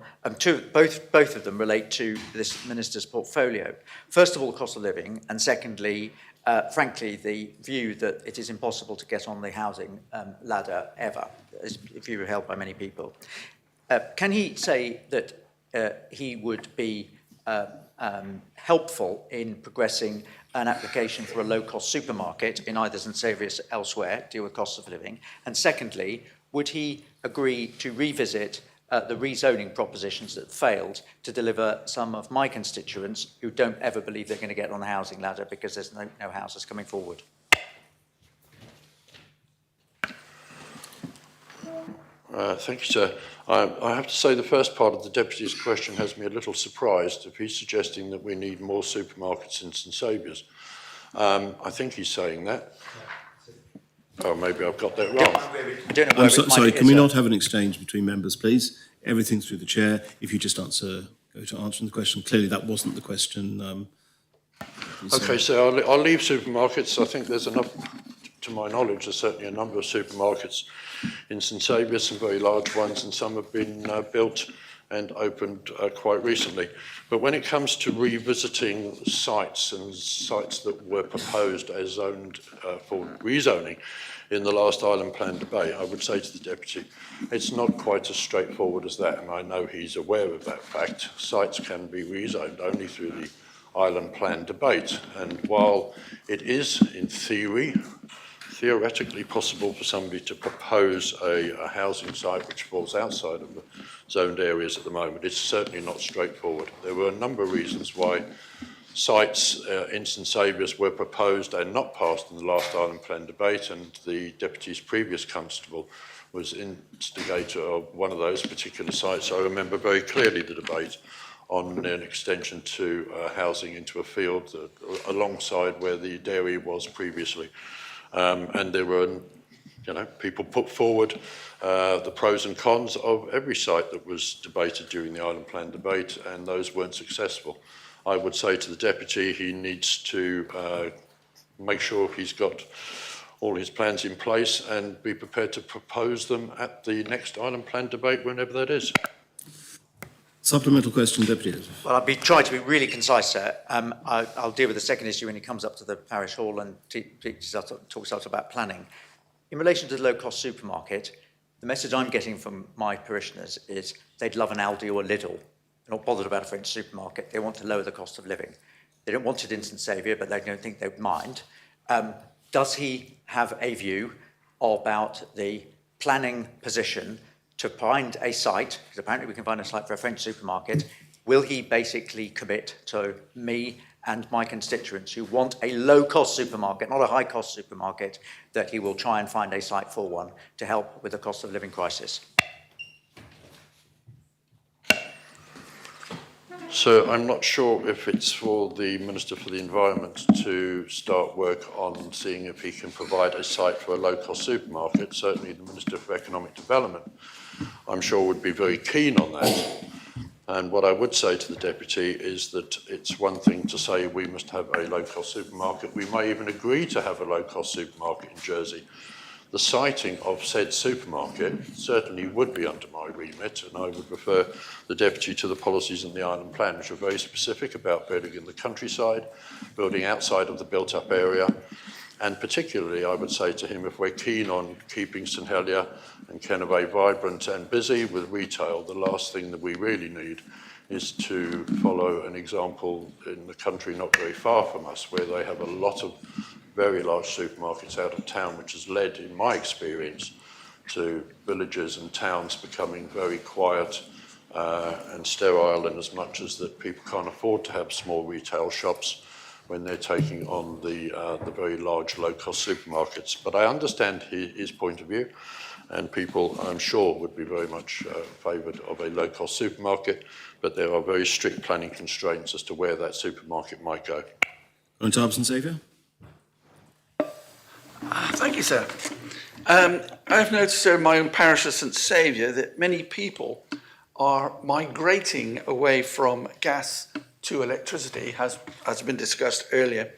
[SPEAKER 20] both of them relate to this Minister's portfolio. First of all, cost of living, and secondly, frankly, the view that it is impossible to get on the housing ladder ever, is a view held by many people. Can he say that he would be helpful in progressing an application for a low-cost supermarket in either St Saviour's or elsewhere, deal with cost of living? And secondly, would he agree to revisit the rezoning propositions that failed to deliver some of my constituents who don't ever believe they're going to get on the housing ladder because there's no houses coming forward?
[SPEAKER 2] Thank you, sir. I have to say the first part of the Deputy's question has me a little surprised if he's suggesting that we need more supermarkets in St Saviour's. I think he's saying that. Oh, maybe I've got that wrong.
[SPEAKER 1] I'm sorry, can we not have an exchange between members, please? Everything through the chair. If you just go to answering the question. Clearly that wasn't the question.
[SPEAKER 2] Okay, so I'll leave supermarkets. I think there's enough, to my knowledge, there's certainly a number of supermarkets in St Saviour's, some very large ones, and some have been built and opened quite recently. But when it comes to revisiting sites and sites that were proposed as zoned for rezoning in the last island plan debate, I would say to the Deputy, it's not quite as straightforward as that, and I know he's aware of that fact. Sites can be rezoned only through the island plan debate, and while it is, in theoretically possible for somebody to propose a housing site which falls outside of the zoned areas at the moment, it's certainly not straightforward. There were a number of reasons why sites in St Saviour's were proposed and not passed in the last island plan debate, and the Deputy's previous constable was instigator of one of those particular sites. I remember very clearly the debate on an extension to housing into a field alongside where the dairy was previously. And there were, people put forward the pros and cons of every site that was debated during the island plan debate, and those weren't successful. I would say to the Deputy he needs to make sure he's got all his plans in place and be prepared to propose them at the next island plan debate, whenever that is.
[SPEAKER 1] Supplemental question, Deputy.
[SPEAKER 20] Well, I'll be trying to be really concise, sir. I'll deal with the second issue when he comes up to the parish hall and talks us about planning. In relation to the low-cost supermarket, the message I'm getting from my parishioners is they'd love an Aldi or a Lidl. They're not bothered about a French supermarket. They want to lower the cost of living. They don't want it in St Saviour, but they don't think they would mind. Does he have a view about the planning position to find a site, because apparently we can find a site for a French supermarket? Will he basically commit to me and my constituents who want a low-cost supermarket, not a high-cost supermarket, that he will try and find a site for one to help with the cost of living crisis?
[SPEAKER 2] So I'm not sure if it's for the Minister for the Environment to start work on seeing if he can provide a site for a low-cost supermarket. Certainly the Minister for Economic Development, I'm sure, would be very keen on that. And what I would say to the Deputy is that it's one thing to say we must have a low-cost supermarket. We may even agree to have a low-cost supermarket in Jersey. The siting of said supermarket certainly would be under my remit, and I would refer the Deputy to the policies in the Island Plan, which are very specific about building in the countryside, building outside of the built-up area, and particularly I would say to him, if we're keen on keeping St Helier and Kennervay vibrant and busy with retail, the last thing that we really need is to follow an example in the country not very far from us, where they have a lot of very large supermarkets out of town, which has led, in my experience, to villages and towns becoming very quiet and sterile, in as much as that people can't afford to have small retail shops when they're taking on the very large low-cost supermarkets. But I understand his point of view, and people, I'm sure, would be very much favoured of a low-cost supermarket, but there are very strict planning constraints as to where that supermarket might go.
[SPEAKER 1] Lawrence Harbison, Saviour.
[SPEAKER 8] Thank you, sir. I've noticed in my own parish of St Saviour that many people are migrating away from gas to electricity, as has been discussed earlier.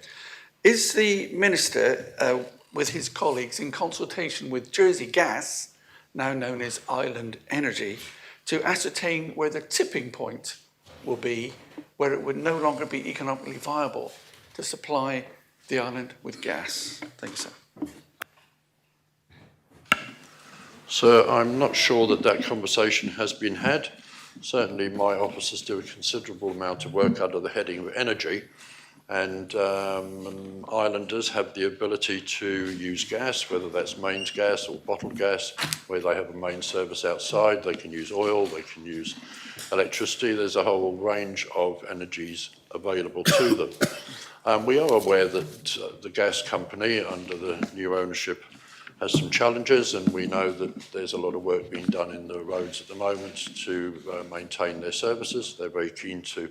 [SPEAKER 8] Is the Minister, with his colleagues, in consultation with Jersey Gas, now known as Island Energy, to ascertain where the tipping point will be, where it would no longer be economically viable to supply the island with gas? Thank you, sir.
[SPEAKER 2] So I'm not sure that that conversation has been had. Certainly my officers do a considerable amount of work under the heading of energy, and islanders have the ability to use gas, whether that's mains gas or bottled gas, where they have a main service outside. They can use oil, they can use electricity. There's a whole range of energies available to them. We are aware that the gas company, under the new ownership, has some challenges, and we know that there's a lot of work being done in the roads at the moment to maintain their services. They're very keen to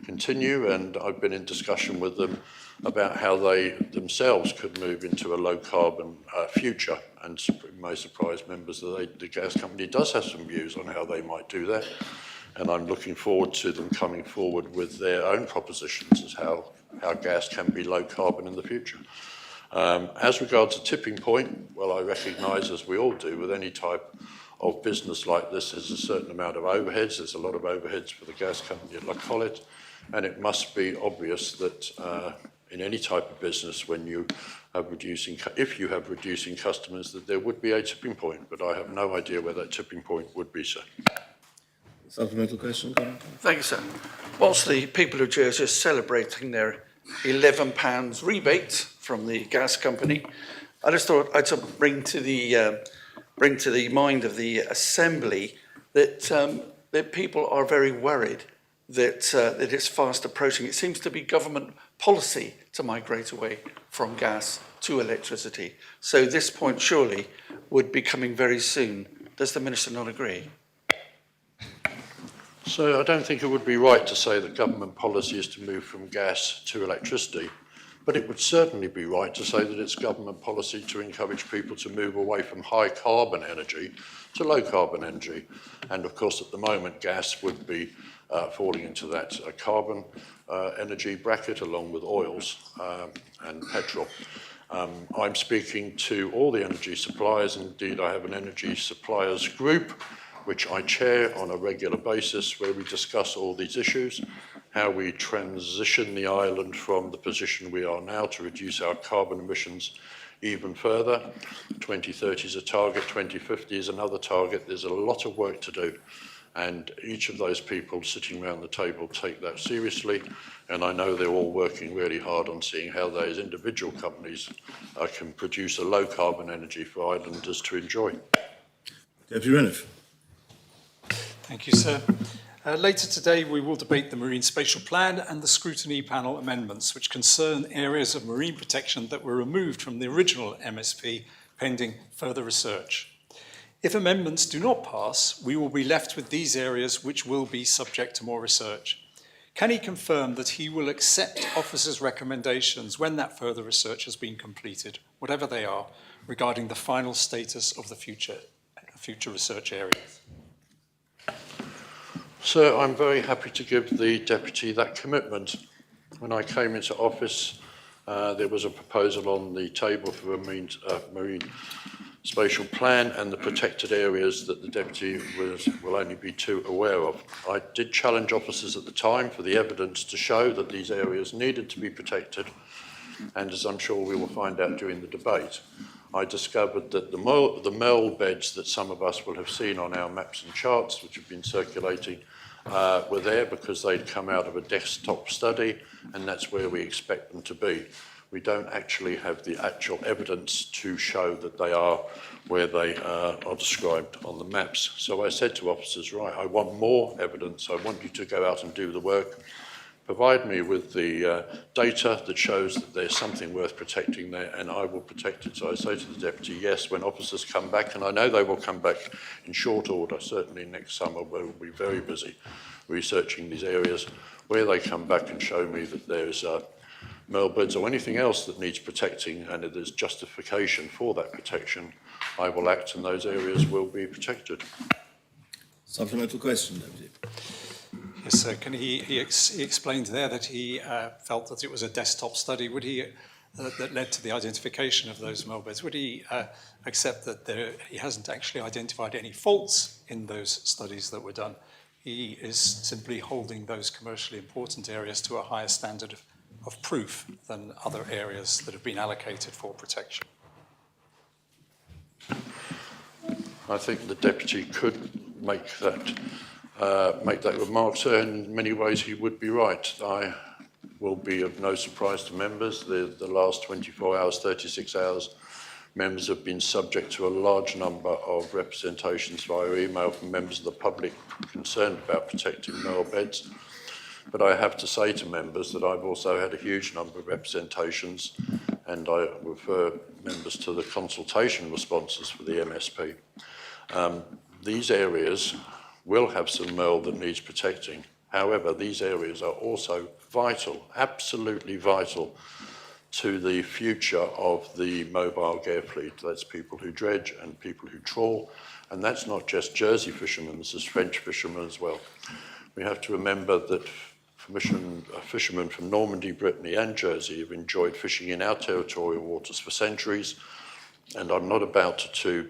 [SPEAKER 2] continue, and I've been in discussion with them about how they themselves could move into a low carbon future, and it may surprise members that the gas company does have some views on how they might do that, and I'm looking forward to them coming forward with their own propositions as how gas can be low carbon in the future. As regards to tipping point, well, I recognise, as we all do with any type of business like this, there's a certain amount of overheads. There's a lot of overheads for the gas company at Collet, and it must be obvious that in any type of business, when you have if you have reducing customers, that there would be a tipping point, but I have no idea where that tipping point would be, sir.
[SPEAKER 1] Supplemental question, Colin?
[SPEAKER 8] Thank you, sir. Whilst the people of Jersey are celebrating their £11 rebate from the gas company, I just thought I'd bring to the mind of the Assembly that people are very worried that it's fast approaching. It seems to be government policy to migrate away from gas to electricity. So this point surely would be coming very soon. Does the Minister not agree?
[SPEAKER 2] So I don't think it would be right to say that government policy is to move from gas to electricity, but it would certainly be right to say that it's government policy to encourage people to move away from high carbon energy to low carbon energy. And of course, at the moment, gas would be falling into that carbon energy bracket along with oils and petrol. I'm speaking to all the energy suppliers. Indeed, I have an energy suppliers group which I chair on a regular basis, where we discuss all these issues, how we transition the island from the position we are now to reduce our carbon emissions even further. 2030 is a target, 2050 is another target. There's a lot of work to do, and each of those people sitting around the table take that seriously, and I know they're all working really hard on seeing how they, as individual companies, can produce a low carbon energy for islanders to enjoy.
[SPEAKER 1] Deputy Reniff.
[SPEAKER 12] Thank you, sir. Later today, we will debate the Marine Spatial Plan and the Scrutiny Panel amendments, which concern areas of marine protection that were removed from the original MSP, pending further research. If amendments do not pass, we will be left with these areas which will be subject to more research. Can he confirm that he will accept officers' recommendations when that further research has been completed, whatever they are, regarding the final status of the future research areas?
[SPEAKER 2] Sir, I'm very happy to give the Deputy that commitment. When I came into office, there was a proposal on the table for a marine spatial plan and the protected areas that the Deputy will only be too aware of. I did challenge officers at the time for the evidence to show that these areas needed to be protected, and as I'm sure we will find out during the debate, I discovered that the mole beds that some of us will have seen on our maps and charts, which have been circulating, were there because they'd come out of a desktop study, and that's where we expect them to be. We don't actually have the actual evidence to show that they are where they are described on the maps. So I said to officers, right, I want more evidence. I want you to go out and do the work. Provide me with the data that shows that there's something worth protecting there, and I will protect it. So I say to the Deputy, yes, when officers come back, and I know they will come back in short order, certainly next summer, where we'll be very busy researching these areas, where they come back and show me that there's Melbeds or anything else that needs protecting and there's justification for that protection, I will act and those areas will be protected.
[SPEAKER 1] Supplemental question, Deputy.
[SPEAKER 12] Yes, sir. Can he explained there that he felt that it was a desktop study. Would he, that led to the identification of those Melbeds, would he accept that he hasn't actually identified any faults in those studies that were done? He is simply holding those commercially important areas to a higher standard of proof than other areas that have been allocated for protection.
[SPEAKER 2] I think the Deputy could make that remark, sir. In many ways he would be right. I will be of no surprise to members. The last 24 hours, 36 hours, members have been subject to a large number of representations via email from members of the public concerned about protecting male beds. But I have to say to members that I've also had a huge number of representations, and I refer members to the consultation responses for the MSP. These areas will have some male that needs protecting. However, these areas are also vital, absolutely vital, to the future of the mobile gear fleet. That's people who dredge and people who trawl, and that's not just Jersey fishermen, this is French fishermen as well. We have to remember that fishermen from Normandy, Brittany and Jersey have enjoyed fishing in our territorial waters for centuries, and I'm not about to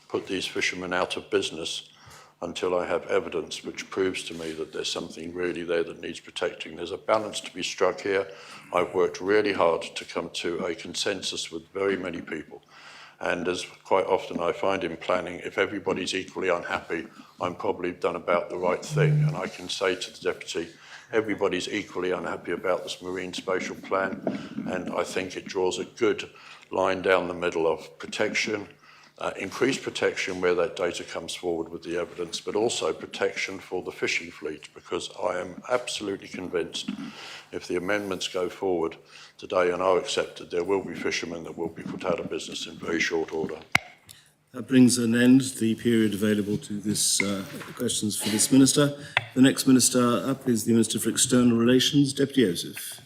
[SPEAKER 2] put these fishermen out of business until I have evidence which proves to me that there's something really there that needs protecting. There's a balance to be struck here. I've worked really hard to come to a consensus with very many people. And as quite often I find in planning, if everybody's equally unhappy, I'm probably done about the right thing. And I can say to the Deputy, everybody's equally unhappy about this marine spatial plan, and I think it draws a good line down the middle of protection, increased protection where that data comes forward with the evidence, but also protection for the fishing fleet, because I am absolutely convinced if the amendments go forward today and are accepted, there will be fishermen that will be put out of business in very short order.
[SPEAKER 1] That brings an end to the period available to this questions for this Minister. The next Minister up is the Minister for External Relations, Deputy Joseph.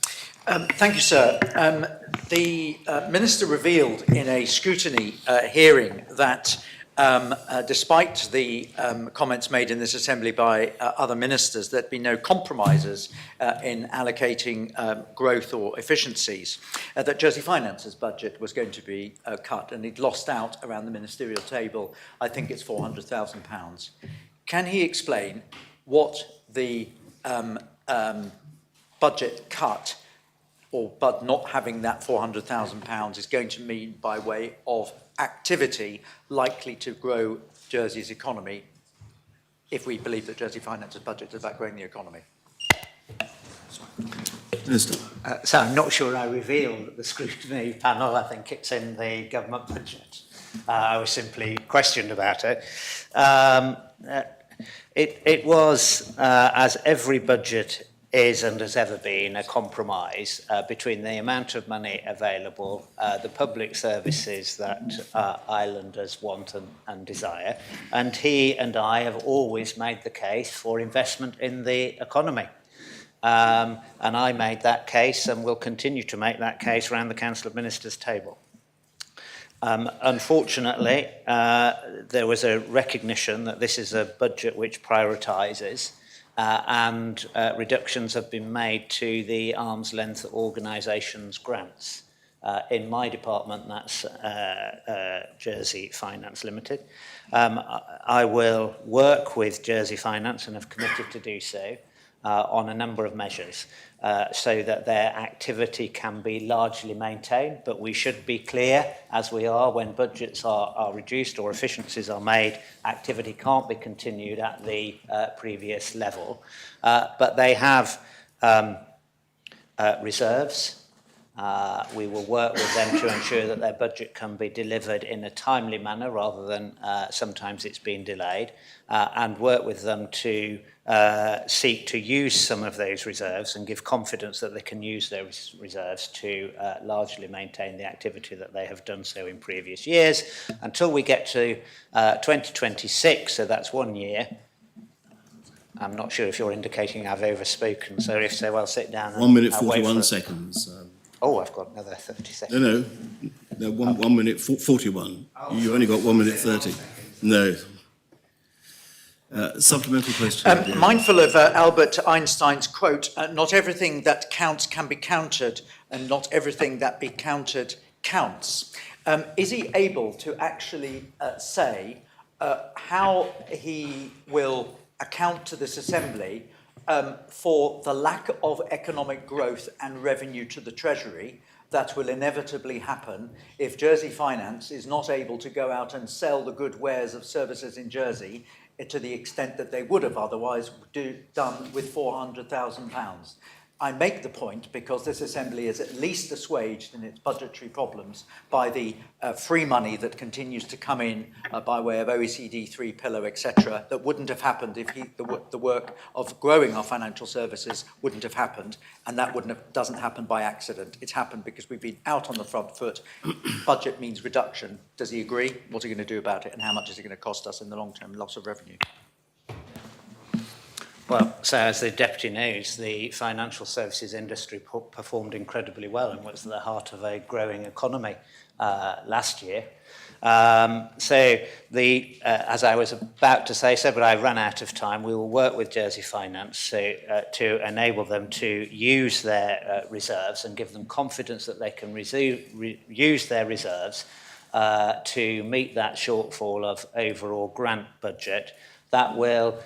[SPEAKER 20] Thank you, sir. The Minister revealed in a scrutiny hearing that despite the comments made in this Assembly by other ministers, there'd been no compromises in allocating growth or efficiencies, that Jersey Finance's budget was going to be cut, and he'd lost out around the ministerial table, I think it's £400,000. Can he explain what the budget cut, or but not having that £400,000 is going to mean by way of activity likely to grow Jersey's economy, if we believe that Jersey Finance's budget is about growing the economy?
[SPEAKER 1] Minister.
[SPEAKER 19] So I'm not sure I revealed at the scrutiny panel. I think it's in the government budget. I was simply questioned about it. It was, as every budget is and has ever been, a compromise between the amount of money available, the public services that islanders want and desire, and he and I have always made the case for investment in the economy. And I made that case and will continue to make that case around the Council of Ministers table. Unfortunately, there was a recognition that this is a budget which prioritises, and reductions have been made to the arm's length organisations' grants. In my department, that's Jersey Finance Limited. I will work with Jersey Finance and have committed to do so on a number of measures so that their activity can be largely maintained, but we should be clear, as we are when budgets are reduced or efficiencies are made, activity can't be continued at the previous level. But they have reserves. We will work with them to ensure that their budget can be delivered in a timely manner rather than sometimes it's been delayed, and work with them to seek to use some of those reserves and give confidence that they can use those reserves to largely maintain the activity that they have done so in previous years until we get to 2026, so that's 1 year. I'm not sure if you're indicating I've overspoken, so if so, I'll sit down.
[SPEAKER 1] 1 minute, 41 seconds.
[SPEAKER 19] Oh, I've got another 30 seconds.
[SPEAKER 1] No, 1 minute 41. You've only got 1 minute 30. No. Supplementary question.
[SPEAKER 20] Mindful of Albert Einstein's quote, not everything that counts can be counted, and not everything that be counted counts. Is he able to actually say how he will account to this Assembly for the lack of economic growth and revenue to the Treasury that will inevitably happen if Jersey Finance is not able to go out and sell the good wares of services in Jersey to the extent that they would have otherwise done with £400,000. I make the point because this Assembly is at least assuaged in its budgetary problems by the free money that continues to come in by way of OECD, three pillar, etc., that wouldn't have happened if the work of growing our financial services wouldn't have happened, and that doesn't happen by accident. It's happened because we've been out on the front foot. Budget means reduction. Does he agree? What are you going to do about it, and how much is it going to cost us in the long term loss of revenue?
[SPEAKER 19] Well, so as the Deputy knows, the financial services industry performed incredibly well and was at the heart of a growing economy last year. So as I was about to say so, but I ran out of time, we will work with Jersey Finance to enable them to use their reserves and give them confidence that they can use their reserves to meet that shortfall of overall grant budget. That will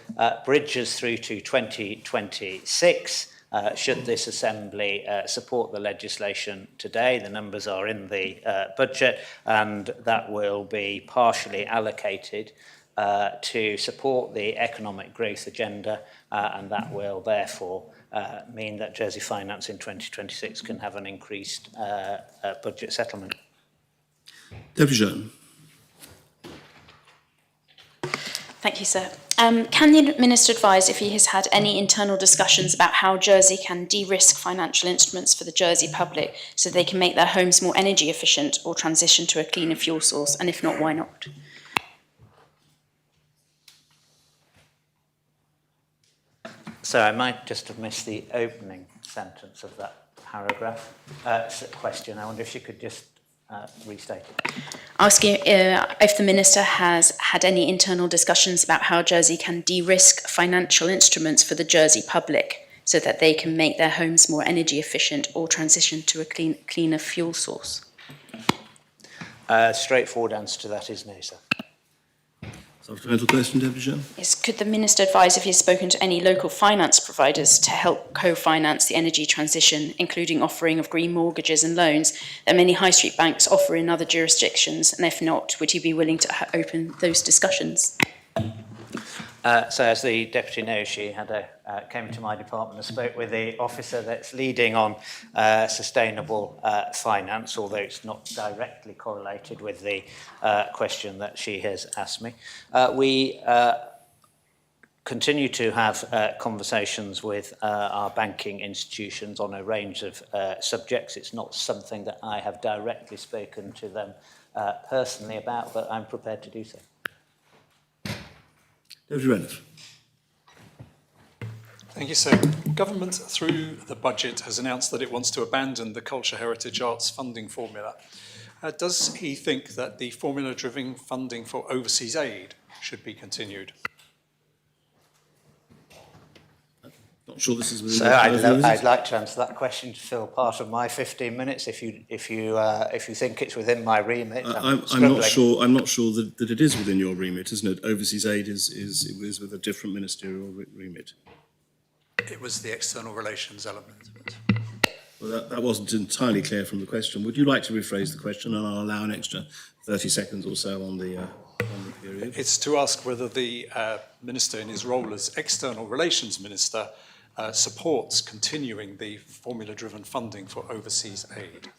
[SPEAKER 19] bridge us through to 2026, should this Assembly support the legislation today. The numbers are in the budget, and that will be partially allocated to support the economic growth agenda, and that will therefore mean that Jersey Finance in 2026 can have an increased budget settlement.
[SPEAKER 1] Deputy Jean.
[SPEAKER 15] Thank you, sir. Can the Minister advise if he has had any internal discussions about how Jersey can de-risk financial instruments for the Jersey public so they can make their homes more energy efficient or transition to a cleaner fuel source? And if not, why not?
[SPEAKER 19] So I might just have missed the opening sentence of that paragraph. Question. I wonder if you could just restate it.
[SPEAKER 15] Asking if the Minister has had any internal discussions about how Jersey can de-risk financial instruments for the Jersey public so that they can make their homes more energy efficient or transition to a cleaner fuel source.
[SPEAKER 19] Straightforward answer to that is no, sir.
[SPEAKER 1] Supplemental question, Deputy Jean.
[SPEAKER 15] Yes, could the Minister advise if he has spoken to any local finance providers to help co-finance the energy transition, including offering of green mortgages and loans that many high street banks offer in other jurisdictions? And if not, would he be willing to open those discussions?
[SPEAKER 19] So as the Deputy knows, she had came to my department and spoke with the officer that's leading on sustainable finance, although it's not directly correlated with the question that she has asked me. We continue to have conversations with our banking institutions on a range of subjects. It's not something that I have directly spoken to them personally about, but I'm prepared to do so.
[SPEAKER 1] Deputy Renniff.
[SPEAKER 12] Thank you, sir. Government, through the budget, has announced that it wants to abandon the Culture Heritage Arts funding formula. Does he think that the formula-driven funding for overseas aid should be continued?
[SPEAKER 1] Not sure this is within
[SPEAKER 19] So
[SPEAKER 1] your purview, is it?
[SPEAKER 19] I'd like to answer that question to fill part of my 15 minutes. If you think it's within my remit,
[SPEAKER 1] I'm not sure that it is within your remit, isn't it? Overseas aid is with a different ministerial remit.
[SPEAKER 12] It was the external relations element of it.
[SPEAKER 1] Well, that wasn't entirely clear from the question. Would you like to rephrase the question, and I'll allow an extra 30 seconds or so on the period?
[SPEAKER 12] It's to ask whether the Minister, in his role as External Relations Minister, supports continuing the formula-driven funding for overseas aid.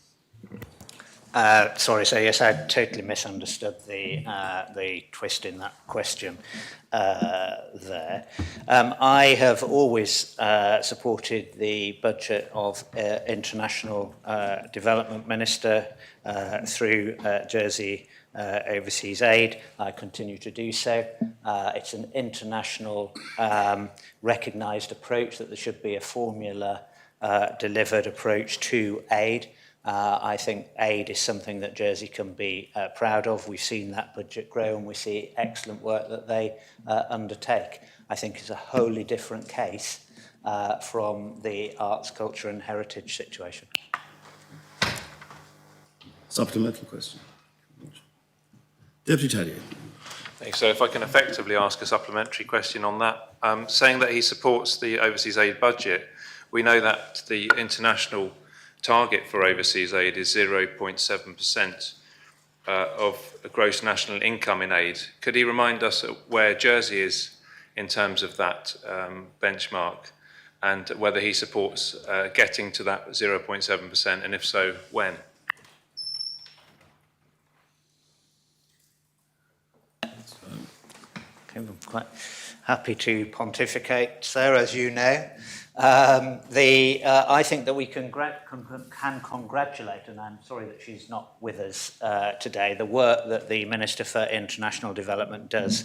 [SPEAKER 19] Sorry, so yes, I totally misunderstood the twist in that question there. I have always supported the budget of International Development Minister through Jersey Overseas Aid. I continue to do so. It's an international recognised approach that there should be a formula delivered approach to aid. I think aid is something that Jersey can be proud of. We've seen that budget grow and we see excellent work that they undertake. I think it's a wholly different case from the arts, culture and heritage situation.
[SPEAKER 1] Supplemental question. Deputy Tadier.
[SPEAKER 3] Thanks. So if I can effectively ask a supplementary question on that, saying that he supports the overseas aid budget, we know that the international target for overseas aid is 0.7% of gross national income in aid. Could he remind us where Jersey is in terms of that benchmark, and whether he supports getting to that 0.7%, and if so, when?
[SPEAKER 19] I'm quite happy to pontificate, sir, as you know. I think that we can congratulate, and I'm sorry that she's not with us today, the work that the Minister for International Development does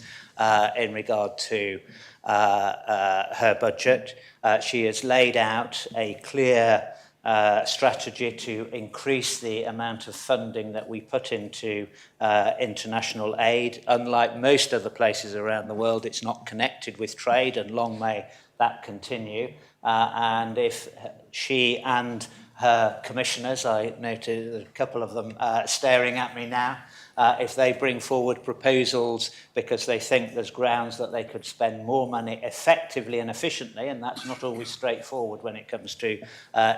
[SPEAKER 19] in regard to her budget. She has laid out a clear strategy to increase the amount of funding that we put into international aid. Unlike most other places around the world, it's not connected with trade, and long may that continue. And if she and her commissioners, I noted a couple of them staring at me now, if they bring forward proposals because they think there's grounds that they could spend more money effectively and efficiently, and that's not always straightforward when it comes to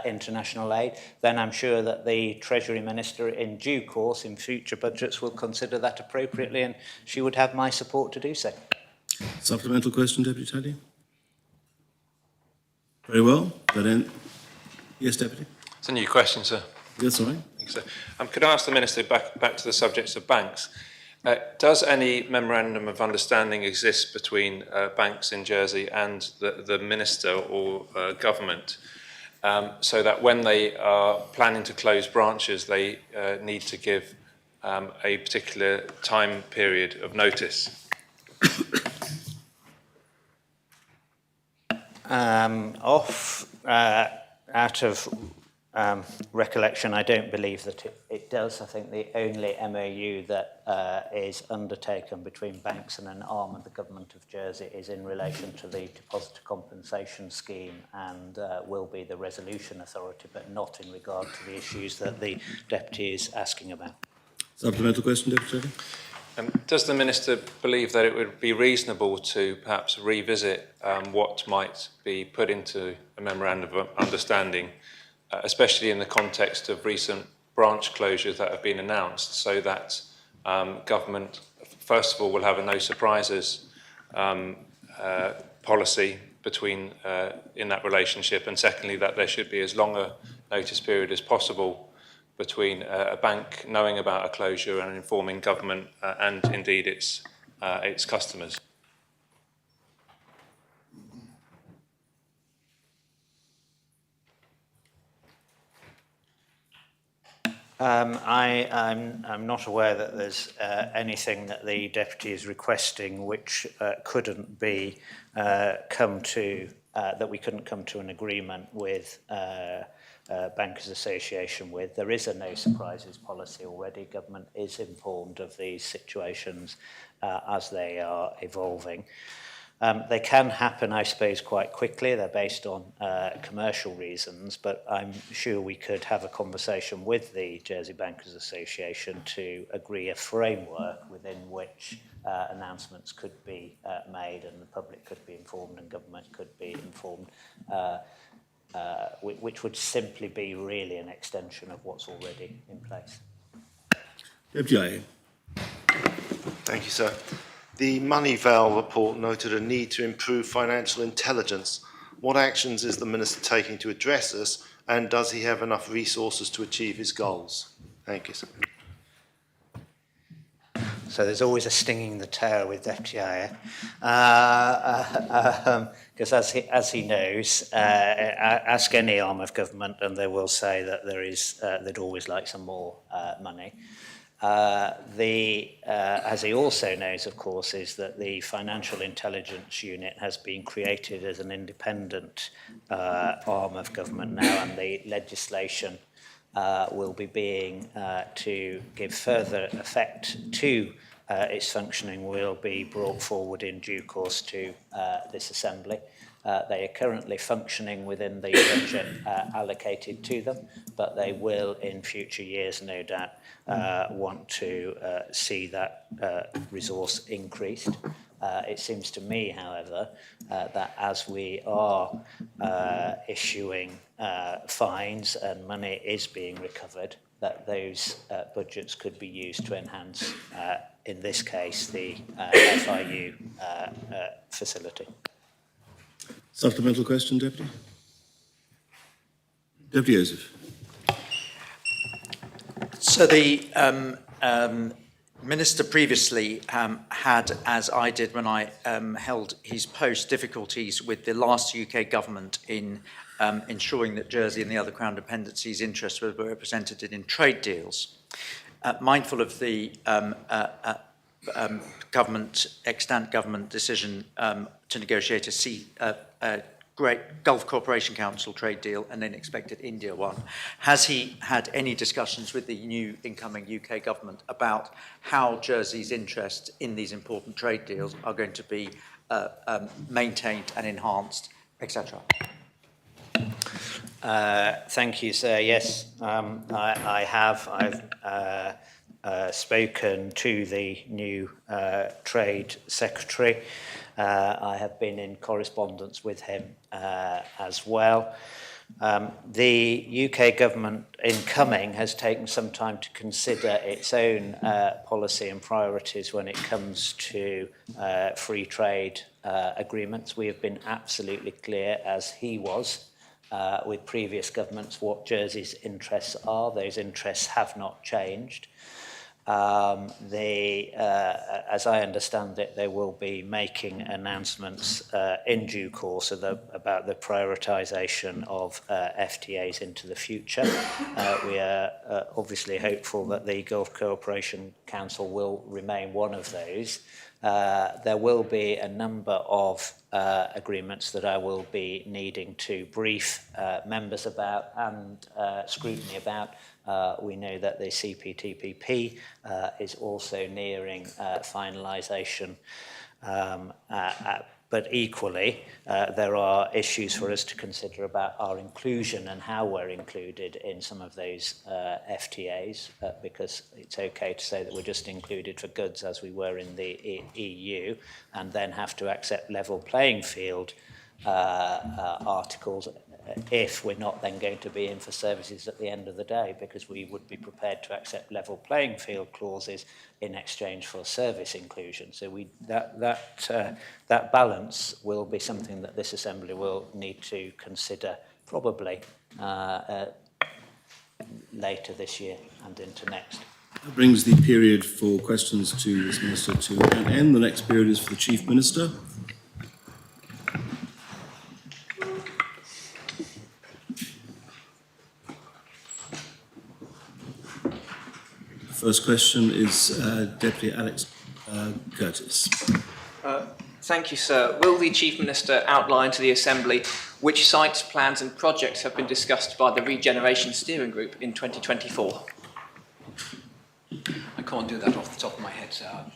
[SPEAKER 19] international aid, then I'm sure that the Treasury Minister in due course in future budgets will consider that appropriately, and she would have my support to do so.
[SPEAKER 1] Supplemental question, Deputy Tadier? Very well. Yes, Deputy.
[SPEAKER 3] It's a new question, sir.
[SPEAKER 1] Yes, sorry.
[SPEAKER 3] Thanks, sir. Could I ask the Minister back to the subjects of banks? Does any memorandum of understanding exist between banks in Jersey and the Minister or government, so that when they are planning to close branches, they need to give a particular time period of notice?
[SPEAKER 19] Out of recollection, I don't believe that it does. I think the only MOU that is undertaken between banks and an arm of the Government of Jersey is in relation to the Depositor Compensation Scheme and will be the Resolution Authority, but not in regard to the issues that the Deputy is asking about.
[SPEAKER 1] Supplemental question, Deputy.
[SPEAKER 3] Does the Minister believe that it would be reasonable to perhaps revisit what might be put into a memorandum of understanding, especially in the context of recent branch closures that have been announced, so that government, first of all, will have a no surprises policy between in that relationship, and secondly, that there should be as long a notice period as possible between a bank knowing about a closure and informing government and indeed its customers?
[SPEAKER 19] I'm not aware that there's anything that the Deputy is requesting which couldn't be that we couldn't come to an agreement with Bankers Association with. There is a no surprises policy already. Government is informed of these situations as they are evolving. They can happen, I suppose, quite quickly. They're based on commercial reasons, but I'm sure we could have a conversation with the Jersey Bankers Association to agree a framework within which announcements could be made and the public could be informed and government could be informed, which would simply be really an extension of what's already in place.
[SPEAKER 1] Deputy.
[SPEAKER 11] Thank you, sir. The Moneyval report noted a need to improve financial intelligence. What actions is the Minister taking to address this, and does he have enough resources to achieve his goals? Thank you, sir.
[SPEAKER 19] So there's always a stinging the tail with Deputy Ayer, because as he knows, ask any arm of government and they will say that they'd always like some more money. As he also knows, of course, is that the Financial Intelligence Unit has been created as an independent arm of government now, and the legislation will be being to give further effect to its functioning will be brought forward in due course to this Assembly. They are currently functioning within the budget allocated to them, but they will in future years no doubt want to see that resource increased. It seems to me, however, that as we are issuing fines and money is being recovered, that those budgets could be used to enhance, in this case, the FIU facility.
[SPEAKER 1] Supplemental question, Deputy? Deputy Joseph.
[SPEAKER 20] So the Minister previously had, as I did when I held his post, difficulties with the last UK government in ensuring that Jersey and the other Crown dependencies' interests were represented in trade deals. Mindful of the extant government decision to negotiate a great Gulf Cooperation Council trade deal and then expected India one. Has he had any discussions with the new incoming UK government about how Jersey's interest in these important trade deals are going to be maintained and enhanced, etc.?
[SPEAKER 19] Thank you, sir. Yes, I have. I've spoken to the new Trade Secretary. I have been in correspondence with him as well. The UK government incoming has taken some time to consider its own policy and priorities when it comes to free trade agreements. We have been absolutely clear, as he was, with previous governments, what Jersey's interests are. Those interests have not changed. As I understand it, they will be making announcements in due course about the prioritisation of FTAs into the future. We are obviously hopeful that the Gulf Cooperation Council will remain one of those. There will be a number of agreements that I will be needing to brief members about and scrutiny about. We know that the CPTPP is also nearing finalisation, but equally there are issues for us to consider about our inclusion and how we're included in some of those FTAs, because it's okay to say that we're just included for goods as we were in the EU and then have to accept level playing field articles if we're not then going to be in for services at the end of the day, because we would be prepared to accept level playing field clauses in exchange for service inclusion. So that balance will be something that this Assembly will need to consider probably later this year and into next.
[SPEAKER 1] That brings the period for questions to this Minister to an end. The next period is for the Chief Minister. First question is Deputy Alex Curtis.
[SPEAKER 13] Thank you, sir. Will the Chief Minister outline to the Assembly which sites, plans and projects have been discussed by the Regeneration Steering Group in 2024?
[SPEAKER 9] I can't do that off the top of my head, so I'll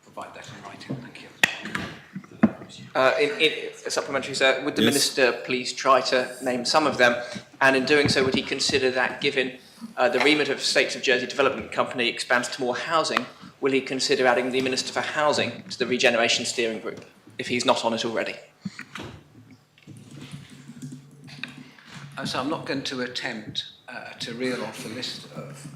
[SPEAKER 9] provide that in writing. Thank you.
[SPEAKER 13] In a supplementary, sir, would the Minister please try to name some of them? And in doing so, would he consider that given the remit of States of Jersey Development Company expands to more housing, will he consider adding the Minister for Housing to the Regeneration Steering Group, if he's not on it already?
[SPEAKER 9] So I'm not going to attempt to reel off a list of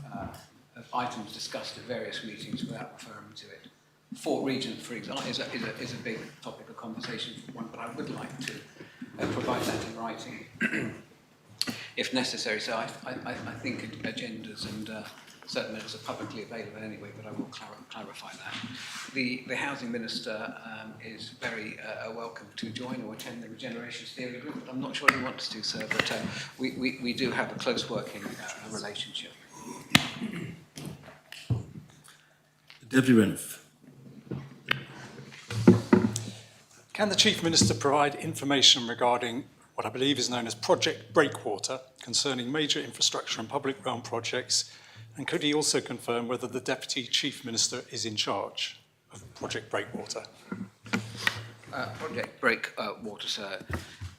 [SPEAKER 9] items discussed at various meetings without referring to it. Fort Regent, for example, is a big topic of conversation for one, but I would like to provide that in writing if necessary. So I think agendas and certain minutes are publicly available anyway, but I will clarify that. The Housing Minister is very welcome to join or attend the Regeneration Steering Group, but I'm not sure he wants to, sir, but we do have a close working relationship.
[SPEAKER 1] Deputy Renouf.
[SPEAKER 12] Can the Chief Minister provide information regarding what I believe is known as Project Breakwater concerning major infrastructure and public realm projects? And could he also confirm whether the Deputy Chief Minister is in charge of Project Breakwater?
[SPEAKER 9] Project Breakwater, sir,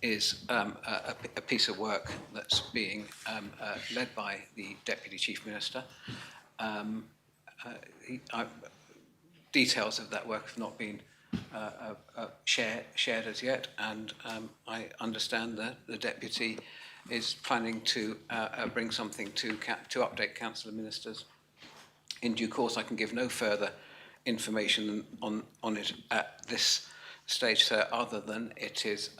[SPEAKER 9] is a piece of work that's being led by the Deputy Chief Minister. Details of that work have not been shared as yet, and I understand that the Deputy is planning to bring something to update Council of Ministers. In due course, I can give no further information on it at this stage, sir, other than it is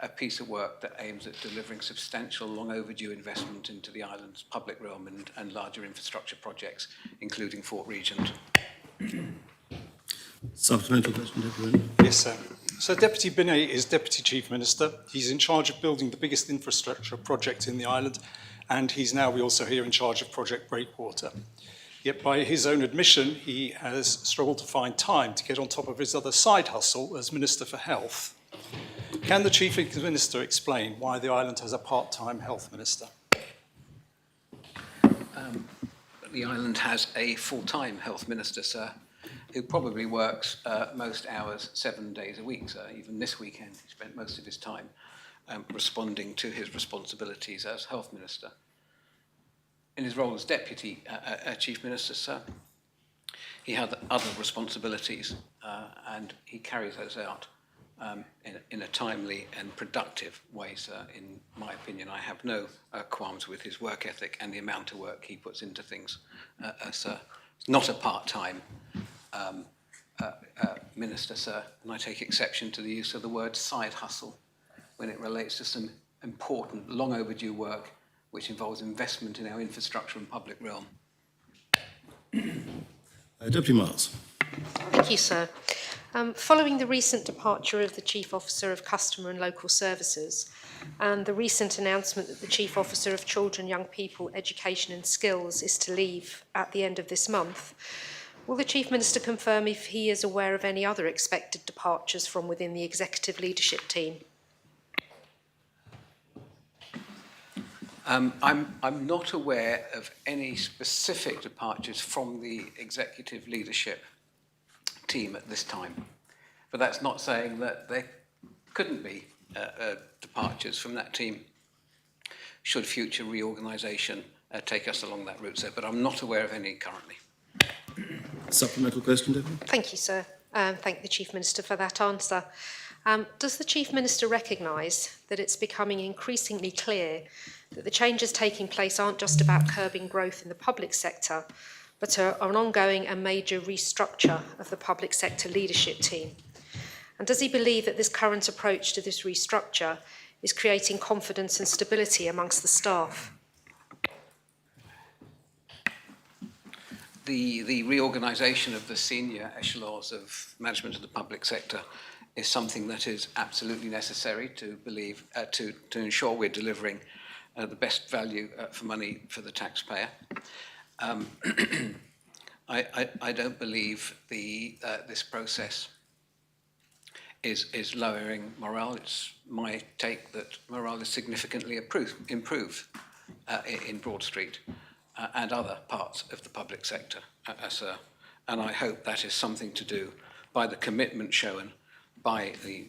[SPEAKER 9] a piece of work that aims at delivering substantial, long overdue investment into the island's public realm and larger infrastructure projects, including Fort Regent.
[SPEAKER 1] Supplemental question, Deputy Renouf.
[SPEAKER 12] Yes, sir. So Deputy Binet is Deputy Chief Minister. He's in charge of building the biggest infrastructure project in the island, and he's now, we also hear, in charge of Project Breakwater. Yet by his own admission, he has struggled to find time to get on top of his other side hustle as Minister for Health. Can the Chief Minister explain why the island has a part-time health minister?
[SPEAKER 9] The island has a full-time health minister, sir, who probably works most hours 7 days a week, sir. Even this weekend, he spent most of his time responding to his responsibilities as health minister. In his role as Deputy Chief Minister, sir, he had other responsibilities and he carries those out in a timely and productive way, sir. In my opinion, I have no qualms with his work ethic and the amount of work he puts into things, sir. Not a part-time minister, sir, and I take exception to the use of the word side hustle when it relates to some important, long overdue work which involves investment in our infrastructure and public realm.
[SPEAKER 1] Deputy Miles.
[SPEAKER 18] Thank you, sir. Following the recent departure of the Chief Officer of Customer and Local Services and the recent announcement that the Chief Officer of Children, Young People, Education and Skills is to leave at the end of this month, will the Chief Minister confirm if he is aware of any other expected departures from within the executive leadership team?
[SPEAKER 9] I'm not aware of any specific departures from the executive leadership team at this time, but that's not saying that there couldn't be departures from that team should future reorganisation take us along that route, sir, but I'm not aware of any currently.
[SPEAKER 1] Supplemental question, Deputy.
[SPEAKER 18] Thank you, sir. Thank the Chief Minister for that answer. Does the Chief Minister recognise that it's becoming increasingly clear that the changes taking place aren't just about curbing growth in the public sector, but are an ongoing and major restructure of the public sector leadership team? And does he believe that this current approach to this restructure is creating confidence and stability amongst the staff?
[SPEAKER 9] The reorganisation of the senior echelons of management of the public sector is something that is absolutely necessary to ensure we're delivering the best value for money for the taxpayer. I don't believe this process is lowering morale. It's my take that morale is significantly improved in Broad Street and other parts of the public sector. And I hope that is something to do by the commitment shown by the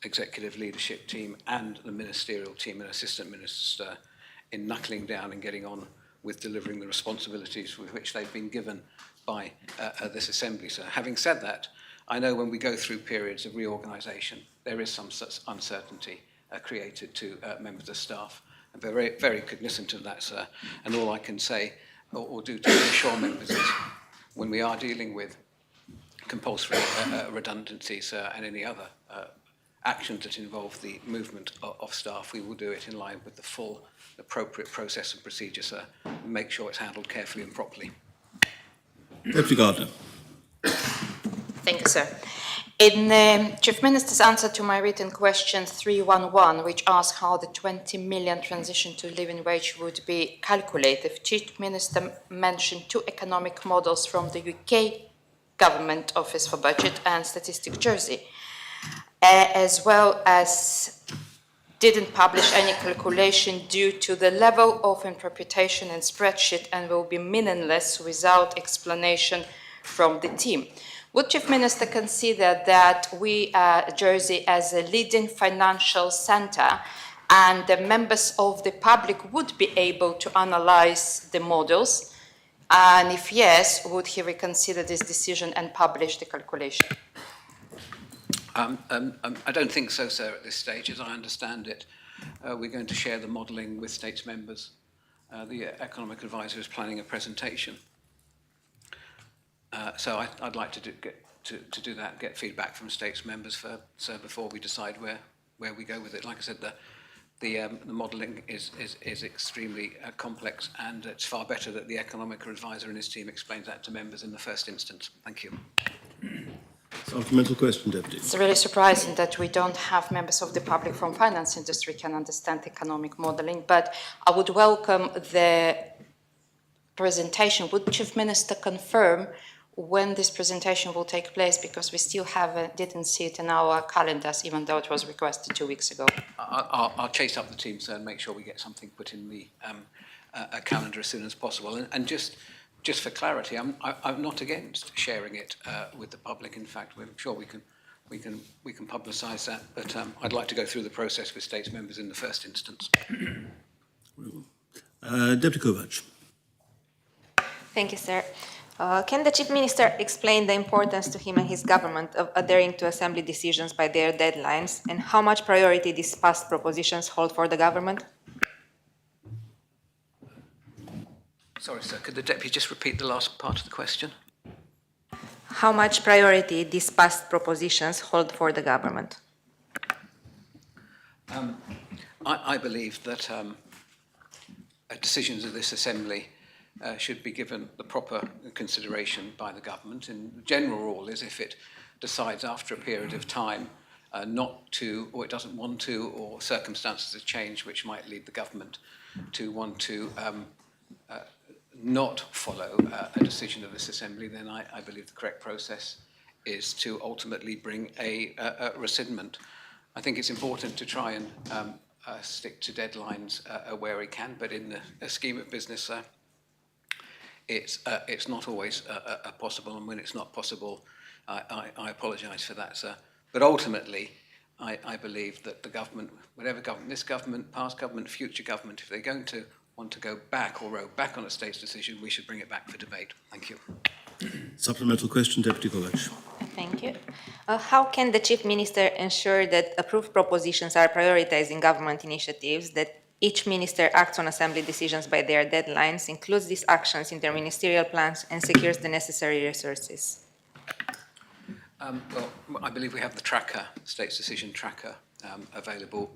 [SPEAKER 9] executive leadership team and the ministerial team and assistant minister in knuckling down and getting on with delivering the responsibilities with which they've been given by this assembly. So having said that, I know when we go through periods of reorganisation, there is some such uncertainty created to members of staff. I'm very, very cognizant of that, sir. And all I can say or do to reassure members is when we are dealing with compulsory redundancies and any other actions that involve the movement of staff, we will do it in line with the full appropriate process and procedure, sir, and make sure it's handled carefully and properly.
[SPEAKER 1] Deputy Gardner.
[SPEAKER 16] Thank you, sir. In the Chief Minister's answer to my written question 311, which asks how the 20 million transition to living wage would be calculated, Chief Minister mentioned two economic models from the UK Government Office for Budget and Statistics Jersey, as well as didn't publish any calculation due to the level of interpretation and spreadsheet and will be meaningless without explanation from the team. Would Chief Minister consider that we, Jersey, as a leading financial centre and the members of the public would be able to analyse the models? And if yes, would he reconsider this decision and publish the calculation?
[SPEAKER 9] I don't think so, sir, at this stage. As I understand it, we're going to share the modelling with States members. The Economic Advisor is planning a presentation. So I'd like to do that, get feedback from States members before we decide where we go with it. Like I said, the modelling is extremely complex, and it's far better that the Economic Advisor and his team explains that to members in the first instance. Thank you.
[SPEAKER 1] Supplemental question, Deputy.
[SPEAKER 16] It's really surprising that we don't have members of the public from finance industry can understand economic modelling, but I would welcome the presentation. Would Chief Minister confirm when this presentation will take place, because we still didn't see it in our calendars, even though it was requested 2 weeks ago?
[SPEAKER 9] I'll chase up the team, sir, and make sure we get something put in the calendar as soon as possible. And just for clarity, I'm not against sharing it with the public. In fact, I'm sure we can publicise that. But I'd like to go through the process with States members in the first instance.
[SPEAKER 1] Deputy Kovac.
[SPEAKER 5] Thank you, sir. Can the Chief Minister explain the importance to him and his government of adhering to Assembly decisions by their deadlines, and how much priority these past propositions hold for the government?
[SPEAKER 9] Sorry, sir, could the Deputy just repeat the last part of the question?
[SPEAKER 5] How much priority these past propositions hold for the government?
[SPEAKER 9] I believe that decisions of this Assembly should be given the proper consideration by the government. And the general rule is if it decides after a period of time not to, or it doesn't want to, or circumstances have changed which might lead the government to want to not follow a decision of this Assembly, then I believe the correct process is to ultimately bring a rescindment. I think it's important to try and stick to deadlines where we can, but in the scheme of business, it's not always possible, and when it's not possible, I apologise for that, sir. But ultimately, I believe that the government, whatever government, this government, past government, future government, if they're going to want to go back or row back on a state's decision, we should bring it back for debate. Thank you.
[SPEAKER 1] Supplemental question, Deputy Kovac.
[SPEAKER 5] Thank you. How can the Chief Minister ensure that approved propositions are prioritised in government initiatives, that each minister acts on Assembly decisions by their deadlines, includes these actions in their ministerial plans, and secures the necessary resources?
[SPEAKER 9] Well, I believe we have the tracker, State's Decision Tracker, available,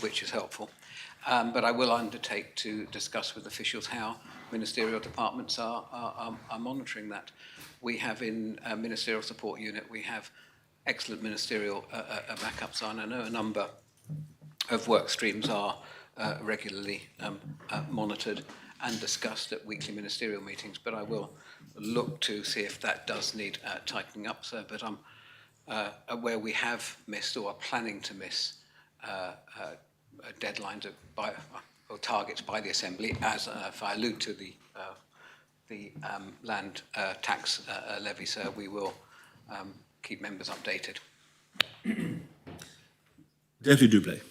[SPEAKER 9] which is helpful. But I will undertake to discuss with officials how ministerial departments are monitoring that. We have in Ministerial Support Unit, we have excellent ministerial backups on. I know a number of work streams are regularly monitored, and discussed at weekly ministerial meetings, but I will look to see if that does need tightening up, sir. But I'm where we have missed or are planning to miss deadlines or targets by the Assembly, as if I allude to the land tax levy, sir, we will keep members updated.
[SPEAKER 1] Deputy Duplay.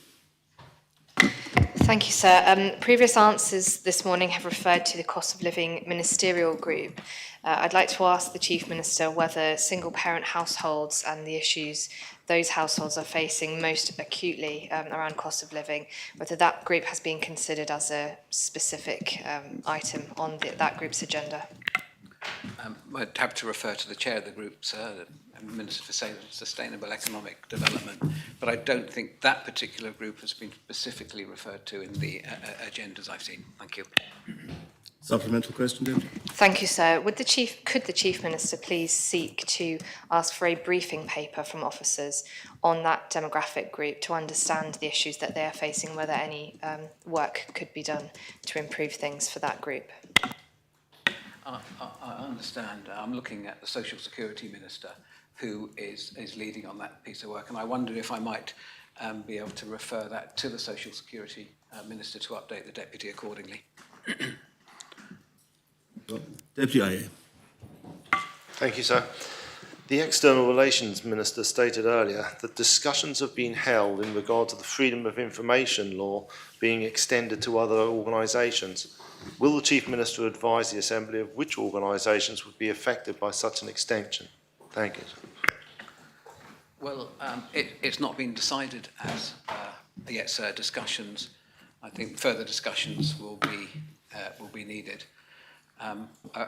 [SPEAKER 14] Thank you, sir. Previous answers this morning have referred to the cost of living ministerial group. I'd like to ask the Chief Minister whether single-parent households and the issues those households are facing most acutely around cost of living, whether that group has been considered as a specific item on that group's agenda.
[SPEAKER 9] I'd have to refer to the chair of the group, sir, the Minister for Sustainable Economic Development, but I don't think that particular group has been specifically referred to in the agendas I've seen. Thank you.
[SPEAKER 1] Supplemental question, Deputy.
[SPEAKER 14] Thank you, sir. Could the Chief Minister please seek to ask for a briefing paper from officers on that demographic group to understand the issues that they are facing, whether any work could be done to improve things for that group?
[SPEAKER 9] I understand. I'm looking at the Social Security Minister, who is leading on that piece of work, and I wondered if I might be able to refer that to the Social Security Minister to update the Deputy accordingly.
[SPEAKER 1] Deputy IA.
[SPEAKER 11] Thank you, sir. The External Relations Minister stated earlier that discussions have been held in regard to the Freedom of Information law being extended to other organisations. Will the Chief Minister advise the Assembly of which organisations would be affected by such an extension? Thank you.
[SPEAKER 9] Well, it's not been decided as yet, sir. Discussions, I think further discussions will be needed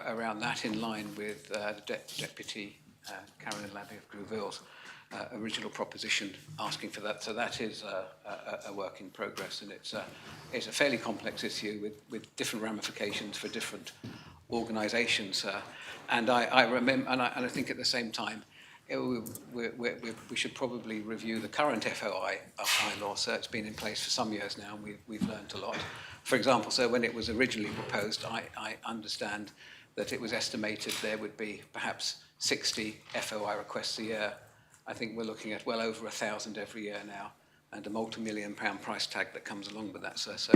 [SPEAKER 9] around that, in line with the Deputy Carolyn Labby of Grouville's original proposition asking for that. So that is a work in progress, and it's a fairly complex issue with different ramifications for different organisations. And I remember, and I think at the same time, we should probably review the current FOI law. So it's been in place for some years now, and we've learned a lot. For example, so when it was originally proposed, I understand that it was estimated there would be perhaps 60 FOI requests a year. I think we're looking at well over 1,000 every year now, and a multi-million-pound price tag that comes along with that, sir. So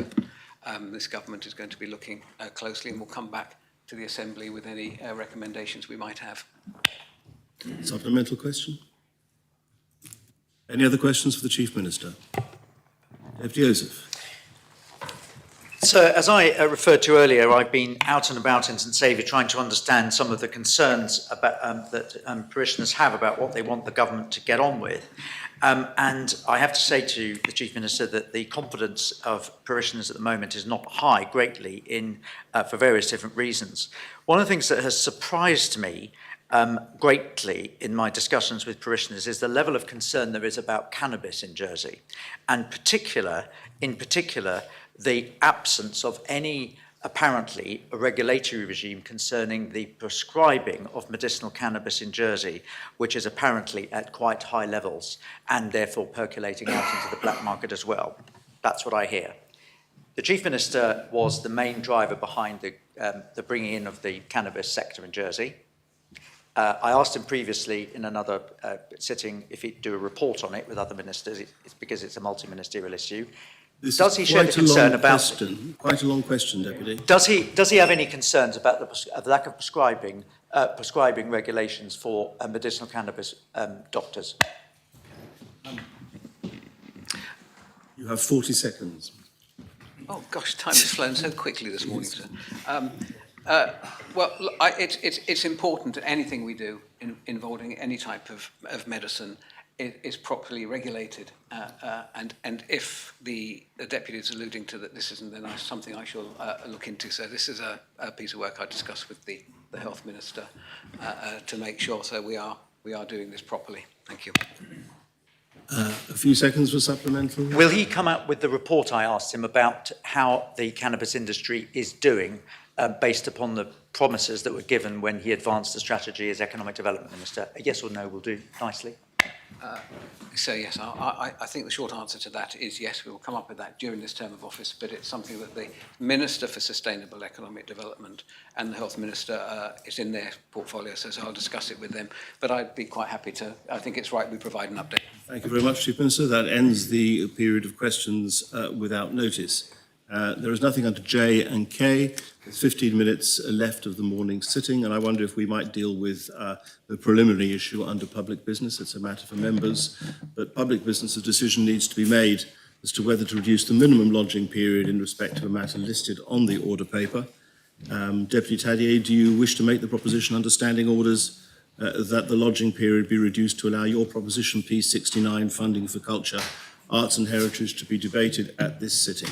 [SPEAKER 9] this government is going to be looking closely, and we'll come back to the Assembly with any recommendations we might have.
[SPEAKER 1] Supplemental question? Any other questions for the Chief Minister? Deputy Joseph.
[SPEAKER 20] So, as I referred to earlier, I've been out and about in St Saviour trying to understand some of the concerns about, that parishioners have about what they want the government to get on with. And I have to say to the Chief Minister that the confidence of parishioners at the moment is not high greatly for various different reasons. One of the things that has surprised me greatly in my discussions with parishioners is the level of concern there is about cannabis in Jersey, and in particular, the absence of any, apparently, a regulatory regime concerning the prescribing of medicinal cannabis in Jersey, which is apparently at quite high levels and therefore percolating out into the black market as well. That's what I hear. The Chief Minister was the main driver behind the bringing in of the cannabis sector in Jersey. I asked him previously in another sitting if he'd do a report on it with other ministers. It's because it's a multi-ministerial issue. Does he share the concern about...
[SPEAKER 1] Quite a long question, Deputy.
[SPEAKER 20] Does he have any concerns about the lack of prescribing regulations for medicinal cannabis doctors?
[SPEAKER 1] You have 40 seconds.
[SPEAKER 9] Oh gosh, time has flown so quickly this morning, sir. Well, it's important that anything we do involving any type of medicine is properly regulated, and if the deputy is alluding to that this isn't, then that's something I shall look into. So this is a piece of work I discussed with the health minister to make sure. So we are doing this properly. Thank you.
[SPEAKER 1] A few seconds for supplemental.
[SPEAKER 20] Will he come out with the report I asked him about how the cannabis industry is doing, based upon the promises that were given when he advanced the strategy as Economic Development Minister? A yes or no will do nicely.
[SPEAKER 9] So yes, I think the short answer to that is yes, we will come up with that during this term of office, but it's something that the Minister for Sustainable Economic Development and the Health Minister is in their portfolio, so I'll discuss it with them. But I'd be quite happy to, I think it's right we provide an update.
[SPEAKER 1] Thank you very much, Chief Minister. That ends the period of questions without notice. There is nothing under J and K. There's 15 minutes left of the morning sitting, and I wonder if we might deal with the preliminary issue under public business. It's a matter for members, but public business, a decision needs to be made as to whether to reduce the minimum lodging period in respect of a matter listed on the order paper. Deputy Tadier, do you wish to make the proposition under standing orders that the lodging period be reduced to allow your proposition P.69 Funding for Culture, Arts and Heritage to be debated at this sitting?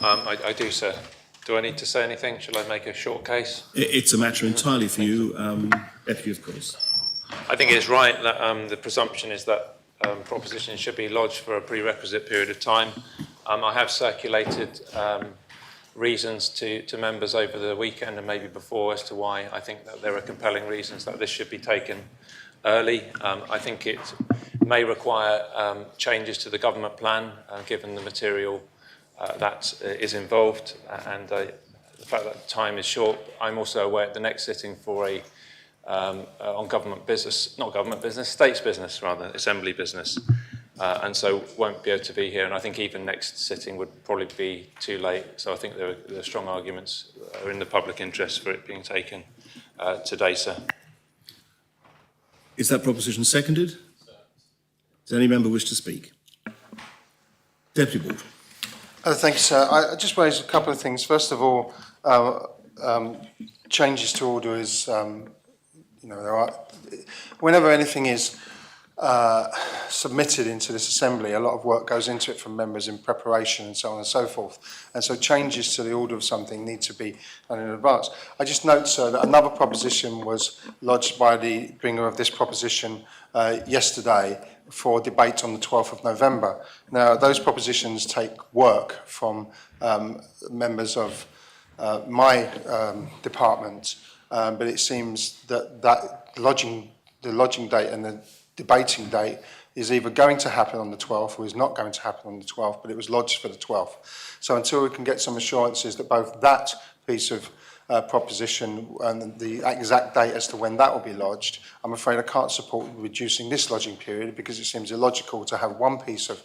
[SPEAKER 3] I do, sir. Do I need to say anything? Shall I make a short case?
[SPEAKER 1] It's a matter entirely for you, Deputy, of course.
[SPEAKER 3] I think it's right that the presumption is that propositions should be lodged for a prerequisite period of time. I have circulated reasons to members over the weekend and maybe before as to why I think that there are compelling reasons that this should be taken early. I think it may require changes to the government plan, given the material that is involved and the fact that time is short. I'm also aware at the next sitting for a on government business, not government business, states business rather, assembly business, and so won't be able to be here. And I think even next sitting would probably be too late. So I think there are strong arguments are in the public interest for it being taken today, sir.
[SPEAKER 1] Is that proposition seconded? Does any member wish to speak? Deputy Ward.
[SPEAKER 7] Thank you, sir. I just raised a couple of things. First of all, changes to order is, whenever anything is submitted into this assembly, a lot of work goes into it from members in preparation and so on and so forth. And so changes to the order of something need to be done in advance. I just note, sir, that another proposition was lodged by the bringer of this proposition yesterday for debate on the 12th of November. Now, those propositions take work from members of my department, but it seems that the lodging date and the debating date is either going to happen on the 12th or is not going to happen on the 12th, but it was lodged for the 12th. So until we can get some assurances that both that piece of proposition and the exact date as to when that will be lodged, I'm afraid I can't support reducing this lodging period because it seems illogical to have one piece of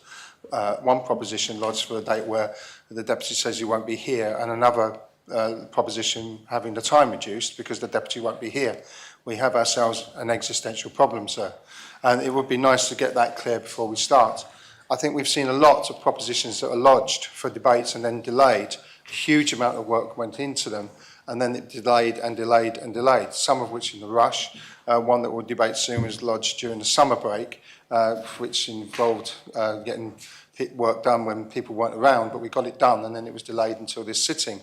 [SPEAKER 7] one proposition lodged for a date where the deputy says he won't be here and another proposition having the time reduced because the deputy won't be here. We have ourselves an existential problem, sir, and it would be nice to get that clear before we start. I think we've seen a lot of propositions that are lodged for debates and then delayed. A huge amount of work went into them, and then it delayed and delayed and delayed, some of which in the rush. One that we'll debate soon was lodged during the summer break, which involved getting work done when people weren't around, but we got it done, and then it was delayed until this sitting.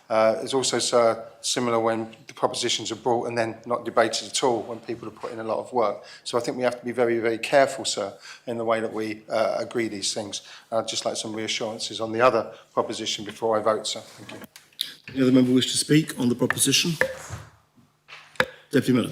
[SPEAKER 7] It's also, sir, similar when the propositions are brought and then not debated at all when people have put in a lot of work. So I think we have to be very, very careful, sir, in the way that we agree these things. I'd just like some reassurances on the other proposition before I vote, sir. Thank you.
[SPEAKER 1] Any other member wish to speak on the proposition? Deputy Miller.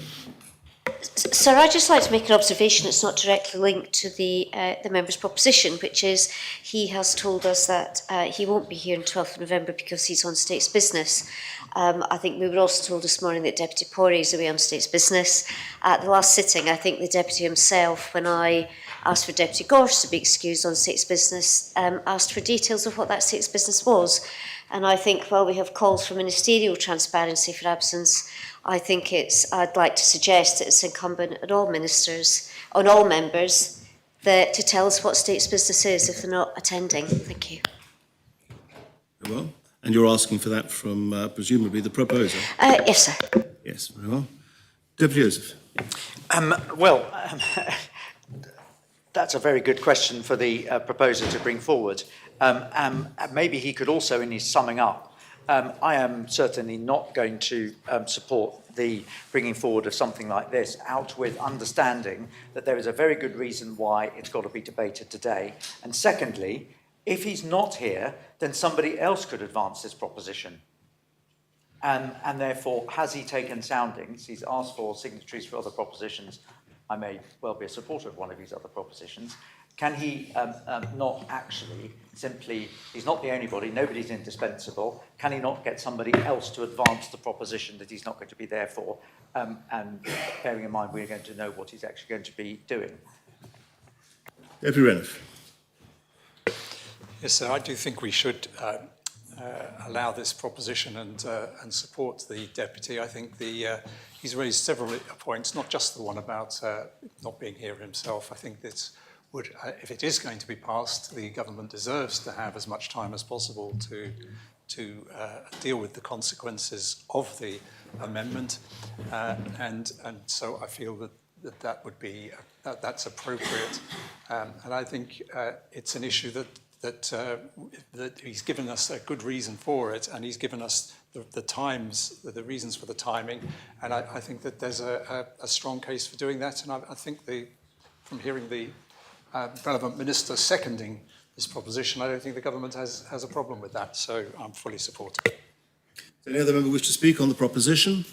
[SPEAKER 10] Sir, I'd just like to make an observation that's not directly linked to the member's proposition, which is he has told us that he won't be here on 12th of November because he's on State's business. I think we were also told this morning that Deputy Porry is away on State's business. At the last sitting, I think the Deputy himself, when I asked for Deputy Gorst to be excused on State's business, asked for details of what that State's business was. And I think while we have calls for ministerial transparency for absence, I think I'd like to suggest that it's incumbent on all ministers, on all members, to tell us what State's business is if they're not attending. Thank you.
[SPEAKER 1] Very well. And you're asking for that from presumably the proposer?
[SPEAKER 10] Yes, sir.
[SPEAKER 1] Yes, very well. Deputy Joseph.
[SPEAKER 20] That's a very good question for the proposer to bring forward. Maybe he could also, in his summing up, I am certainly not going to support the bringing forward of something like this out with understanding that there is a very good reason why it's got to be debated today. And secondly, if he's not here, then somebody else could advance this proposition. And therefore, has he taken soundings? He's asked for signatories for other propositions. I may well be a supporter of one of his other propositions. Can he not actually simply, he's not the only body, nobody's indispensable, can he not get somebody else to advance the proposition that he's not going to be there for, and bearing in mind we're going to know what he's actually going to be doing?
[SPEAKER 1] Deputy Reniff.
[SPEAKER 12] Yes, sir, I do think we should allow this proposition and support the deputy. I think he's raised several points, not just the one about not being here himself. I think that would, if it is going to be passed, the government deserves to have as much time as possible to deal with the consequences of the amendment, and so I feel that would be that's appropriate, and I think it's an issue that he's given us a good reason for it, and he's given us the reasons for the timing, and I think that there's a strong case for doing that, and I think from hearing the relevant minister seconding this proposition, I don't think the government has a problem with that, so I'm fully supportive.
[SPEAKER 1] Does any other member wish to speak on the proposition?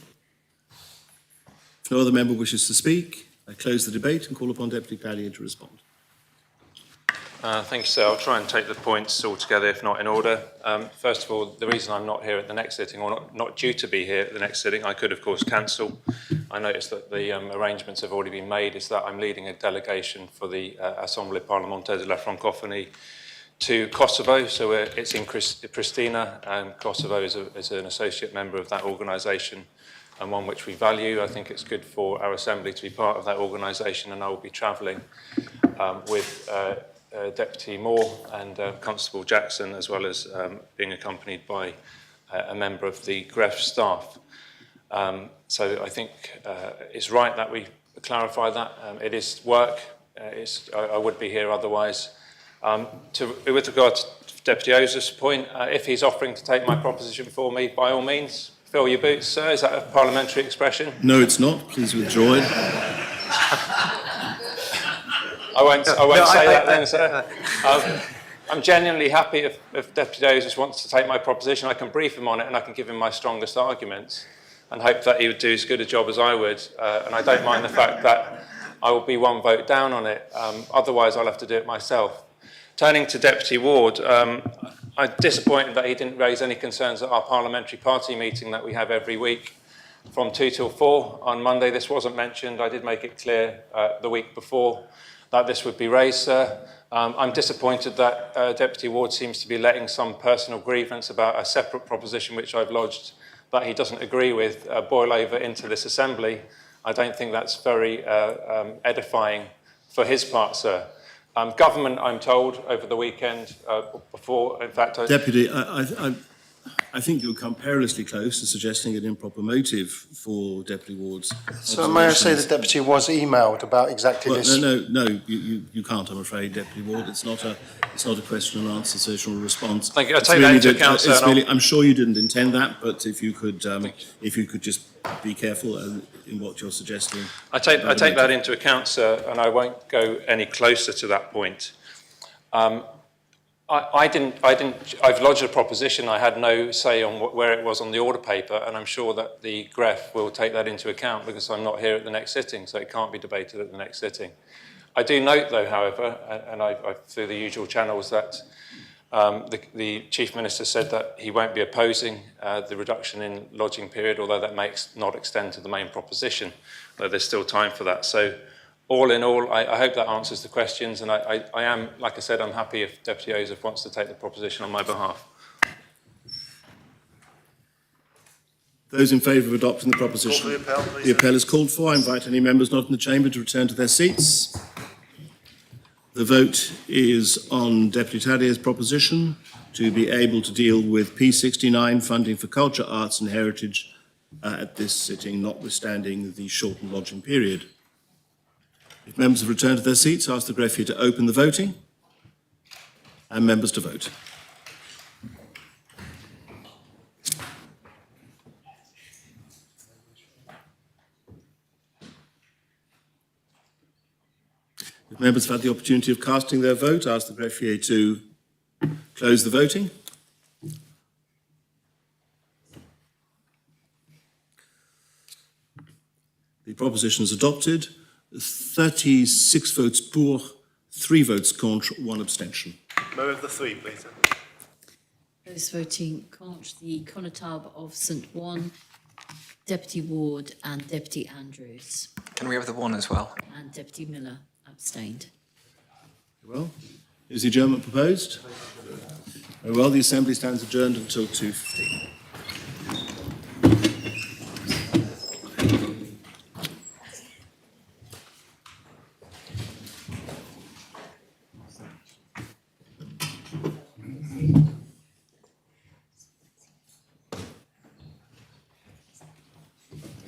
[SPEAKER 1] If no other member wishes to speak, I close the debate and call upon Deputy Pallier to respond.
[SPEAKER 3] Thank you, sir. I'll try and take the points all together, if not in order. First of all, the reason I'm not here at the next sitting, or not due to be here at the next sitting, I could, of course, cancel. I noticed that the arrangements have already been made, is that I'm leading a delegation for the Assemblée Parlementaire de la Francophonie to Kosovo, so it's in Pristina, and Kosovo is an associate member of that organisation, and one which we value. I think it's good for our Assembly to be part of that organisation, and I will be travelling with Deputy Moore and Constable Jackson, as well as being accompanied by a member of the GREF staff. So I think it's right that we clarify that. It is work. I would be here otherwise. With regard to Deputy Ozer's point, if he's offering to take my proposition for me, by all means, fill your boots, sir. Is that a parliamentary expression?
[SPEAKER 1] No, it's not. Please withdraw it.
[SPEAKER 3] I won't say that then, sir. I'm genuinely happy if Deputy Ozers wants to take my proposition. I can brief him on it and I can give him my strongest arguments and hope that he would do as good a job as I would. And I don't mind the fact that I will be one vote down on it. Otherwise, I'll have to do it myself. Turning to Deputy Ward, I'm disappointed that he didn't raise any concerns at our parliamentary party meeting that we have every week from 2 till 4 on Monday. This wasn't mentioned. I did make it clear the week before that this would be raised, sir. I'm disappointed that Deputy Ward seems to be letting some personal grievance about a separate proposition which I've lodged that he doesn't agree with boil over into this Assembly. I don't think that's very edifying for his part, sir. Government, I'm told, over the weekend, before, in fact...
[SPEAKER 1] Deputy, I think you'll come perilously close to suggesting an improper motive for Deputy Ward's...
[SPEAKER 7] So may I say the Deputy was emailed about exactly this?
[SPEAKER 1] No, you can't, I'm afraid, Deputy Ward. It's not a question and answer social response.
[SPEAKER 3] Thank you. I take that into account, sir.
[SPEAKER 1] I'm sure you didn't intend that, but if you could just be careful in what you're suggesting.
[SPEAKER 3] I take that into account, sir, and I won't go any closer to that point. I've lodged a proposition. I had no say on where it was on the order paper, and I'm sure that the GREF will take that into account because I'm not here at the next sitting, so it can't be debated at the next sitting. I do note, though, however, and I through the usual channels, that the Chief Minister said that he won't be opposing the reduction in lodging period, although that may not extend to the main proposition, though there's still time for that. So, all in all, I hope that answers the questions, and I am, like I said, I'm happy if Deputy Ozef wants to take the proposition on my behalf.
[SPEAKER 1] Those in favour of adopting the proposition. The appel is called for. I invite any members not in the chamber to return to their seats. The vote is on Deputy Tadier's proposition to be able to deal with P.69 funding for culture, arts and heritage at this sitting, notwithstanding the shortened lodging period. If members have returned to their seats, I ask the greffier to open the voting and members to vote. If members have had the opportunity of casting their vote, I ask the greffier to close the voting. The proposition is adopted. 36 votes pour, 3 votes contre, 1 abstention.
[SPEAKER 11] Move the 3, please.
[SPEAKER 21] Those voting contre the Connotab of St One, Deputy Ward and Deputy Andrews.
[SPEAKER 13] Can we have the 1 as well?
[SPEAKER 21] And Deputy Miller abstained.
[SPEAKER 1] Well, is the adjournment proposed? Very well, the Assembly stands adjourned until 2:15.